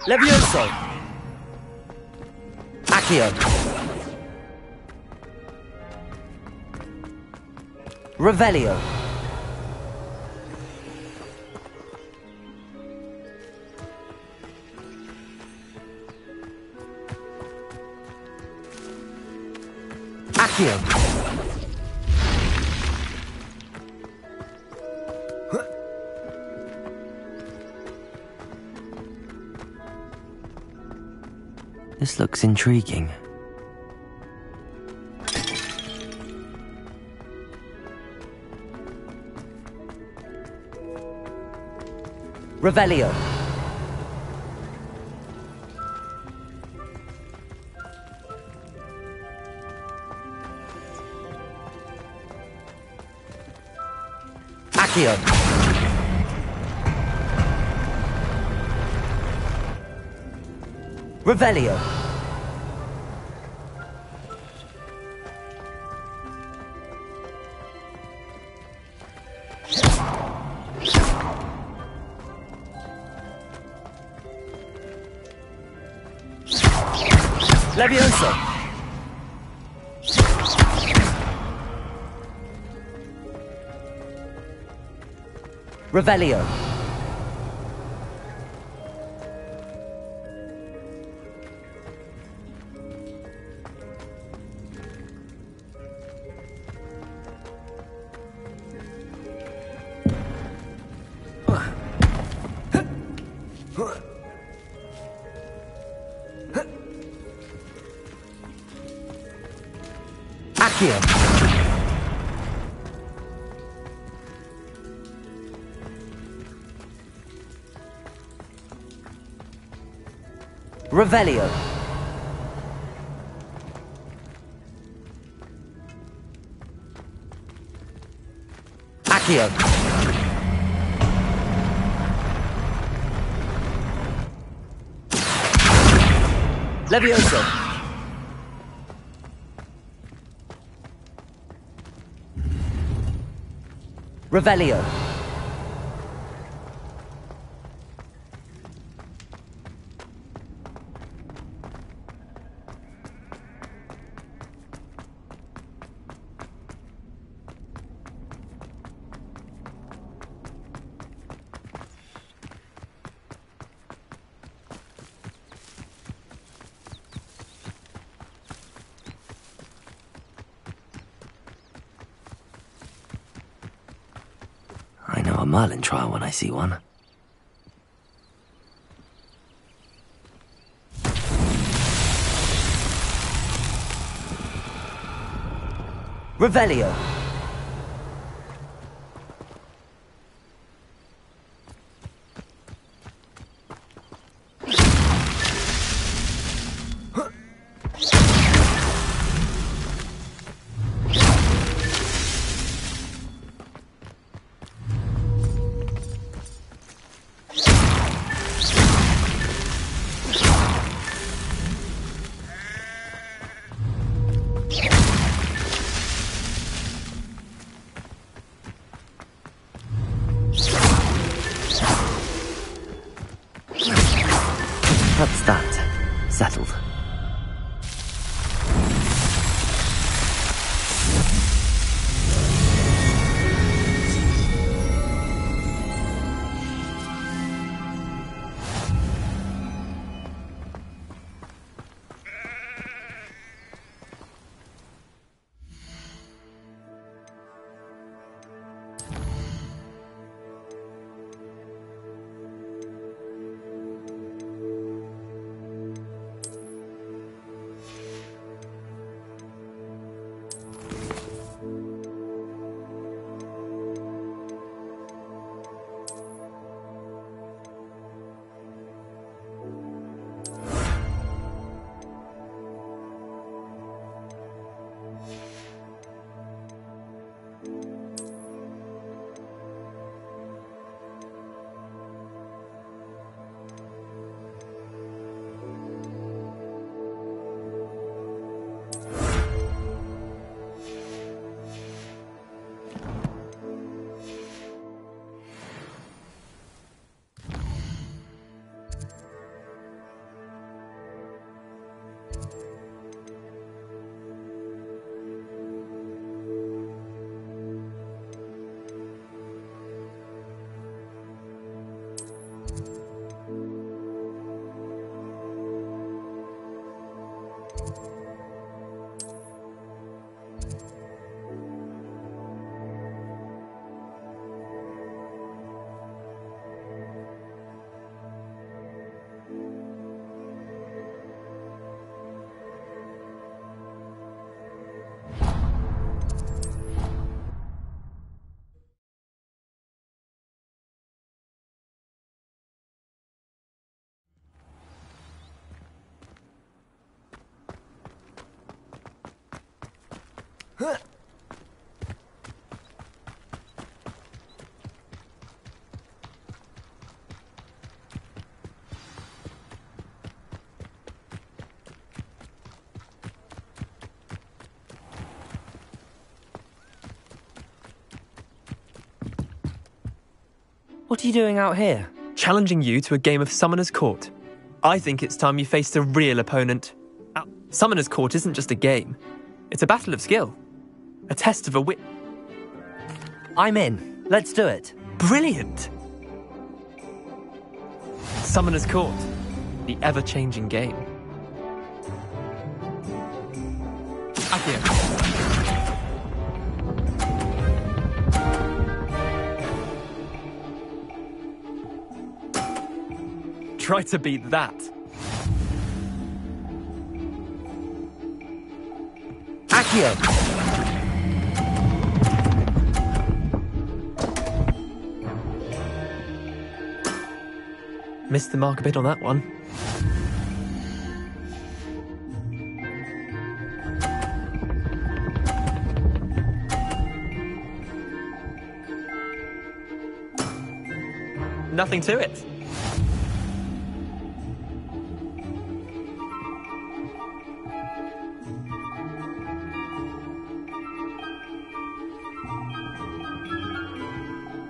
Levioso. Accio. Revelio. Accio. This looks intriguing. Revelio. Accio. Revelio. Levioso! Revelio. Accio. Revelio. Accio. Levioso. Revelio. I know a Merlin trial when I see one. Revelio. That's that. Settled. What are you doing out here? Challenging you to a game of Summoner's Court. I think it's time you faced a real opponent. Summoner's Court isn't just a game. It's a battle of skill. A test of a wit. I'm in. Let's do it. Brilliant! Summoner's Court. The ever-changing game. Accio. Try to beat that. Accio. Missed the mark a bit on that one. Nothing to it.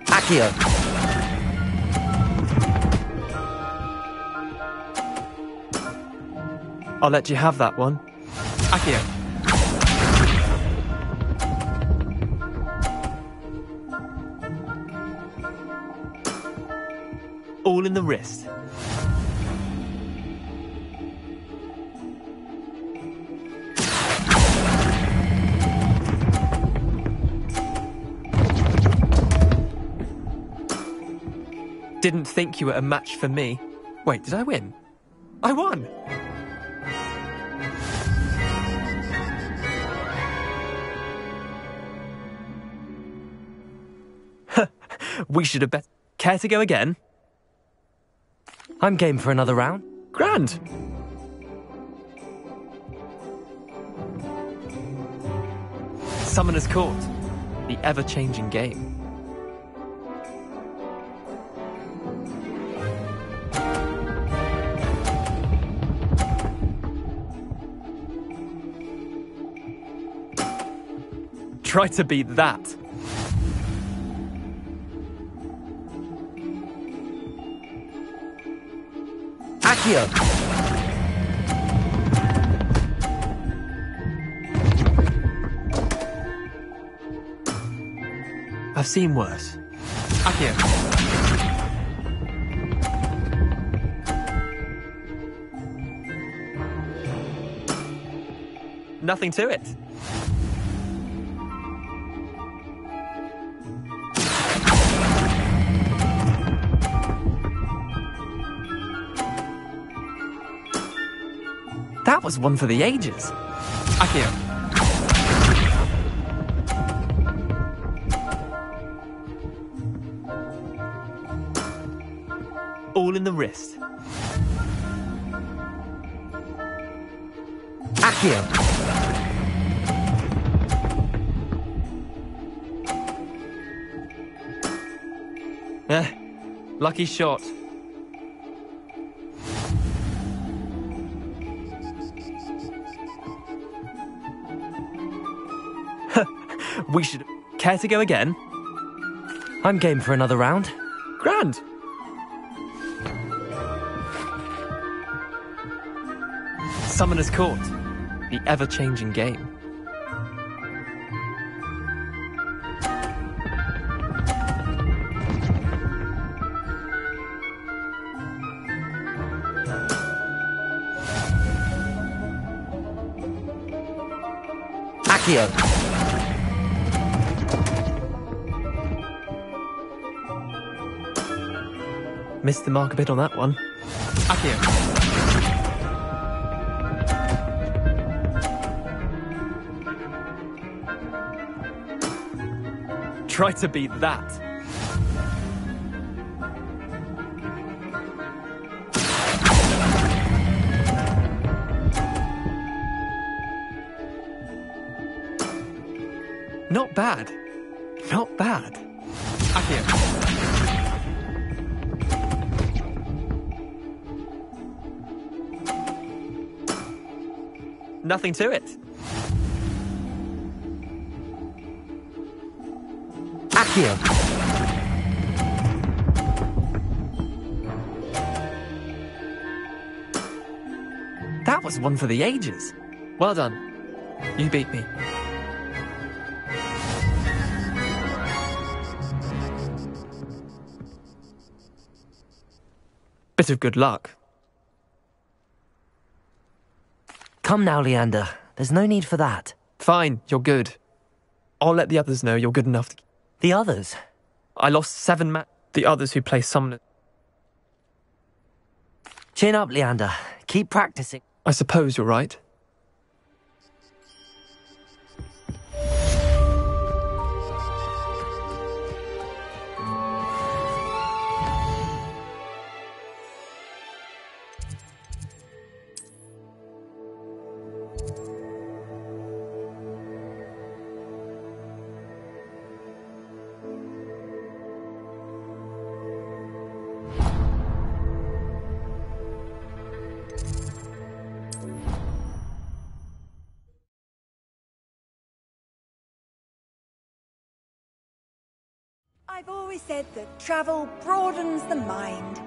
Accio. I'll let you have that one. Accio. All in the wrist. Didn't think you were a match for me. Wait, did I win? I won! We should have bet. Care to go again? I'm game for another round. Grand! Summoner's Court. The ever-changing game. Try to beat that. Accio. I've seen worse. Accio. Nothing to it. That was one for the ages. Accio. All in the wrist. Accio. Lucky shot. We should... Care to go again? I'm game for another round. Grand! Summoner's Court. The ever-changing game. Accio. Missed the mark a bit on that one. Accio. Try to beat that. Not bad. Not bad. Accio. Nothing to it. Accio. That was one for the ages. Well done. You beat me. Bit of good luck. Come now, Leander. There's no need for that. Fine, you're good. I'll let the others know you're good enough to... The others? I lost 7 the others who play summoner. Chin up, Leander. Keep practicing. I suppose you're right. I've always said that travel broadens the mind.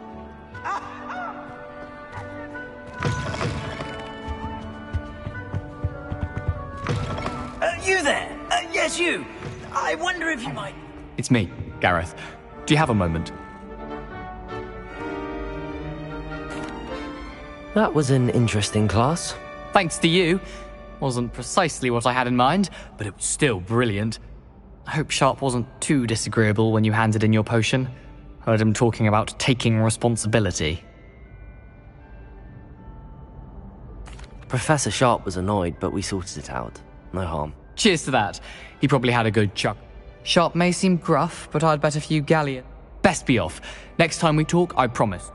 You there? Yes, you. I wonder if you might... It's me, Gareth. Do you have a moment? That was an interesting class. Thanks to you. Wasn't precisely what I had in mind, but it was still brilliant. I hope Sharp wasn't too disagreeable when you handed in your potion. Heard him talking about taking responsibility. Professor Sharp was annoyed, but we sorted it out. No harm. Cheers to that. He probably had a good chuck. Sharp may seem gruff, but I'd bet a few galleon. Best be off. Next time we talk, I promise.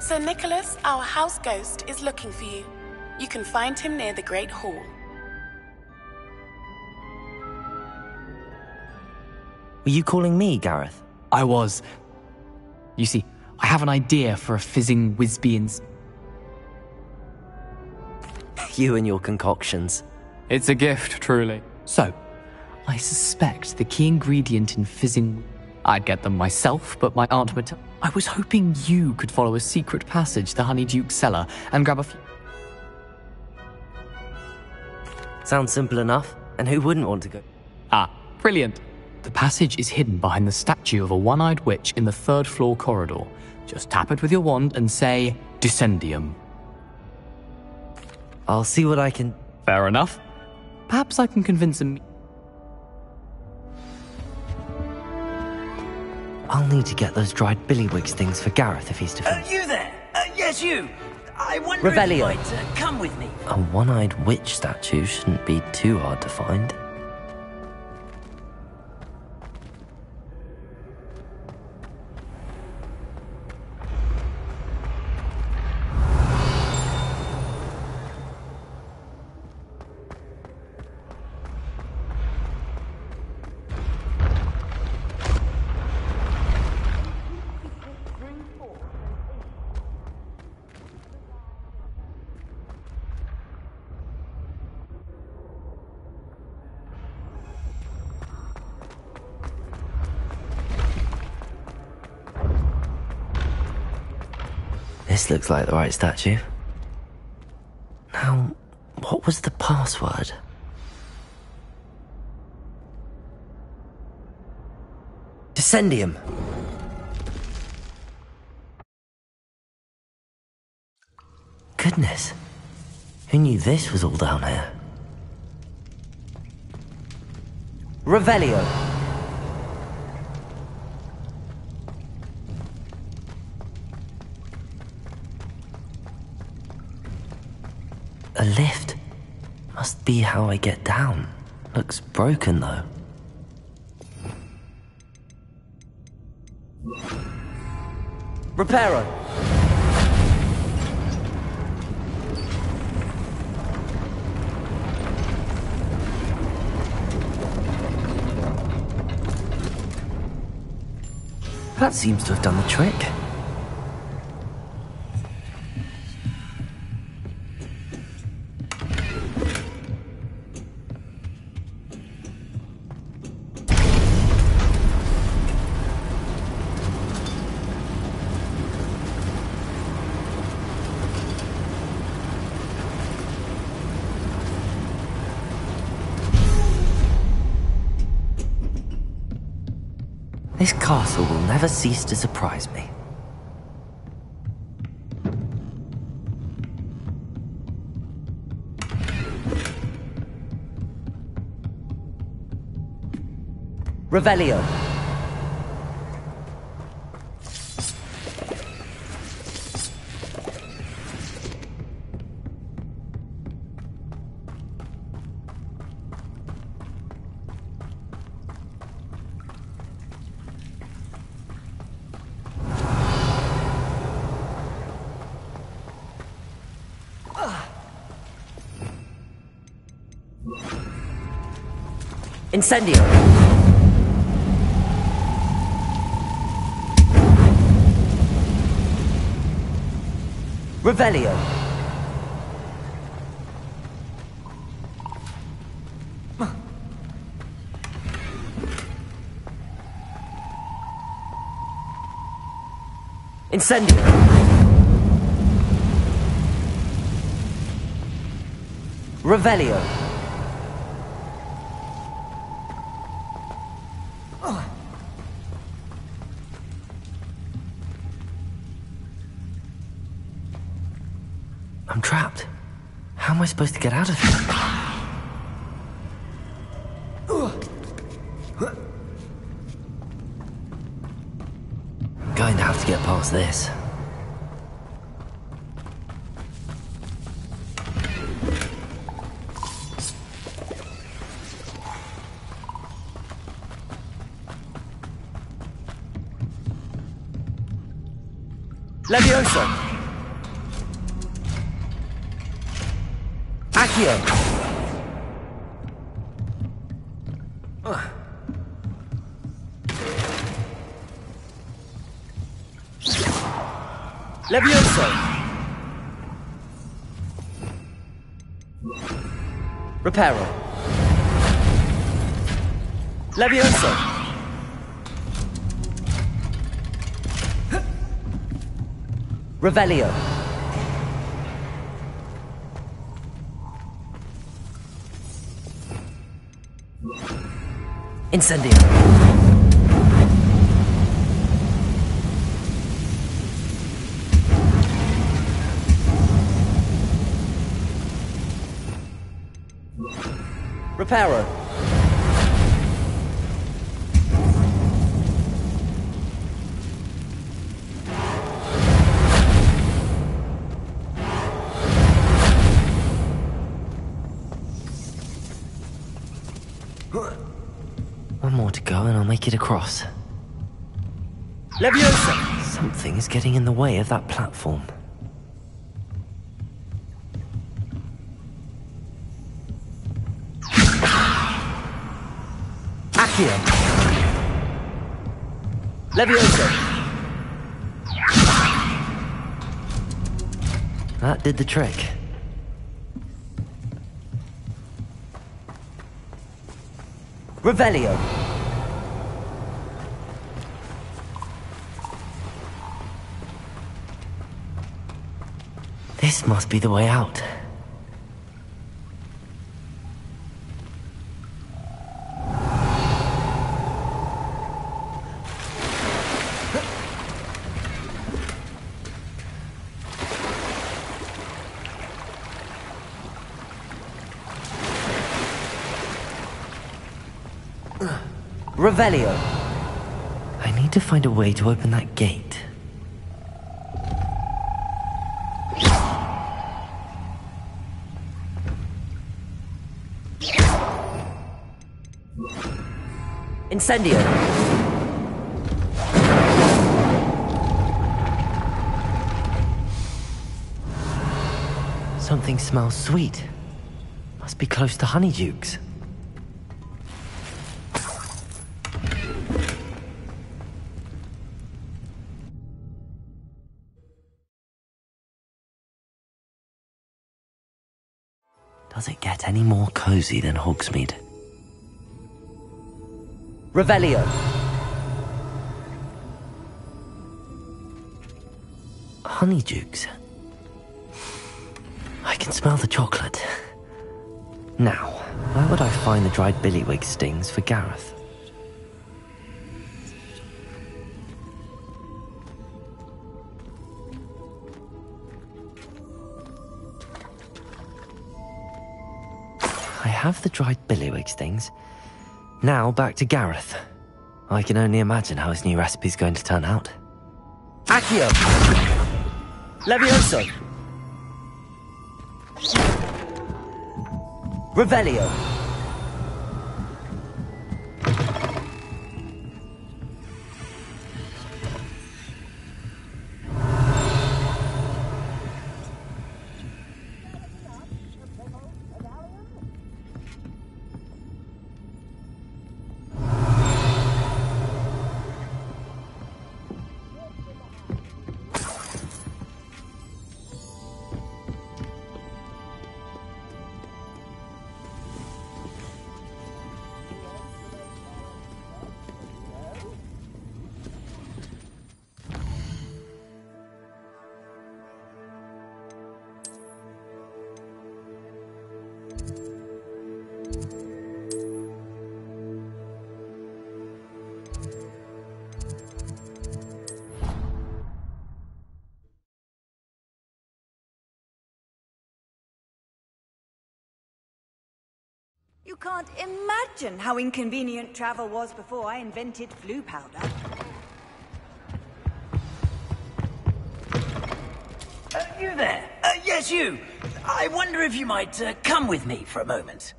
Sir Nicholas, our house ghost, is looking for you. You can find him near the Great Hall. Were you calling me, Gareth? I was. You see, I have an idea for a fizzing Wisbians. You and your concoctions. It's a gift, truly. So, I suspect the key ingredient in fizzing... I'd get them myself, but my Aunt Matilda... I was hoping you could follow a secret passage to Honeyduke's cellar and grab a few... Sounds simple enough. And who wouldn't want to go? Ah, brilliant. The passage is hidden behind the statue of a one-eyed witch in the 3rd floor corridor. Just tap it with your wand and say, Descendium. I'll see what I can... Fair enough. Perhaps I can convince him... I'll need to get those dried billywigs things for Gareth if he's to... you there? Yes, you. I wonder Revelio. if you might come with me. A one-eyed witch statue shouldn't be too hard to find. This looks like the right statue. Now, what was the password? Descendium. Goodness. Who knew this was all down here? Revelio. A lift. Must be how I get down. Looks broken, though. Reparo. That seems to have done the trick. This castle will never cease to surprise me. Revelio. Incendio. Revelio. Incendio. Revelio. I'm trapped. How am I supposed to get out of here? I'm going to have to get past this. Levioso! Accio! Levioso! Reparo! Levioso! Revelio! Incendio! Reparo! One more to go and I'll make it across. Leviosa! Something is getting in the way of that platform. Accio! Leviosa! That did the trick. Revelio! This must be the way out. Revelio. I need to find a way to open that gate. Incendio. Something smells sweet. Must be close to Honeydukes. Does it get any more cozy than Hogsmeade? Revelio. Honeydukes. I can smell the chocolate. Now, where would I find the dried billywig stings for Gareth? have the dried billywig stings. Now back to Gareth. I can only imagine how his new recipe's going to turn out. Accio! Levioso! Revelio! You can't imagine how inconvenient travel was before I invented flu powder. You there? Yes, you. I wonder if you might come with me for a moment.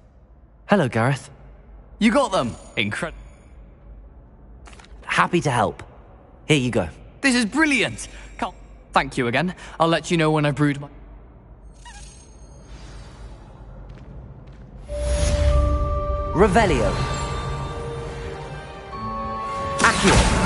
Hello, Gareth. You got them! Incredible. Happy to help. Here you go. This is brilliant! Can't thank you again. I'll let you know when I've brewed my... Revelio. Accio.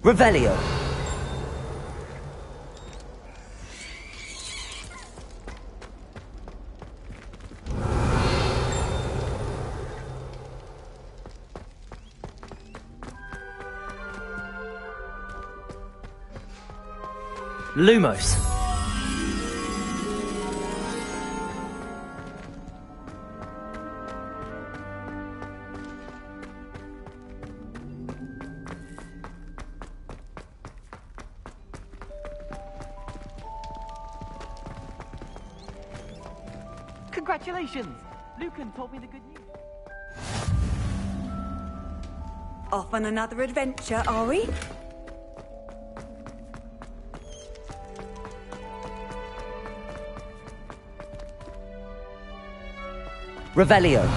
Revelio. Lumos. Congratulations! Lucan told me the good news. Off on another adventure, are we? Revelio.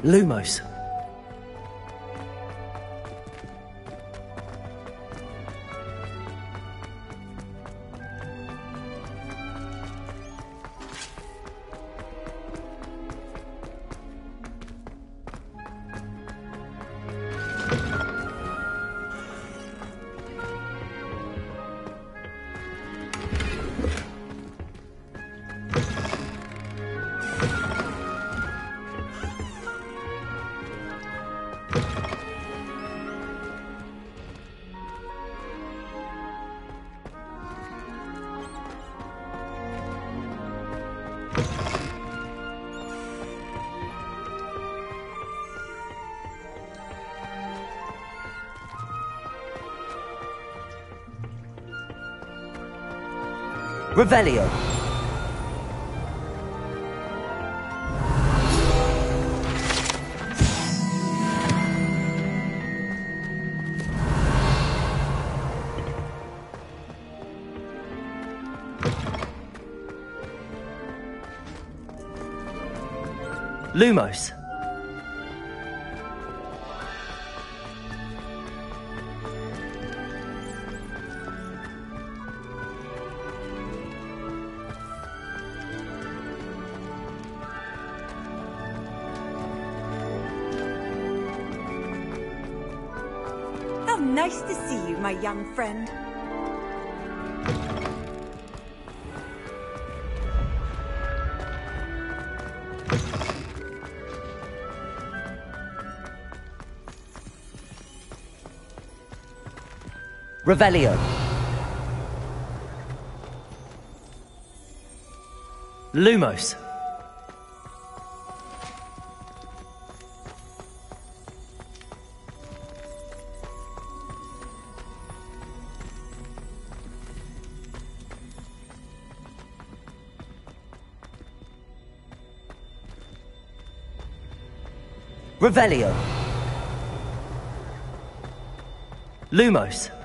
Lumos. Revelio. Lumos. nice to see you, my young friend. Revelio. Lumos. Revelio. Lumos.